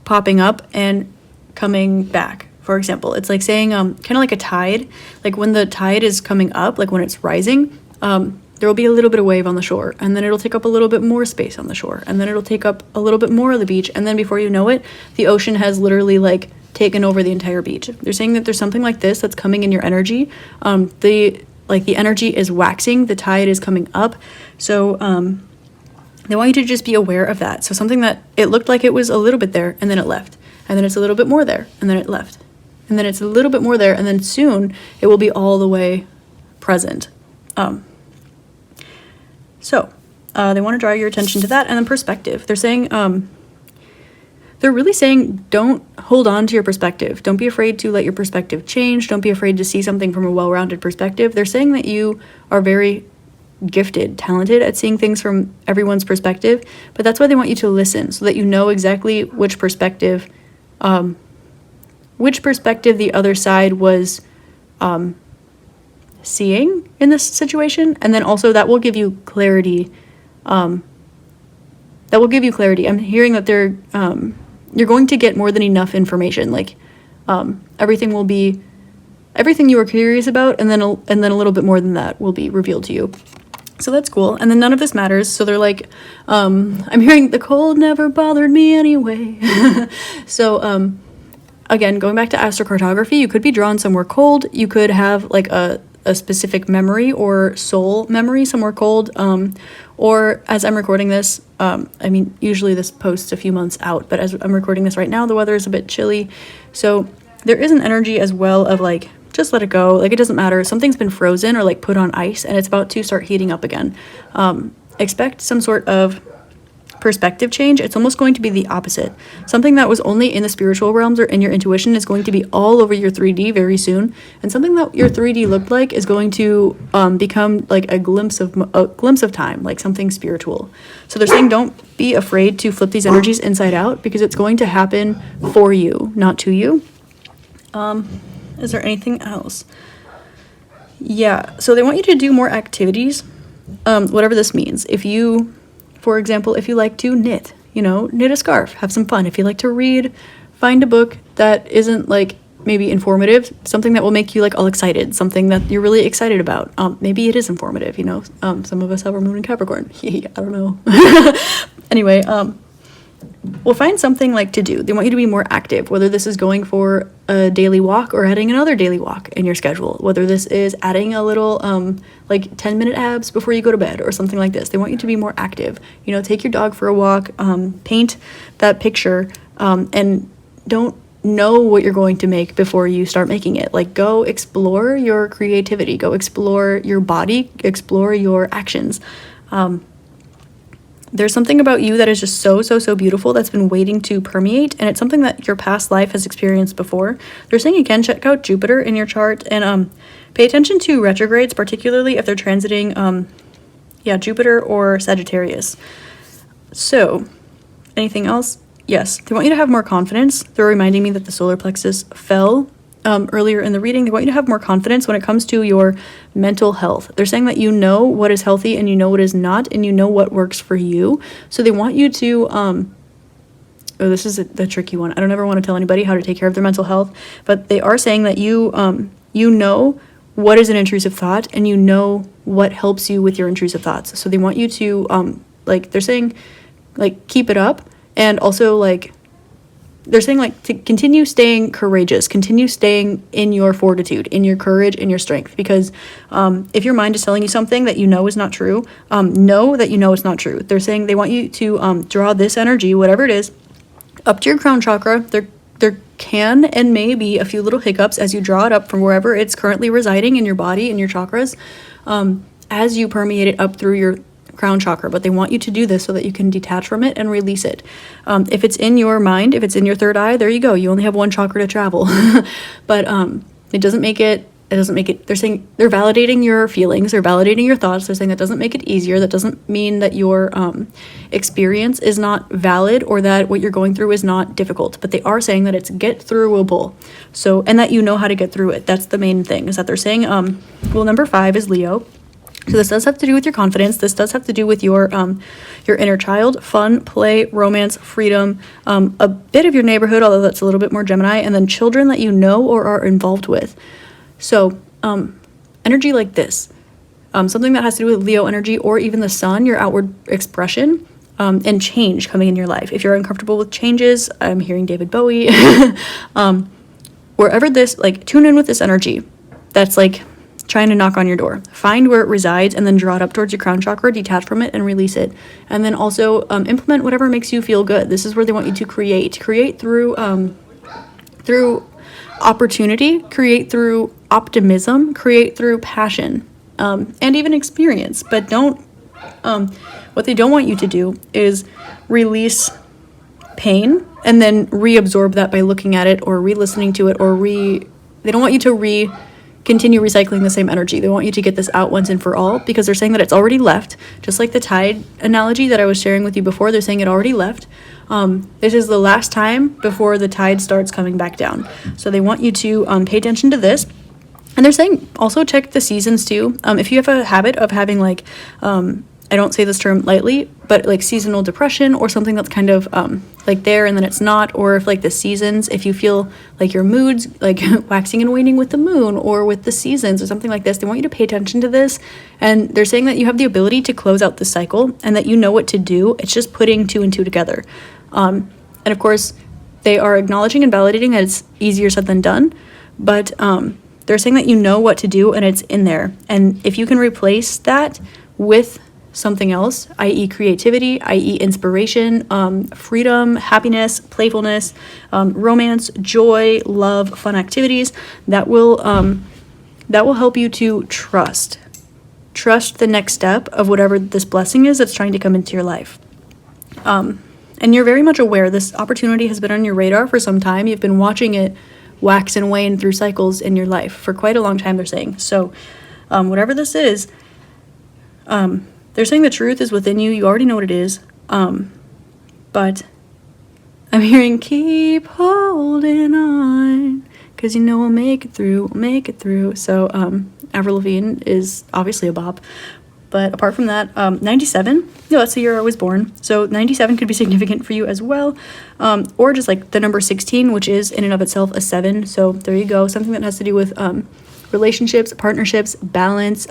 popping up and coming back. For example, it's like saying kind of like a tide. Like when the tide is coming up, like when it's rising, there will be a little bit of wave on the shore, and then it'll take up a little bit more space on the shore, and then it'll take up a little bit more of the beach, and then before you know it, the ocean has literally like taken over the entire beach. They're saying that there's something like this that's coming in your energy. The energy is waxing, the tide is coming up. So they want you to just be aware of that. So something that it looked like it was a little bit there and then it left. And then it's a little bit more there and then it left. And then it's a little bit more there and then soon it will be all the way present. So they want to draw your attention to that. And then perspective. They're saying they're really saying don't hold on to your perspective. Don't be afraid to let your perspective change. Don't be afraid to see something from a well-rounded perspective. They're saying that you are very gifted, talented at seeing things from everyone's perspective, but that's why they want you to listen so that you know exactly which perspective the other side was seeing in this situation. And then also that will give you clarity. I'm hearing that you're going to get more than enough information. Like everything you were curious about, and then a little bit more than that will be revealed to you. So that's cool. And then none of this matters. So they're like, I'm hearing the cold never bothered me anyway. So again, going back to astrocartography, you could be drawn somewhere cold. You could have like a specific memory or soul memory somewhere cold. Or as I'm recording this, usually this posts a few months out, but as I'm recording this right now, the weather is a bit chilly. So there is an energy as well of like, just let it go. Like, it doesn't matter. Something's been frozen or like put on ice and it's about to start heating up again. Expect some sort of perspective change. It's almost going to be the opposite. Something that was only in the spiritual realms or in your intuition is going to be all over your 3D very soon. And something that your 3D looked like is going to become like a glimpse of time, like something spiritual. So they're saying don't be afraid to flip these energies inside out because it's going to happen for you, not to you. Is there anything else? Yeah, so they want you to do more activities, whatever this means. For example, if you like to knit, knit a scarf, have some fun. If you like to read, find a book that isn't like maybe informative, something that will make you like all excited, something that you're really excited about. Maybe it is informative, some of us have our moon in Capricorn. I don't know. Anyway, we'll find something like to do. They want you to be more active, whether this is going for a daily walk or adding another daily walk in your schedule, whether this is adding a little 10-minute abs before you go to bed or something like this. They want you to be more active. Take your dog for a walk, paint that picture, and don't know what you're going to make before you start making it. Like, go explore your creativity, go explore your body, explore your actions. There's something about you that is just so beautiful that's been waiting to permeate, and it's something that your past life has experienced before. They're saying, again, check out Jupiter in your chart, and pay attention to retrogrades, particularly if they're transiting Jupiter or Sagittarius. So, anything else? Yes, they want you to have more confidence. They're reminding me that the solar plexus fell earlier in the reading. They want you to have more confidence when it comes to your mental health. They're saying that you know what is healthy and you know what is not, and you know what works for you. So they want you to, this is the tricky one. I don't ever want to tell anybody how to take care of their mental health, but they are saying that you know what is an intrusive thought, and you know what helps you with your intrusive thoughts. So they want you to, they're saying, keep it up, and also, they're saying, to continue staying courageous, continue staying in your fortitude, in your courage, in your strength, because if your mind is telling you something that you know is not true, know that you know it's not true. They're saying they want you to draw this energy, whatever it is, up to your crown chakra. There can and may be a few little hiccups as you draw it up from wherever it's currently residing in your body, in your chakras, as you permeate it up through your crown chakra. But they want you to do this so that you can detach from it and release it. If it's in your mind, if it's in your third eye, there you go. You only have one chakra to travel. But it doesn't make it, they're saying, they're validating your feelings, they're validating your thoughts. They're saying that doesn't make it easier. That doesn't mean that your experience is not valid, or that what you're going through is not difficult. But they are saying that it's get throughable. So, and that you know how to get through it. That's the main thing, is that they're saying, number 5 is Leo. So this does have to do with your confidence. This does have to do with your inner child, fun, play, romance, freedom, a bit of your neighborhood, although that's a little bit more Gemini, and then children that you know or are involved with. So energy like this, something that has to do with Leo energy, or even the sun, your outward expression, and change coming in your life. If you're uncomfortable with changes, I'm hearing David Bowie. Wherever this, tune in with this energy that's trying to knock on your door. Find where it resides and then draw it up towards your crown chakra, detach from it and release it. And then also implement whatever makes you feel good. This is where they want you to create through opportunity, create through optimism, create through passion, and even experience. But what they don't want you to do is release pain and then reabsorb that by looking at it or re-listening to it, or they don't want you to continue recycling the same energy. They want you to get this out once and for all, because they're saying that it's already left. Just like the tide analogy that I was sharing with you before, they're saying it already left. This is the last time before the tide starts coming back down. So they want you to pay attention to this. And they're saying also check the seasons too. If you have a habit of having I don't say this term lightly, but seasonal depression, or something that's kind of there and then it's not, or if the seasons, if you feel your moods waxing and waning with the moon or with the seasons or something like this, they want you to pay attention to this. And they're saying that you have the ability to close out the cycle and that you know what to do. It's just putting 2 and 2 together. And of course, they are acknowledging and validating that it's easier said than done, but they're saying that you know what to do and it's in there. And if you can replace that with something else, i.e. creativity, i.e. inspiration, freedom, happiness, playfulness, romance, joy, love, fun activities, that will help you to trust the next step of whatever this blessing is that's trying to come into your life. And you're very much aware this opportunity has been on your radar for some time. You've been watching it wax and wane through cycles in your life for quite a long time, they're saying. So whatever this is, they're saying the truth is within you. You already know what it is. But I'm hearing keep holding on, because you know we'll make it through. So Avril Lavigne is obviously a bop. But apart from that, 97, that's the year I was born. So 97 could be significant for you as well. Or just the number 16, which is in and of itself a 7. So there you go. Something that has to do with relationships, partnerships, balance,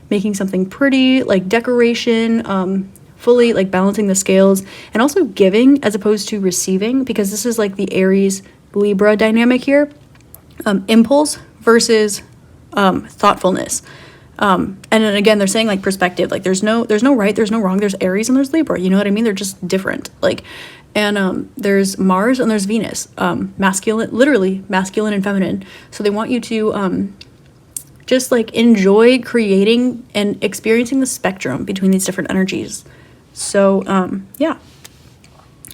making something pretty, decoration, fully balancing the scales, and also giving as opposed to receiving, because this is the Aries Libra dynamic here. Impulse versus thoughtfulness. And then again, they're saying like perspective, like there's no right, there's no wrong, there's Aries and there's Libra, you know what I mean? They're just different. Like, and there's Mars and there's Venus, masculine, literally masculine and feminine. So they want you to just like enjoy creating and experiencing the spectrum between these different energies. So yeah.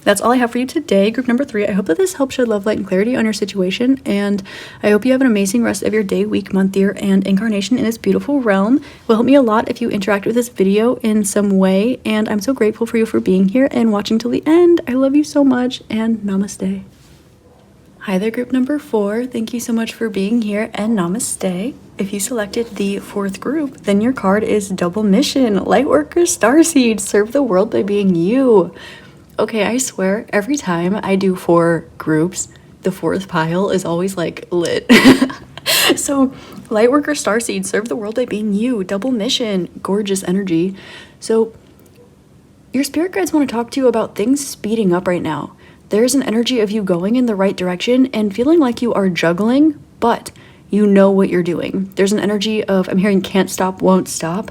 That's all I have for you today, group number 3. I hope that this helps shed love, light, and clarity on your situation, and I hope you have an amazing rest of your day, week, month, year, and incarnation in this beautiful realm. It will help me a lot if you interact with this video in some way, and I'm so grateful for you for being here and watching till the end. I love you so much, and namaste. Hi there, group number 4. Thank you so much for being here, and namaste. If you selected the 4th group, then your card is Double Mission, Lightworker Starseed, Serve the World by Being You. Okay, I swear, every time I do 4 groups, the 4th pile is always, like, lit. So, Lightworker Starseed, Serve the World by Being You, Double Mission, gorgeous energy. So, your spirit guides want to talk to you about things speeding up right now. There's an energy of you going in the right direction and feeling like you are juggling, but you know what you're doing. There's an energy of, I'm hearing can't stop, won't stop,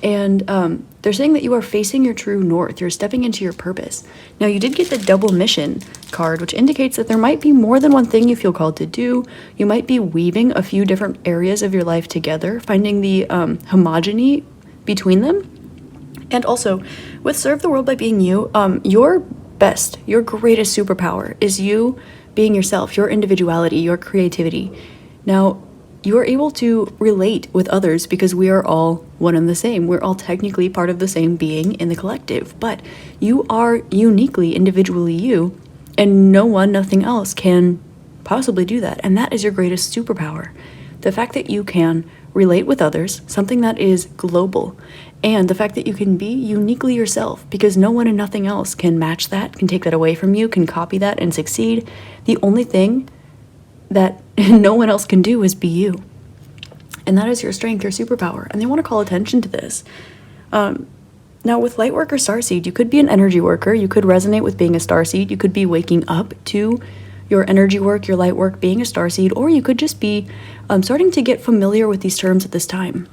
and they're saying that you are facing your true north. You're stepping into your purpose. Now, you did get the Double Mission card, which indicates that there might be more than one thing you feel called to do. You might be weaving a few different areas of your life together, finding the homogeny between them. And also, with Serve the World by Being You, your best, your greatest superpower is you being yourself, your individuality, your creativity. Now, you are able to relate with others because we are all one and the same. We're all technically part of the same being in the collective, but you are uniquely, individually you, and no one, nothing else can possibly do that. And that is your greatest superpower. The fact that you can relate with others, something that is global, and the fact that you can be uniquely yourself because no one and nothing else can match that, can take that away from you, can copy that and succeed. The only thing that no one else can do is be you. And that is your strength, your superpower. And they want to call attention to this. Now, with Lightworker Starseed, you could be an energy worker. You could resonate with being a starseed. You could be waking up to your energy work, your light work, being a starseed, or you could just be starting to get familiar with these terms at this time.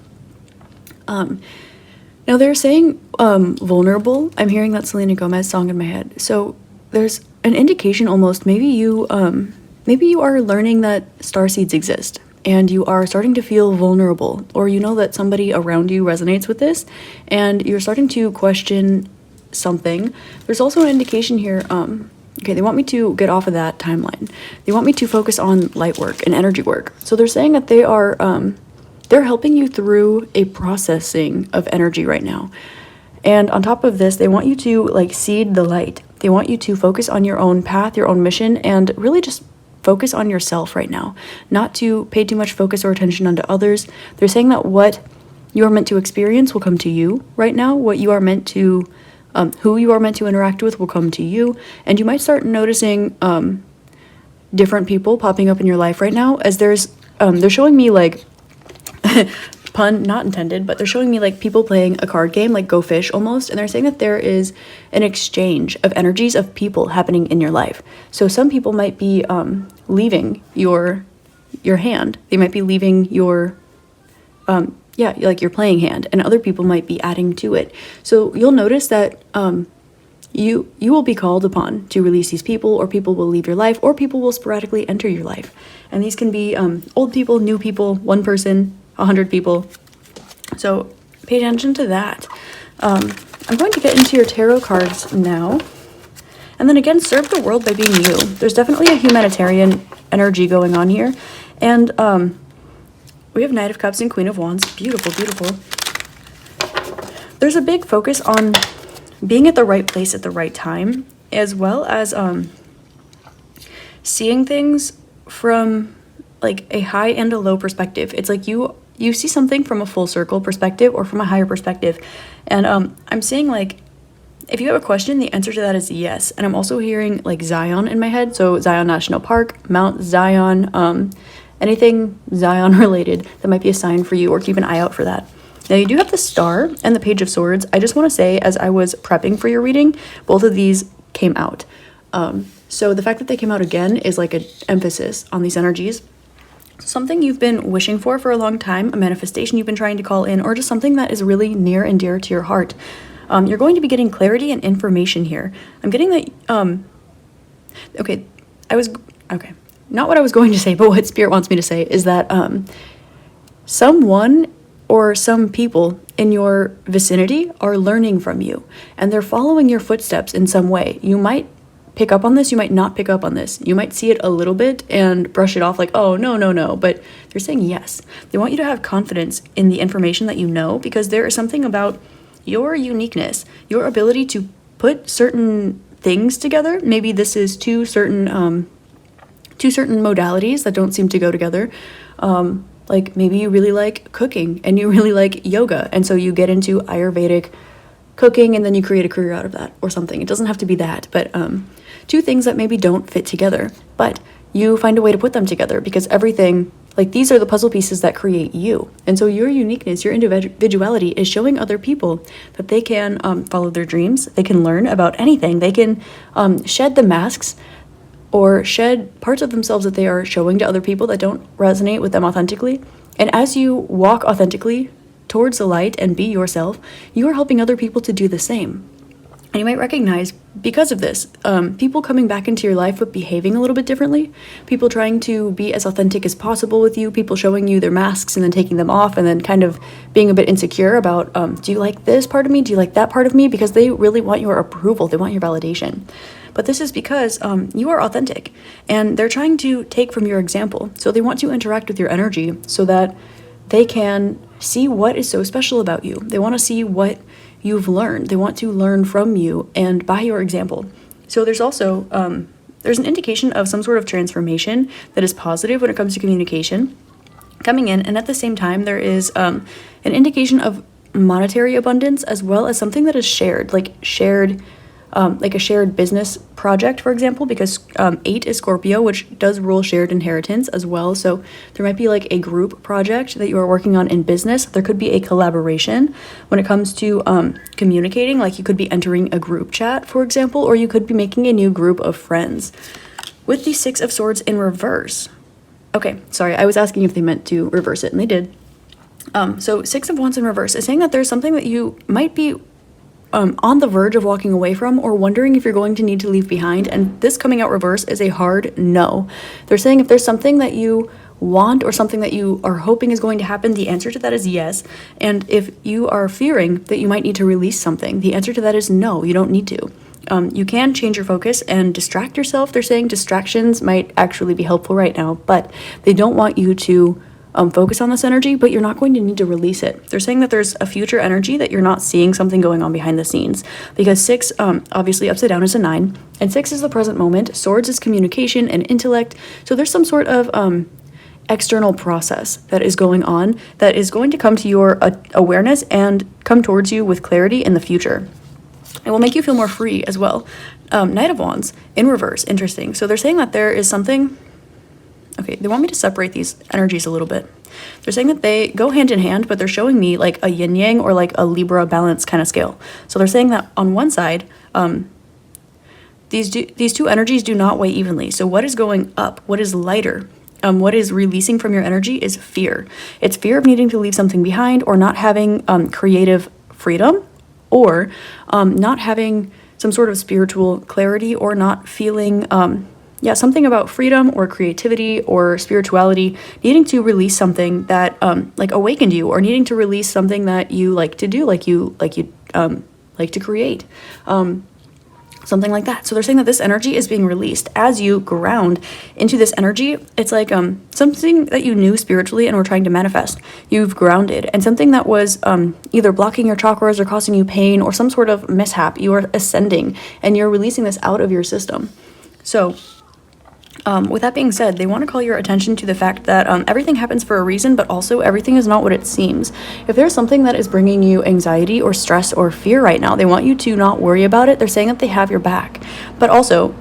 Now, they're saying vulnerable. I'm hearing that Selena Gomez song in my head. So there's an indication almost, maybe you are learning that starseeds exist and you are starting to feel vulnerable, or you know that somebody around you resonates with this and you're starting to question something. There's also an indication here, okay, they want me to get off of that timeline. They want me to focus on light work and energy work. So they're saying that they are, they're helping you through a processing of energy right now. And on top of this, they want you to like seed the light. They want you to focus on your own path, your own mission, and really just focus on yourself right now, not to pay too much focus or attention onto others. They're saying that what you are meant to experience will come to you right now. What you are meant to, who you are meant to interact with will come to you. And you might start noticing different people popping up in your life right now, as they're showing me like, pun not intended, but they're showing me like people playing a card game, like Go Fish almost, and they're saying that there is an exchange of energies of people happening in your life. So some people might be leaving your hand. They might be leaving your like your playing hand, and other people might be adding to it. So you'll notice that you will be called upon to release these people, or people will leave your life, or people will sporadically enter your life. And these can be old people, new people, one person, 100 people. So pay attention to that. I'm going to get into your tarot cards now. And then again, serve the world by being you. There's definitely a humanitarian energy going on here. And we have Knight of Cups and Queen of Wands. Beautiful, beautiful. There's a big focus on being at the right place at the right time, as well as seeing things from like a high and a low perspective. It's like you see something from a full circle perspective or from a higher perspective. And I'm saying like, if you have a question, the answer to that is yes. And I'm also hearing like Zion in my head. So Zion National Park, Mount Zion, anything Zion related that might be a sign for you, or keep an eye out for that. Now you do have the Star and the Page of Swords. I just want to say, as I was prepping for your reading, both of these came out. So the fact that they came out again is like an emphasis on these energies. Something you've been wishing for a long time, a manifestation you've been trying to call in, or just something that is really near and dear to your heart. You're going to be getting clarity and information here. I'm getting that, not what I was going to say, but what Spirit wants me to say is that someone or some people in your vicinity are learning from you, and they're following your footsteps in some way. You might pick up on this, you might not pick up on this. You might see it a little bit and brush it off like, oh, no, but they're saying yes. They want you to have confidence in the information that you know, because there is something about your uniqueness, your ability to put certain things together. Maybe this is two certain modalities that don't seem to go together. Like maybe you really like cooking and you really like yoga, and so you get into Ayurvedic cooking and then you create a career out of that or something. It doesn't have to be that, but two things that maybe don't fit together, but you find a way to put them together, because everything, like, these are the puzzle pieces that create you. And so your uniqueness, your individuality is showing other people that they can follow their dreams, they can learn about anything, they can shed the masks or shed parts of themselves that they are showing to other people that don't resonate with them authentically. And as you walk authentically towards the light and be yourself, you are helping other people to do the same. And you might recognize, because of this, people coming back into your life but behaving a little bit differently, people trying to be as authentic as possible with you, people showing you their masks and then taking them off and then kind of being a bit insecure about, do you like this part of me? Do you like that part of me? Because they really want your approval, they want your validation. But this is because you are authentic, and they're trying to take from your example. So they want to interact with your energy so that they can see what is so special about you. They want to see what you've learned. They want to learn from you and by your example. So there's also, there's an indication of some sort of transformation that is positive when it comes to communication coming in. And at the same time, there is an indication of monetary abundance, as well as something that is shared, like a shared business project, for example, because 8 is Scorpio, which does rule shared inheritance as well. So there might be like a group project that you are working on in business. There could be a collaboration when it comes to communicating, like you could be entering a group chat, for example, or you could be making a new group of friends. With the 6 of Swords in reverse. Okay, sorry, I was asking if they meant to reverse it, and they did. So 6 of Wands in reverse is saying that there's something that you might be on the verge of walking away from, or wondering if you're going to need to leave behind. And this coming out reverse is a hard no. They're saying if there's something that you want or something that you are hoping is going to happen, the answer to that is yes. And if you are fearing that you might need to release something, the answer to that is no, you don't need to. You can change your focus and distract yourself. They're saying distractions might actually be helpful right now, but they don't want you to focus on this energy, but you're not going to need to release it. They're saying that there's a future energy that you're not seeing something going on behind the scenes, because 6, obviously upside down is a 9, and 6 is the present moment. Swords is communication and intellect. So there's some sort of external process that is going on that is going to come to your awareness and come towards you with clarity in the future. It will make you feel more free as well. Knight of Wands in reverse, interesting. So they're saying that there is something. Okay, they want me to separate these energies a little bit. They're saying that they go hand in hand, but they're showing me like a yin-yang or like a Libra balance kind of scale. So they're saying that on one side, these two energies do not weigh evenly. So what is going up? What is lighter? What is releasing from your energy is fear. It's fear of needing to leave something behind, or not having creative freedom, or not having some sort of spiritual clarity, or not feeling something about freedom or creativity or spirituality, needing to release something that like awakened you, or needing to release something that you like to do, like you like to create, something like that. So they're saying that this energy is being released as you ground into this energy. It's like something that you knew spiritually and were trying to manifest. You've grounded, and something that was either blocking your chakras or causing you pain or some sort of mishap, you are ascending and you're releasing this out of your system. So with that being said, they want to call your attention to the fact that everything happens for a reason, but also everything is not what it seems. If there's something that is bringing you anxiety or stress or fear right now, they want you to not worry about it. They're saying that they have your back. But also,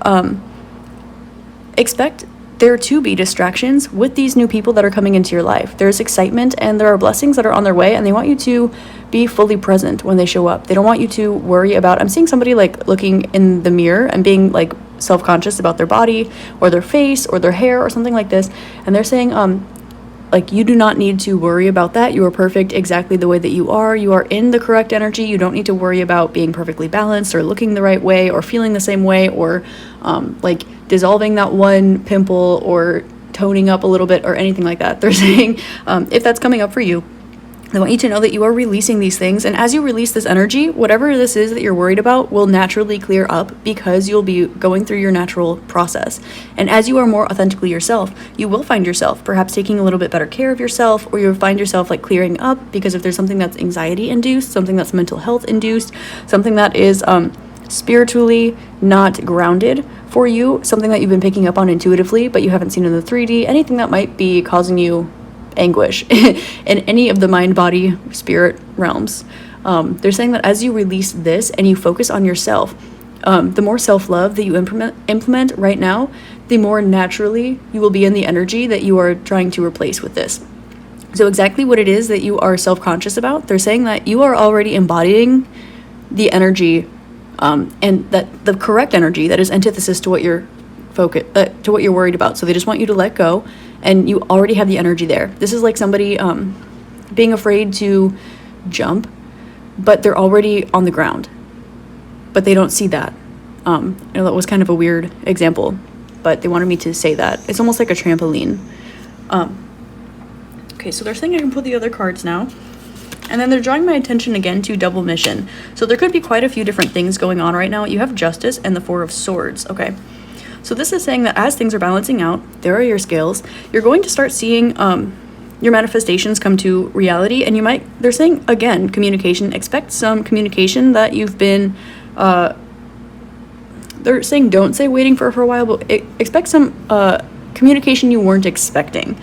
expect there to be distractions with these new people that are coming into your life. There's excitement and there are blessings that are on their way, and they want you to be fully present when they show up. They don't want you to worry about, I'm seeing somebody like looking in the mirror and being like self-conscious about their body or their face or their hair or something like this. And they're saying Like, you do not need to worry about that. You are perfect exactly the way that you are. You are in the correct energy. You don't need to worry about being perfectly balanced or looking the right way or feeling the same way or like dissolving that one pimple or toning up a little bit or anything like that. They're saying if that's coming up for you, I want you to know that you are releasing these things. And as you release this energy, whatever this is that you're worried about will naturally clear up because you'll be going through your natural process. And as you are more authentically yourself, you will find yourself perhaps taking a little bit better care of yourself, or you'll find yourself like clearing up because if there's something that's anxiety induced, something that's mental health induced, something that is spiritually not grounded for you, something that you've been picking up on intuitively, but you haven't seen in the 3D, anything that might be causing you anguish in any of the mind, body, spirit realms. They're saying that as you release this and you focus on yourself, the more self-love that you implement right now, the more naturally you will be in the energy that you are trying to replace with this. So exactly what it is that you are self-conscious about, they're saying that you are already embodying the energy and that the correct energy that is antithesis to what you're to what you're worried about. So they just want you to let go, and you already have the energy there. This is like somebody being afraid to jump, but they're already on the ground, but they don't see that. I know that was kind of a weird example, but they wanted me to say that. It's almost like a trampoline. Okay, so they're saying I can pull the other cards now. And then they're drawing my attention again to double mission. So there could be quite a few different things going on right now. You have Justice and the Four of Swords, okay? So this is saying that as things are balancing out, there are your scales, you're going to start seeing your manifestations come to reality, and they're saying, again, communication, expect some communication that you've been, they're saying don't say waiting for a while, but expect some communication you weren't expecting,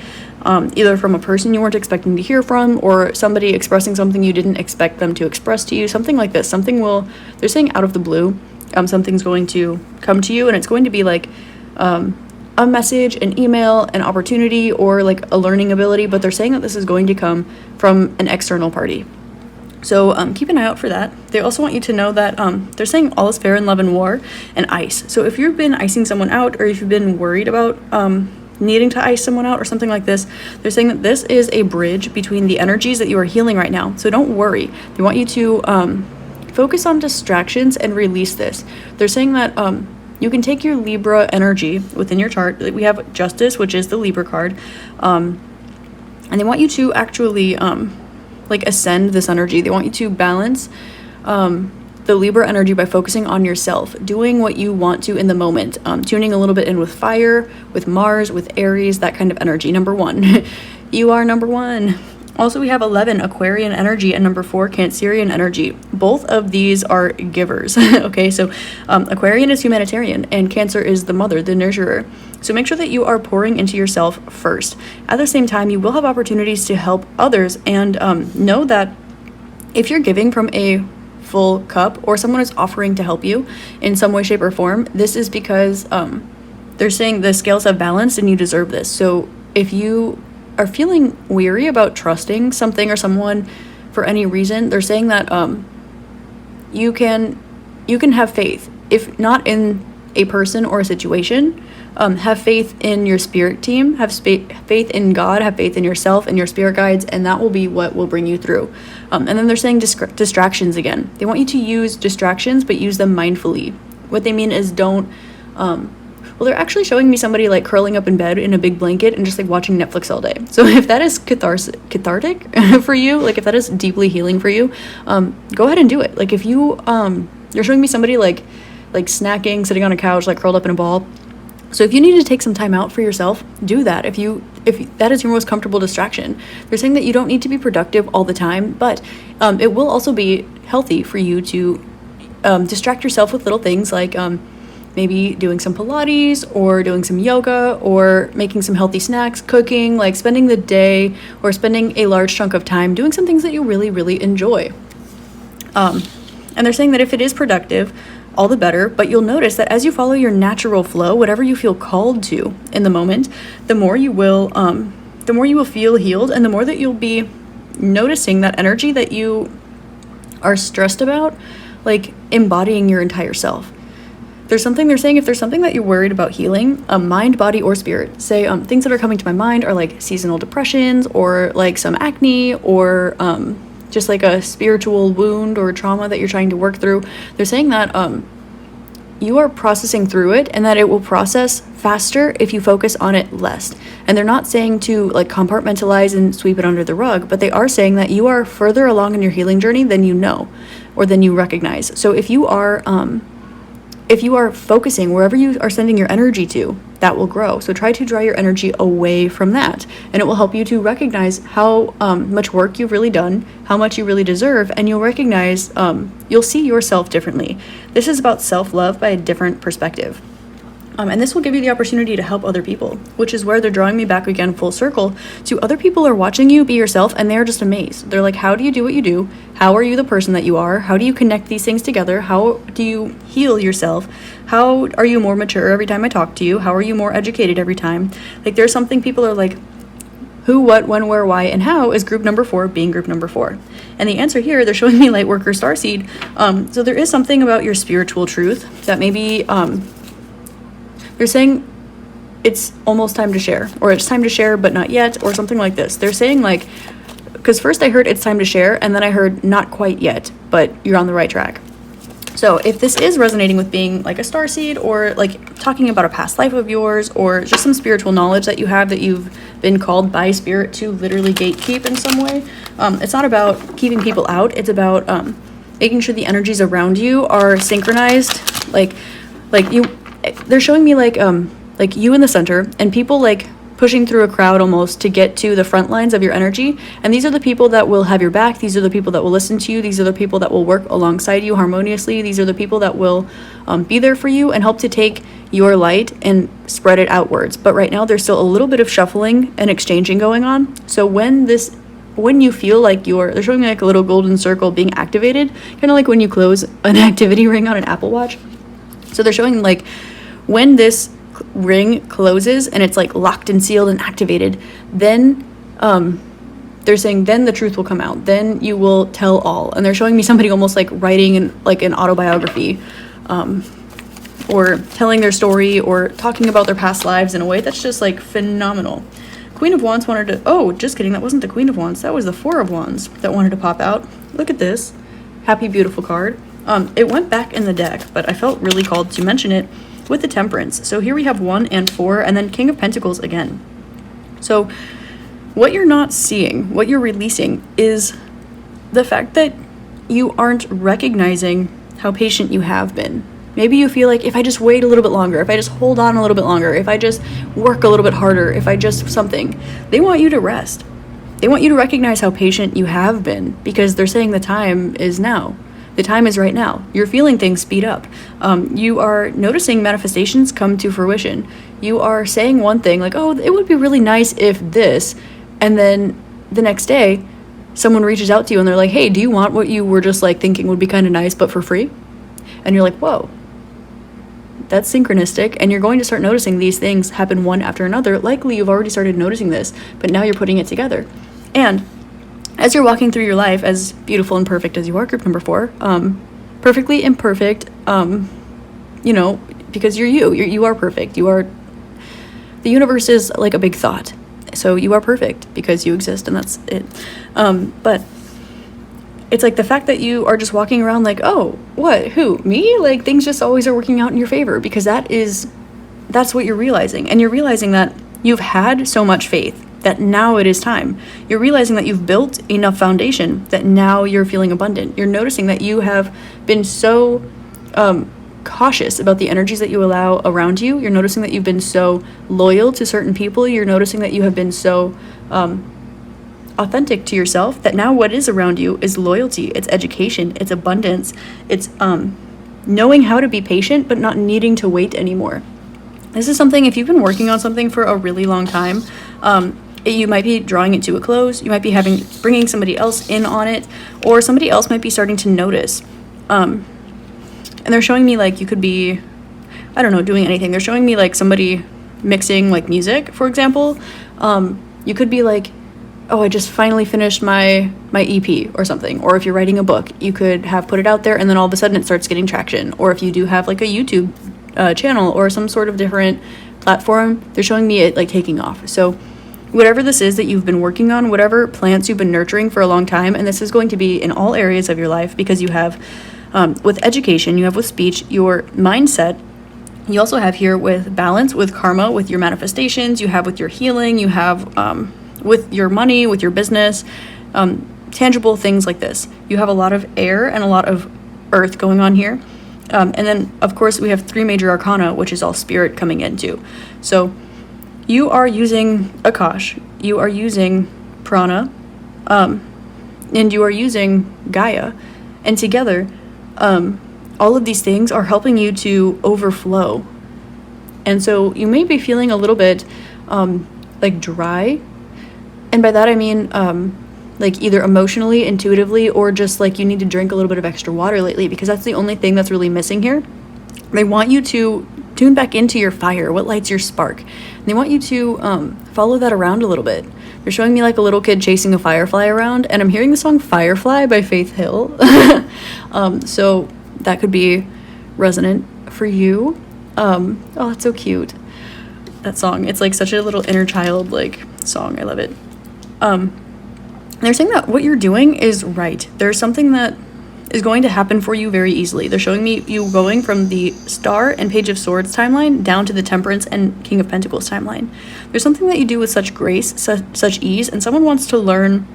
either from a person you weren't expecting to hear from, or somebody expressing something you didn't expect them to express to you, something like this. They're saying out of the blue, something's going to come to you, and it's going to be like a message, an email, an opportunity, or like a learning ability, but they're saying that this is going to come from an external party. So keep an eye out for that. They also want you to know that they're saying all is fair in love and war, and ice. So if you've been icing someone out, or if you've been worried about needing to ice someone out or something like this, they're saying that this is a bridge between the energies that you are healing right now. So don't worry. They want you to focus on distractions and release this. They're saying that you can take your Libra energy within your chart. We have Justice, which is the Libra card, and they want you to actually like ascend this energy. They want you to balance the Libra energy by focusing on yourself, doing what you want to in the moment, tuning a little bit in with fire, with Mars, with Aries, that kind of energy. Number 1, you are number 1. Also, we have 11, Aquarian energy, and number 4, Cancerian energy. Both of these are givers, okay? So Aquarian is humanitarian, and Cancer is the mother, the nurturer. So make sure that you are pouring into yourself first. At the same time, you will have opportunities to help others, and know that if you're giving from a full cup, or someone is offering to help you in some way, shape, or form, this is because they're saying the scales have balanced and you deserve this. So if you are feeling weary about trusting something or someone for any reason, they're saying that you can have faith, if not in a person or a situation. Have faith in your spirit team, have faith in God, have faith in yourself and your spirit guides, and that will be what will bring you through. And then they're saying distractions again. They want you to use distractions, but use them mindfully. What they mean is don't well, they're actually showing me somebody like curling up in bed in a big blanket and just like watching Netflix all day. So if that is cathartic for you, like if that is deeply healing for you, go ahead and do it. Like if you're showing me somebody like snacking, sitting on a couch, like curled up in a ball. So if you need to take some time out for yourself, do that. If that is your most comfortable distraction. They're saying that you don't need to be productive all the time, but it will also be healthy for you to distract yourself with little things like maybe doing some Pilates, or doing some yoga, or making some healthy snacks, cooking, like spending the day or spending a large chunk of time doing some things that you really, really enjoy. And they're saying that if it is productive, all the better, but you'll notice that as you follow your natural flow, whatever you feel called to in the moment, the more you will feel healed, and the more that you'll be noticing that energy that you are stressed about, like embodying your entire self. there's something they're saying, if there's something that you're worried about healing, mind, body, or spirit, say things that are coming to my mind are like seasonal depressions, or like some acne, or just like a spiritual wound or trauma that you're trying to work through. They're saying that you are processing through it, and that it will process faster if you focus on it less. And they're not saying to like compartmentalize and sweep it under the rug, but they are saying that you are further along in your healing journey than you know, or than you recognize. So if you are focusing wherever you are sending your energy to, that will grow. So try to draw your energy away from that, and it will help you to recognize how much work you've really done, how much you really deserve, and you'll recognize, you'll see yourself differently. This is about self-love by a different perspective. And this will give you the opportunity to help other people, which is where they're drawing me back again full circle to other people are watching you be yourself, and they're just amazed. They're like, how do you do what you do? How are you the person that you are? How do you connect these things together? How do you heal yourself? How are you more mature every time I talk to you? How are you more educated every time? Like, there's something people are like, who, what, when, where, why, and how is group number 4 being group number 4? And the answer here, they're showing me Lightworker Starseed. So there is something about your spiritual truth that maybe they're saying it's almost time to share, or it's time to share but not yet, or something like this. They're saying like, because first I heard it's time to share, and then I heard not quite yet, but you're on the right track. So if this is resonating with being like a starseed, or like talking about a past life of yours, or just some spiritual knowledge that you have that you've been called by spirit to literally gatekeep in some way, it's not about keeping people out. It's about making sure the energies around you are synchronized. Like you, they're showing me like you in the center, and people like pushing through a crowd almost to get to the front lines of your energy. And these are the people that will have your back. These are the people that will listen to you. These are the people that will work alongside you harmoniously. These are the people that will be there for you and help to take your light and spread it outwards. But right now there's still a little bit of shuffling and exchanging going on. So when you feel like they're showing me like a little golden circle being activated, kind of like when you close an activity ring on an Apple Watch. So they're showing like when this ring closes and it's like locked and sealed and activated, then they're saying then the truth will come out, then you will tell all. And they're showing me somebody almost like writing an autobiography, or telling their story, or talking about their past lives in a way that's just like phenomenal. Queen of Wands wanted to, oh, just kidding, that wasn't the Queen of Wands, that was the Four of Wands that wanted to pop out. Look at this happy beautiful card. It went back in the deck, but I felt really called to mention it with the Temperance. So here we have 1 and 4, and then King of Pentacles again. So what you're not seeing, what you're releasing, is the fact that you aren't recognizing how patient you have been. Maybe you feel like if I just wait a little bit longer, if I just hold on a little bit longer, if I just work a little bit harder, if I just something, they want you to rest. They want you to recognize how patient you have been, because they're saying the time is now. The time is right now. You're feeling things speed up. You are noticing manifestations come to fruition. You are saying one thing like, oh, it would be really nice if this, and then the next day someone reaches out to you and they're like, hey, do you want what you were just like thinking would be kind of nice but for free? And you're like, whoa, that's synchronistic. And you're going to start noticing these things happen one after another. Likely you've already started noticing this, but now you're putting it together. And as you're walking through your life, as beautiful and perfect as you are, group number 4, perfectly imperfect, because you are perfect. The universe is like a big thought. So you are perfect because you exist, and that's it. But it's like the fact that you are just walking around like, oh, what, who, me? Like things just always are working out in your favor, because that's what you're realizing. And you're realizing that you've had so much faith that now it is time. You're realizing that you've built enough foundation that now you're feeling abundant. You're noticing that you have been so cautious about the energies that you allow around you. You're noticing that you've been so loyal to certain people. You're noticing that you have been so authentic to yourself that now what is around you is loyalty, it's education, it's abundance, it's knowing how to be patient but not needing to wait anymore. This is something, if you've been working on something for a really long time, you might be drawing it to a close. You might be bringing somebody else in on it, or somebody else might be starting to notice. And they're showing me like you could be, I don't know, doing anything. They're showing me like somebody mixing like music, for example. You could be like, oh, I just finally finished my EP or something. Or if you're writing a book, you could have put it out there and then all of a sudden it starts getting traction. Or if you do have like a YouTube channel or some sort of different platform, they're showing me it like taking off. So whatever this is that you've been working on, whatever plants you've been nurturing for a long time, and this is going to be in all areas of your life, because you have with education, you have with speech, your mindset. You also have here with balance, with karma, with your manifestations, you have with your healing, you have with your money, with your business, tangible things like this. You have a lot of air and a lot of earth going on here. And then, of course, we have 3 major arcana, which is all spirit coming in too. So you are using Akash, you are using prana, and you are using Gaia. And together, all of these things are helping you to overflow. And so you may be feeling a little bit like dry. And by that I mean like either emotionally, intuitively, or just like you need to drink a little bit of extra water lately, because that's the only thing that's really missing here. They want you to tune back into your fire, what lights your spark. And they want you to follow that around a little bit. They're showing me like a little kid chasing a firefly around, and I'm hearing the song Firefly by Faith Hill. So that could be resonant for you. Oh, that's so cute. That song. It's like such a little inner child like song. I love it. They're saying that what you're doing is right. There's something that is going to happen for you very easily. They're showing me you going from the Star and Page of Swords timeline down to the Temperance and King of Pentacles timeline. There's something that you do with such grace, such ease, and someone wants to learn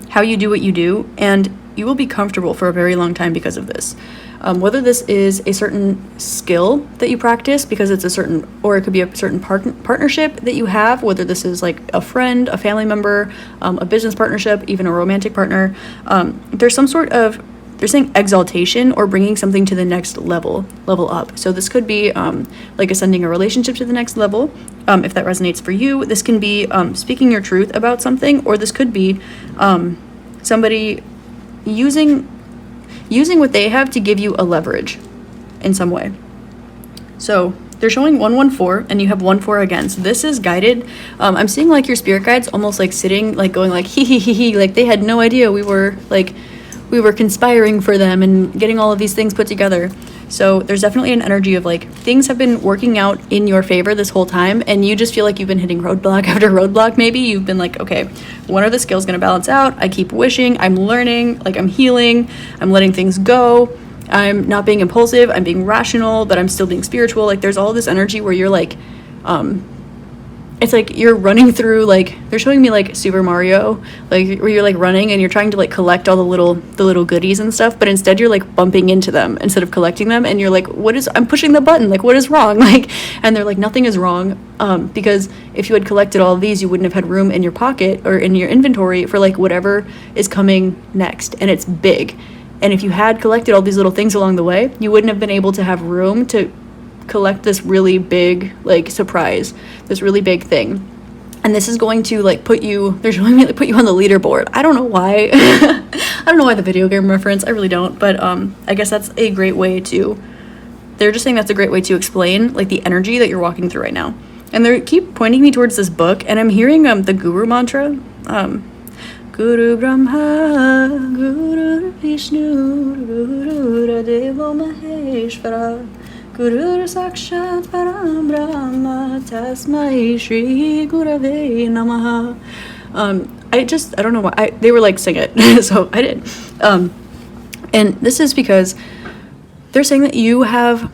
how you do what you do, and you will be comfortable for a very long time because of this. Whether this is a certain skill that you practice because it's a certain, or it could be a certain partnership that you have, whether this is like a friend, a family member, a business partnership, even a romantic partner, there's some sort of, they're saying exaltation or bringing something to the next level up. So this could be like ascending a relationship to the next level, if that resonates for you. This can be speaking your truth about something, or this could be somebody using what they have to give you a leverage in some way. So they're showing 114, and you have 14 again. So this is guided. I'm seeing like your spirit guides almost like sitting, like going like hee hee hee hee, like they had no idea we were conspiring for them and getting all of these things put together. So there's definitely an energy of like things have been working out in your favor this whole time, and you just feel like you've been hitting roadblock after roadblock. Maybe you've been like, okay, when are the skills going to balance out? I keep wishing, I'm learning, like I'm healing, I'm letting things go, I'm not being impulsive, I'm being rational, but I'm still being spiritual. Like there's all this energy where you're like, it's like you're running through, like they're showing me like Super Mario, like where you're like running and you're trying to like collect all the little goodies and stuff, but instead you're like bumping into them instead of collecting them, and you're like, I'm pushing the button, like what is wrong? Like, and they're like, nothing is wrong, because if you had collected all of these, you wouldn't have had room in your pocket or in your inventory for like whatever is coming next, and it's big. And if you had collected all these little things along the way, you wouldn't have been able to have room to collect this really big like surprise, this really big thing. And this is going to like they're showing me like put you on the leaderboard. I don't know why. I don't know why the video game reference, I really don't, but I guess that's a great way to, they're just saying that's a great way to explain like the energy that you're walking through right now. And they keep pointing me towards this book, and I'm hearing the Guru mantra, Guru Brahma, Guru Vishnu, Guru Deva Maheshwara, Guru Sakshat Param Brahma, Tasmai Shri Gurave Namaha. I don't know why, they were like, sing it, so I did. And this is because they're saying that you have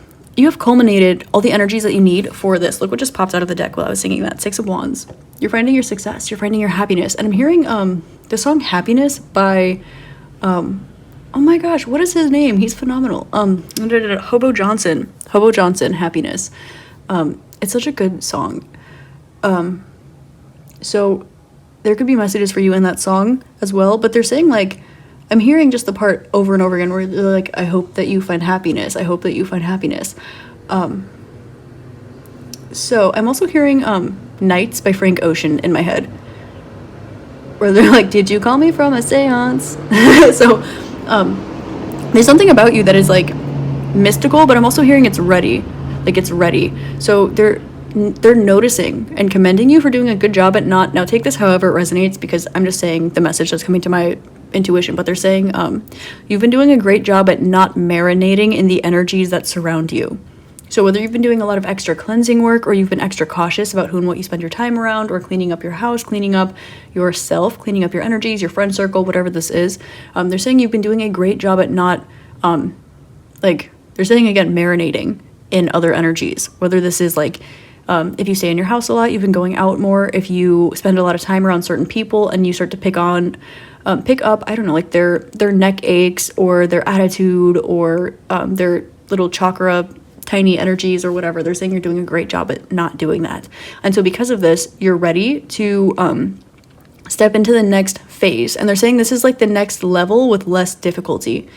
culminated all the energies that you need for this. Look what just popped out of the deck while I was singing that. 6 of Wands. You're finding your success, you're finding your happiness. And I'm hearing the song Happiness by oh my gosh, what is his name? He's phenomenal. Hobo Johnson, Happiness. It's such a good song. So there could be messages for you in that song as well, but they're saying like, I'm hearing just the part over and over again where they're like, I hope that you find happiness. I hope that you find happiness. So I'm also hearing Nights by Frank Ocean in my head, where they're like, did you call me from a seance? So there's something about you that is like mystical, but I'm also hearing it's ready. Like it's ready. So they're noticing and commending you for doing a good job at not, now take this however it resonates, because I'm just saying the message that's coming to my intuition, but they're saying you've been doing a great job at not marinating in the energies that surround you. So whether you've been doing a lot of extra cleansing work or you've been extra cautious about who and what you spend your time around, or cleaning up your house, cleaning up yourself, cleaning up your energies, your friend circle, whatever this is, they're saying you've been doing a great job at not, they're saying again, marinating in other energies. Whether this is like, if you stay in your house a lot, you've been going out more. If you spend a lot of time around certain people and you start to pick up, I don't know, like their neck aches or their attitude or their little chakra tiny energies or whatever, they're saying you're doing a great job at not doing that. And so because of this, you're ready to step into the next phase. And they're saying this is like the next level with less difficulty.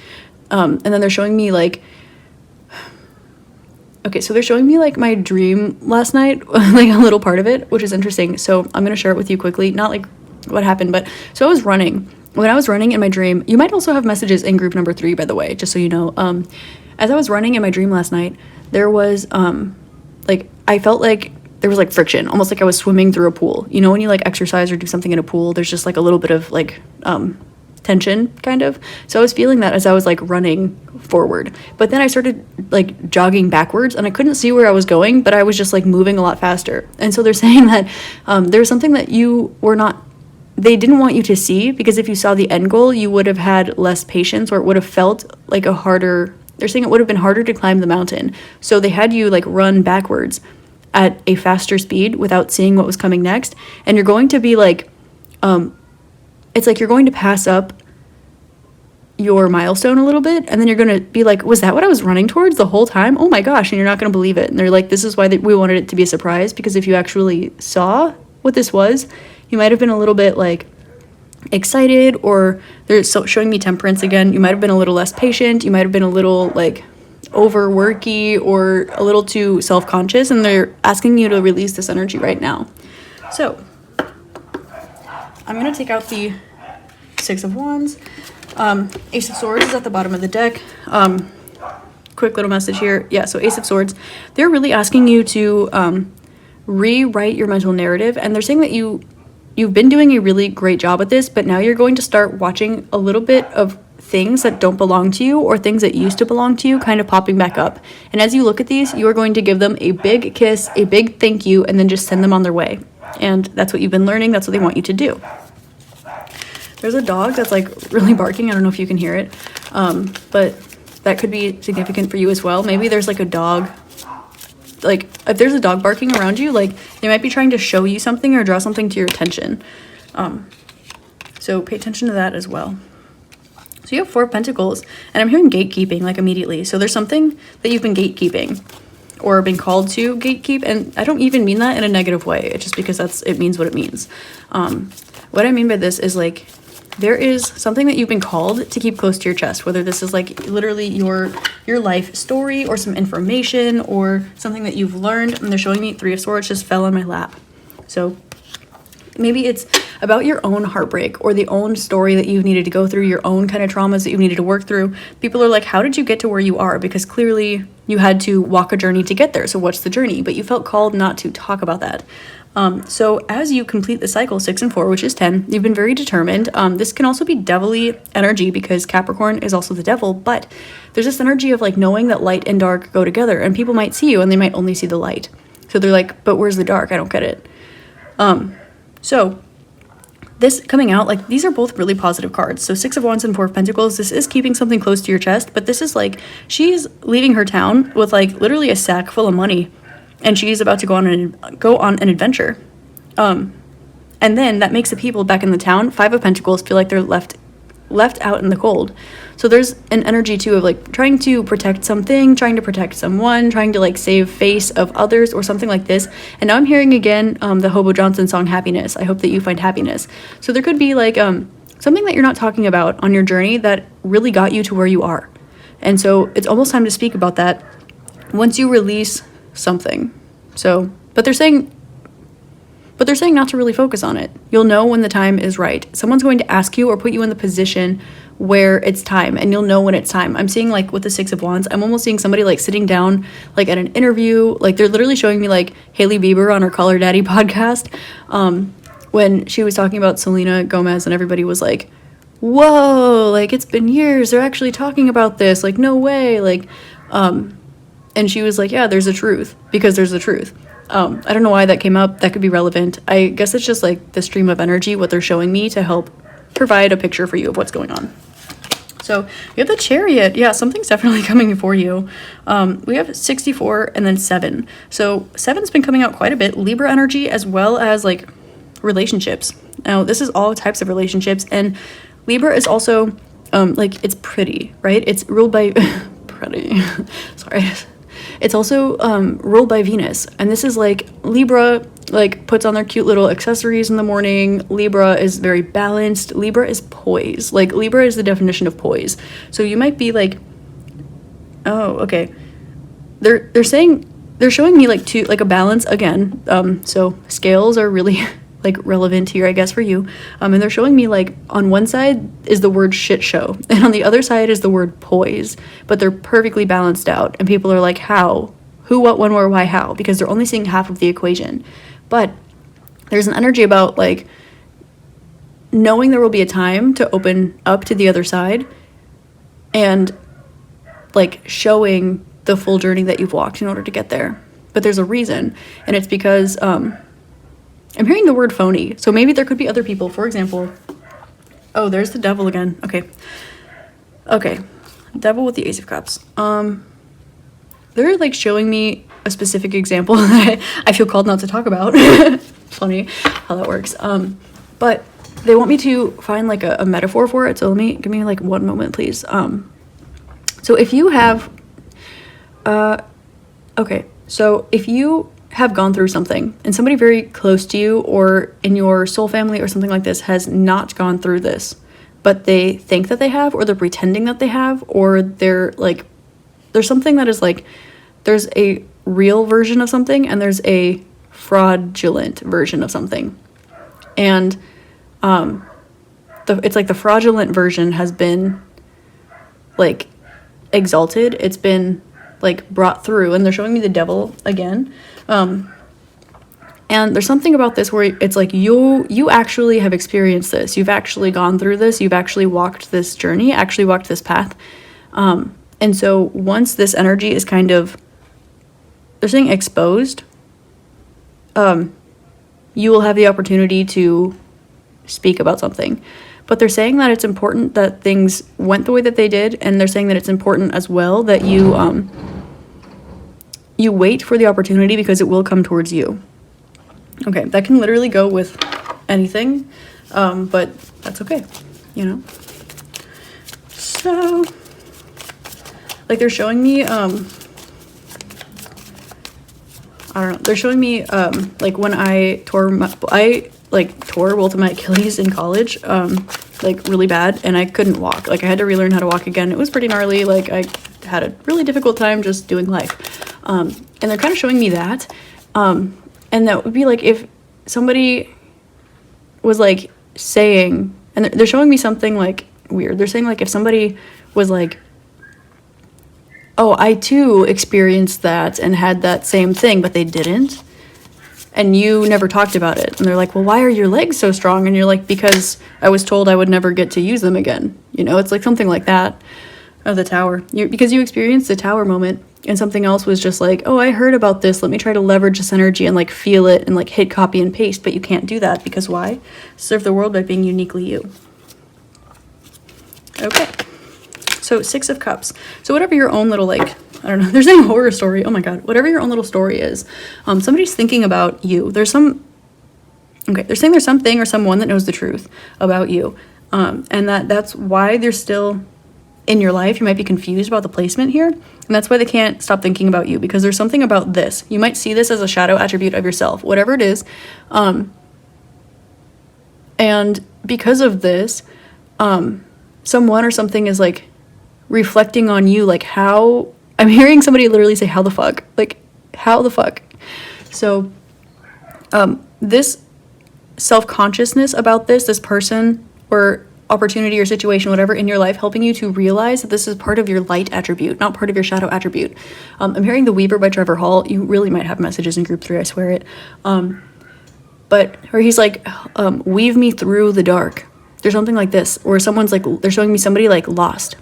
And then they're showing me like, okay, so they're showing me like my dream last night, like a little part of it, which is interesting. So I'm going to share it with you quickly, not like what happened, but so I was running. When I was running in my dream, you might also have messages in group number 3, by the way, just so you know. As I was running in my dream last night, there was, I felt like there was like friction, almost like I was swimming through a pool. You know, when you like exercise or do something in a pool, there's just like a little bit of like tension kind of. So I was feeling that as I was like running forward. But then I started like jogging backwards and I couldn't see where I was going, but I was just like moving a lot faster. And so they're saying that there was something that you were not, they didn't want you to see, because if you saw the end goal, you would have had less patience, or it would have felt like a harder, they're saying it would have been harder to climb the mountain. So they had you like run backwards at a faster speed without seeing what was coming next. And you're going to be like, it's like you're going to pass up your milestone a little bit, and then you're going to be like, was that what I was running towards the whole time? Oh my gosh. And you're not going to believe it. And they're like, this is why we wanted it to be a surprise, because if you actually saw what this was, you might have been a little bit like excited, or they're showing me temperance again. You might have been a little less patient. You might have been a little like overworky or a little too self-conscious, and they're asking you to release this energy right now. So I'm going to take out the 6 of Wands. Ace of Swords is at the bottom of the deck. Quick little message here. Yeah, so Ace of Swords, they're really asking you to rewrite your mental narrative, and they're saying that you've been doing a really great job at this, but now you're going to start watching a little bit of things that don't belong to you, or things that used to belong to you, kind of popping back up. And as you look at these, you are going to give them a big kiss, a big thank you, and then just send them on their way. And that's what you've been learning. That's what they want you to do. There's a dog that's like really barking. I don't know if you can hear it, but that could be significant for you as well. Maybe there's like a dog, like if there's a dog barking around you, like they might be trying to show you something or draw something to your attention. So pay attention to that as well. So you have 4 of Pentacles, and I'm hearing gatekeeping like immediately. So there's something that you've been gatekeeping or been called to gatekeep, and I don't even mean that in a negative way. It's just because it means what it means. What I mean by this is like, there is something that you've been called to keep close to your chest, whether this is like literally your life story or some information or something that you've learned. And they're showing me 3 of Swords just fell on my lap. So maybe it's about your own heartbreak or the own story that you've needed to go through, your own kind of traumas that you've needed to work through. People are like, how did you get to where you are? Because clearly you had to walk a journey to get there. So what's the journey? But you felt called not to talk about that. So as you complete the cycle 6 and 4, which is 10, you've been very determined. This can also be devilly energy because Capricorn is also the devil, but there's this energy of like knowing that light and dark go together, and people might see you and they might only see the light. So they're like, but where's the dark? I don't get it. So this coming out, like these are both really positive cards. So 6 of Wands and 4 of Pentacles, this is keeping something close to your chest, but this is like, she's leaving her town with like literally a sack full of money. And she's about to go on an adventure. And then that makes the people back in the town, 5 of Pentacles, feel like they're left out in the cold. So there's an energy too of like trying to protect something, trying to protect someone, trying to like save face of others or something like this. And now I'm hearing again the Hobo Johnson song Happiness. I hope that you find happiness. So there could be like something that you're not talking about on your journey that really got you to where you are. And so it's almost time to speak about that once you release something. So but they're saying not to really focus on it. You'll know when the time is right. Someone's going to ask you or put you in the position where it's time, and you'll know when it's time. I'm seeing like with the 6 of Wands, I'm almost seeing somebody like sitting down like at an interview, like they're literally showing me like Hailey Bieber on her Call Her Daddy podcast, when she was talking about Selena Gomez, and everybody was like, whoa, like it's been years, they're actually talking about this, like no way, like and And she was like, yeah, there's a truth, because there's a truth. I don't know why that came up. That could be relevant. I guess it's just like the stream of energy, what they're showing me to help provide a picture for you of what's going on. So we have the Chariot. Yeah, something's definitely coming for you. We have 64 and then 7. So 7's been coming out quite a bit. Libra energy, as well as like relationships. Now, this is all types of relationships. And Libra is also like, it's pretty, right? It's ruled by pretty. Sorry. It's also ruled by Venus. And this is like Libra, like puts on their cute little accessories in the morning. Libra is very balanced. Libra is poise. Like Libra is the definition of poise. So you might be like, oh, okay. They're showing me like a balance again. So scales are really like relevant here, I guess, for you. And they're showing me like on one side is the word shit show, and on the other side is the word poise, but they're perfectly balanced out. And people are like, how? Who, what, when, where, why, how? Because they're only seeing half of the equation. But there's an energy about like knowing there will be a time to open up to the other side and like showing the full journey that you've walked in order to get there. But there's a reason, and it's because I'm hearing the word phony. So maybe there could be other people. For example, oh, there's the Devil again. Okay. Devil with the Ace of Cups. They're like showing me a specific example that I feel called not to talk about. Funny how that works. But they want me to find like a metaphor for it. So give me like one moment, please. So if you have, okay. So if you have gone through something and somebody very close to you or in your soul family or something like this has not gone through this, but they think that they have, or they're pretending that they have, or they're like, there's something that is like, there's a real version of something and there's a fraudulent version of something. And it's like the fraudulent version has been like exalted. It's been like brought through, and they're showing me the Devil again. And there's something about this where it's like you actually have experienced this. You've actually gone through this. You've actually walked this journey, actually walked this path. And so once this energy is kind of, they're saying exposed, you will have the opportunity to speak about something. But they're saying that it's important that things went the way that they did, and they're saying that it's important as well that you wait for the opportunity, because it will come towards you. Okay, that can literally go with anything, but that's okay, you know? So, like, they're showing me, I don't know, they're showing me, like, when I tore both of my Achilles in college, like, really bad, and I couldn't walk. Like, I had to relearn how to walk again. It was pretty gnarly. Like, I had a really difficult time just doing life. And they're kind of showing me that. And that would be like if somebody was like saying, and they're showing me something like weird. They're saying like if somebody was like, oh, I too experienced that and had that same thing, but they didn't. And you never talked about it. And they're like, well, why are your legs so strong? And you're like, because I was told I would never get to use them again. You know, it's like something like that. Of the Tower. Because you experienced the Tower moment, and something else was just like, oh, I heard about this. Let me try to leverage this energy and like feel it and like hit copy and paste. But you can't do that, because why? Serve the world by being uniquely you. Okay. So 6 of Cups. So whatever your own little like, I don't know, there's a horror story. Oh my God. Whatever your own little story is, somebody's thinking about you. They're saying there's something or someone that knows the truth about you. And that's why they're still in your life. You might be confused about the placement here, and that's why they can't stop thinking about you, because there's something about this. You might see this as a shadow attribute of yourself, whatever it is. And because of this, someone or something is like reflecting on you, like how I'm hearing somebody literally say, how the fuck? Like, how the fuck? So, this self-consciousness about this person or opportunity or situation, whatever in your life, helping you to realize that this is part of your light attribute, not part of your shadow attribute. I'm hearing The Weaver by Trevor Hall. You really might have messages in group 3, I swear it. But where he's like, weave me through the dark. There's something like this, or someone's like, they're showing me somebody like lost.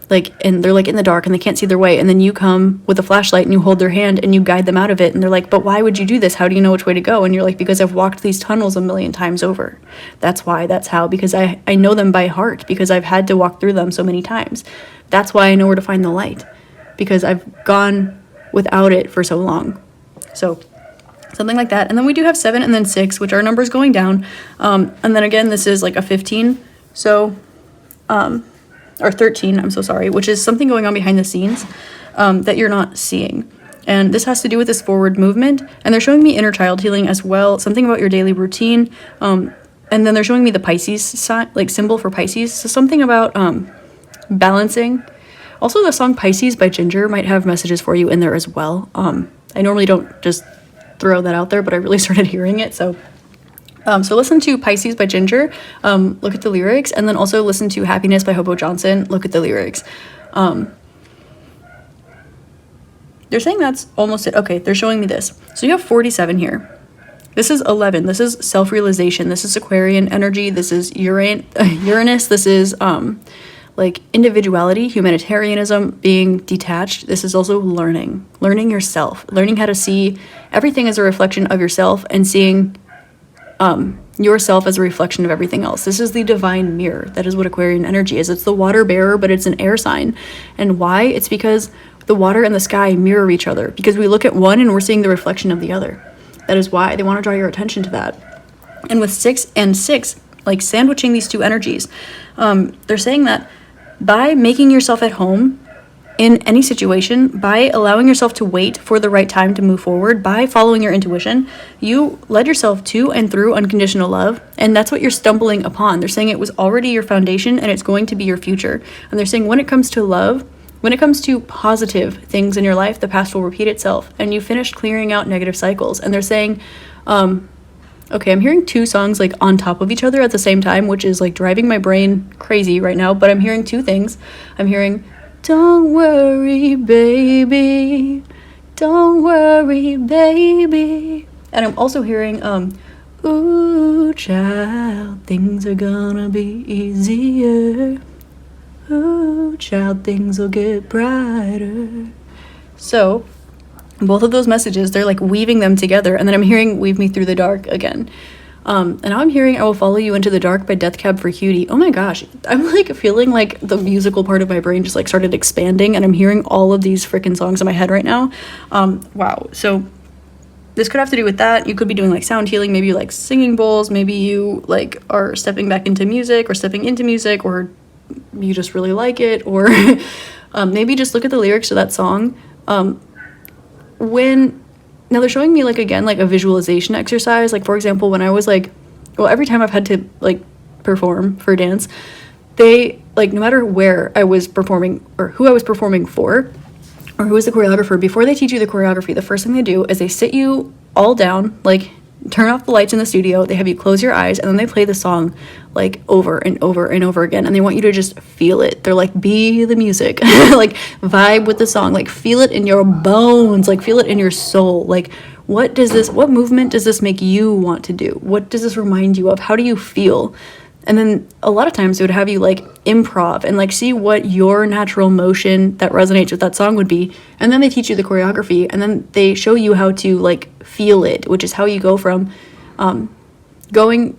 like, and they're like in the dark and they can't see their way, and then you come with a flashlight and you hold their hand and you guide them out of it, and they're like, but why would you do this? How do you know which way to go? And you're like, because I've walked these tunnels a million times over. That's why, that's how, because I know them by heart, because I've had to walk through them so many times. That's why I know where to find the light, because I've gone without it for so long. So something like that. And then we do have 7 and then 6, which are numbers going down. And then again, this is like a 15. So, or 13, I'm so sorry, which is something going on behind the scenes that you're not seeing. And this has to do with this forward movement. And they're showing me inner child healing as well, something about your daily routine. And then they're showing me the Pisces sign, like symbol for Pisces. So something about balancing. Also, the song Pisces by Ginger might have messages for you in there as well. I normally don't just throw that out there, but I really started hearing it. So listen to Pisces by Ginger, look at the lyrics, and then also listen to Happiness by Hobo Johnson, look at the lyrics. They're saying that's almost it. Okay, they're showing me this. So you have 47 here. This is 11. This is self-realization. This is Aquarian energy. This is Uranus. This is like individuality, humanitarianism, being detached. This is also learning yourself, learning how to see everything as a reflection of yourself, and seeing yourself as a reflection of everything else. This is the divine mirror. That is what Aquarian energy is. It's the water bearer, but it's an air sign. And why? It's because the water and the sky mirror each other, because we look at one and we're seeing the reflection of the other. That is why they want to draw your attention to that. And with 6 and 6, like sandwiching these two energies, they're saying that by making yourself at home in any situation, by allowing yourself to wait for the right time to move forward, by following your intuition, you led yourself to and through unconditional love, and that's what you're stumbling upon. They're saying it was already your foundation and it's going to be your future. And they're saying when it comes to love, when it comes to positive things in your life, the past will repeat itself, and you finished clearing out negative cycles. And they're saying, okay, I'm hearing 2 songs like on top of each other at the same time, which is like driving my brain crazy right now, but I'm hearing 2 things. I'm hearing, don't worry, baby. Don't worry, baby. And I'm also hearing, ooh, child, things are gonna be easier. Ooh, child, things will get brighter. So, both of those messages, they're like weaving them together. And then I'm hearing Weave Me Through the Dark again. And now I'm hearing I Will Follow You Into the Dark by Death Cab for Cutie. Oh my gosh, I'm like feeling like the musical part of my brain just like started expanding, and I'm hearing all of these freaking songs in my head right now. Wow. So this could have to do with that. You could be doing like sound healing. Maybe you like singing bowls. Maybe you like are stepping back into music, or stepping into music, or you just really like it, or maybe just look at the lyrics to that song. Now they're showing me like, again, like a visualization exercise. Like, for example, when I was like, well, every time I've had to like perform for dance, they like, no matter where I was performing or who I was performing for, or who was the choreographer, before they teach you the choreography, the first thing they do is they sit you all down, like turn off the lights in the studio, they have you close your eyes, and then they play the song like over and over and over again, and they want you to just feel it. They're like, be the music, like vibe with the song, like feel it in your bones, like feel it in your soul. Like, what movement does this make you want to do? What does this remind you of? How do you feel? And then a lot of times it would have you like improv and like see what your natural motion that resonates with that song would be. And then they teach you the choreography, and then they show you how to like feel it, which is how you go from doing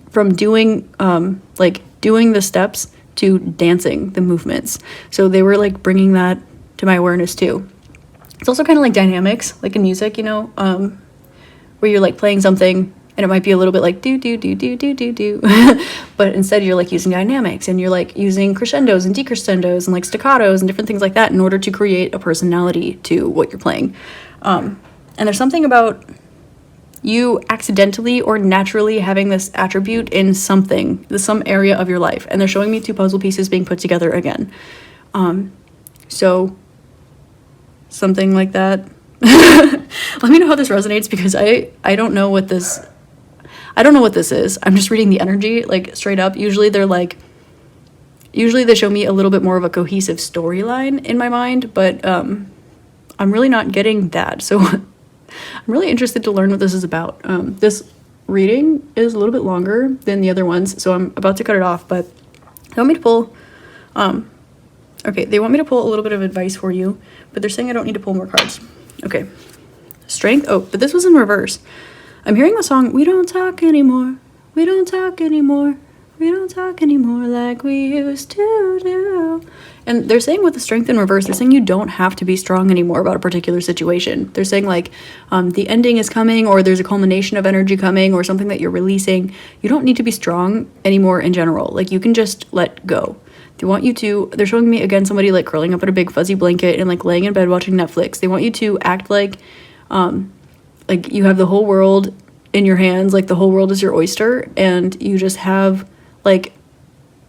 the steps to dancing the movements. So they were like bringing that to my awareness too. It's also kind of like dynamics, like in music, you know, where you're like playing something and it might be a little bit like do do do do do do do, but instead you're like using dynamics, and you're like using crescendos and decrescendos and like staccatos and different things like that in order to create a personality to what you're playing. And there's something about you accidentally or naturally having this attribute in some area of your life, and they're showing me 2 puzzle pieces being put together again. So something like that. Let me know how this resonates, because I don't know what this is. I'm just reading the energy, like straight up. Usually they show me a little bit more of a cohesive storyline in my mind, but I'm really not getting that. So I'm really interested to learn what this is about. This reading is a little bit longer than the other ones, so I'm about to cut it off, but they want me to pull Okay, they want me to pull a little bit of advice for you, but they're saying I don't need to pull more cards. Okay. Strength. Oh, but this was in reverse. I'm hearing the song, We Don't Talk Anymore. We don't talk anymore. We don't talk anymore like we used to do. And they're saying with the strength in reverse, they're saying you don't have to be strong anymore about a particular situation. They're saying like the ending is coming, or there's a culmination of energy coming, or something that you're releasing. You don't need to be strong anymore in general. Like you can just let go. They want you to, they're showing me again somebody like curling up in a big fuzzy blanket and like laying in bed watching Netflix. They want you to act like you have the whole world in your hands, like the whole world is your oyster, and you just have like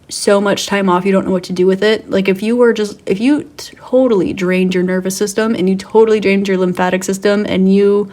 so much time off you don't know what to do with it. Like if you totally drained your nervous system and you totally drained your lymphatic system and you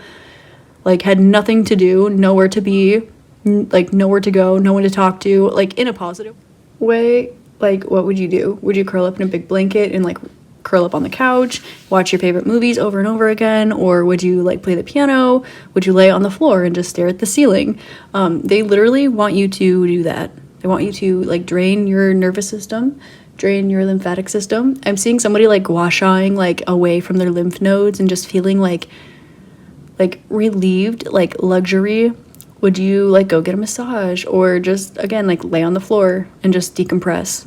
like had nothing to do, nowhere to be, like nowhere to go, no one to talk to, like in a positive way, like what would you do? Would you curl up in a big blanket and like curl up on the couch, watch your favorite movies over and over again? Or would you like play the piano? Would you lay on the floor and just stare at the ceiling? They literally want you to do that. They want you to like drain your nervous system, drain your lymphatic system. I'm seeing somebody like gua shaing like away from their lymph nodes and just feeling like relieved, like luxury. Would you like go get a massage or just again like lay on the floor and just decompress?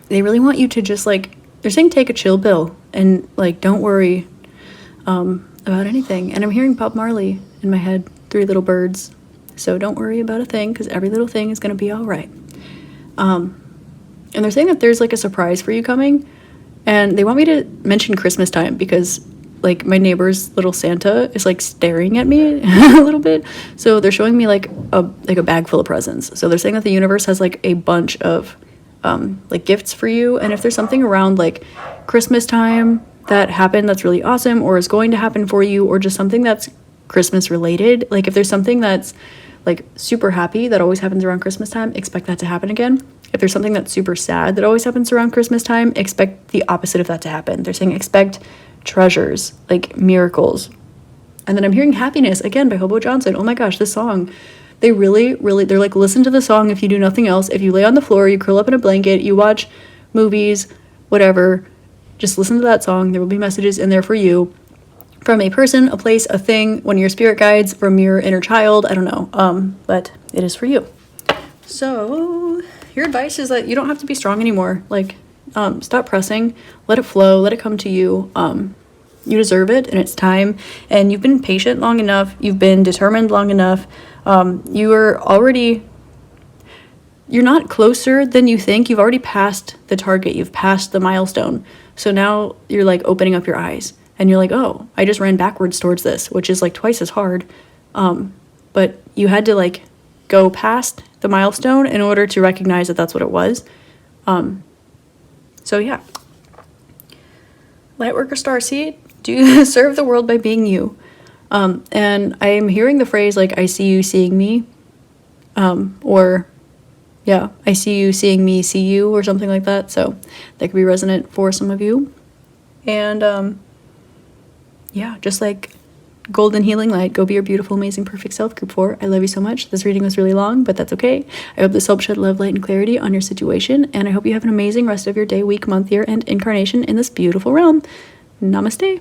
They really want you to just like, they're saying take a chill pill and like don't worry about anything. And I'm hearing Bob Marley in my head, Three Little Birds. So don't worry about a thing, because every little thing is going to be all right. And they're saying that there's like a surprise for you coming. And they want me to mention Christmas time because like my neighbor's little Santa is like staring at me a little bit. So they're showing me like a bag full of presents. So they're saying that the universe has like a bunch of like gifts for you. And if there's something around like Christmas time that happened that's really awesome or is going to happen for you, or just something that's Christmas related, like if there's something that's like super happy that always happens around Christmas time, expect that to happen again. If there's something that's super sad that always happens around Christmas time, expect the opposite of that to happen. They're saying expect treasures, like miracles. And then I'm hearing Happiness again by Hobo Johnson. Oh my gosh, this song. They really, they're like, listen to the song if you do nothing else. If you lay on the floor, you curl up in a blanket, you watch movies, whatever, just listen to that song. There will be messages in there for you. From a person, a place, a thing, one of your spirit guides, from your inner child, I don't know, but it is for you. So, your advice is that you don't have to be strong anymore. Like, stop pressing, let it flow, let it come to you. You deserve it, and it's time, and you've been patient long enough, you've been determined long enough, you're not closer than you think, you've already passed the target, you've passed the milestone, so now you're like opening up your eyes. And you're like, oh, I just ran backwards towards this, which is like twice as hard. But you had to like go past the milestone in order to recognize that that's what it was. So yeah. Lightworker Starseed, do serve the world by being you. And I am hearing the phrase like, I see you seeing me. Or yeah, I see you seeing me see you, or something like that. So that could be resonant for some of you. And yeah, just like golden healing light, go be your beautiful, amazing, perfect self, group 4. I love you so much. This reading was really long, but that's okay. I hope this helps shed love, light, and clarity on your situation, and I hope you have an amazing rest of your day, week, month, year, and incarnation in this beautiful realm. Namaste.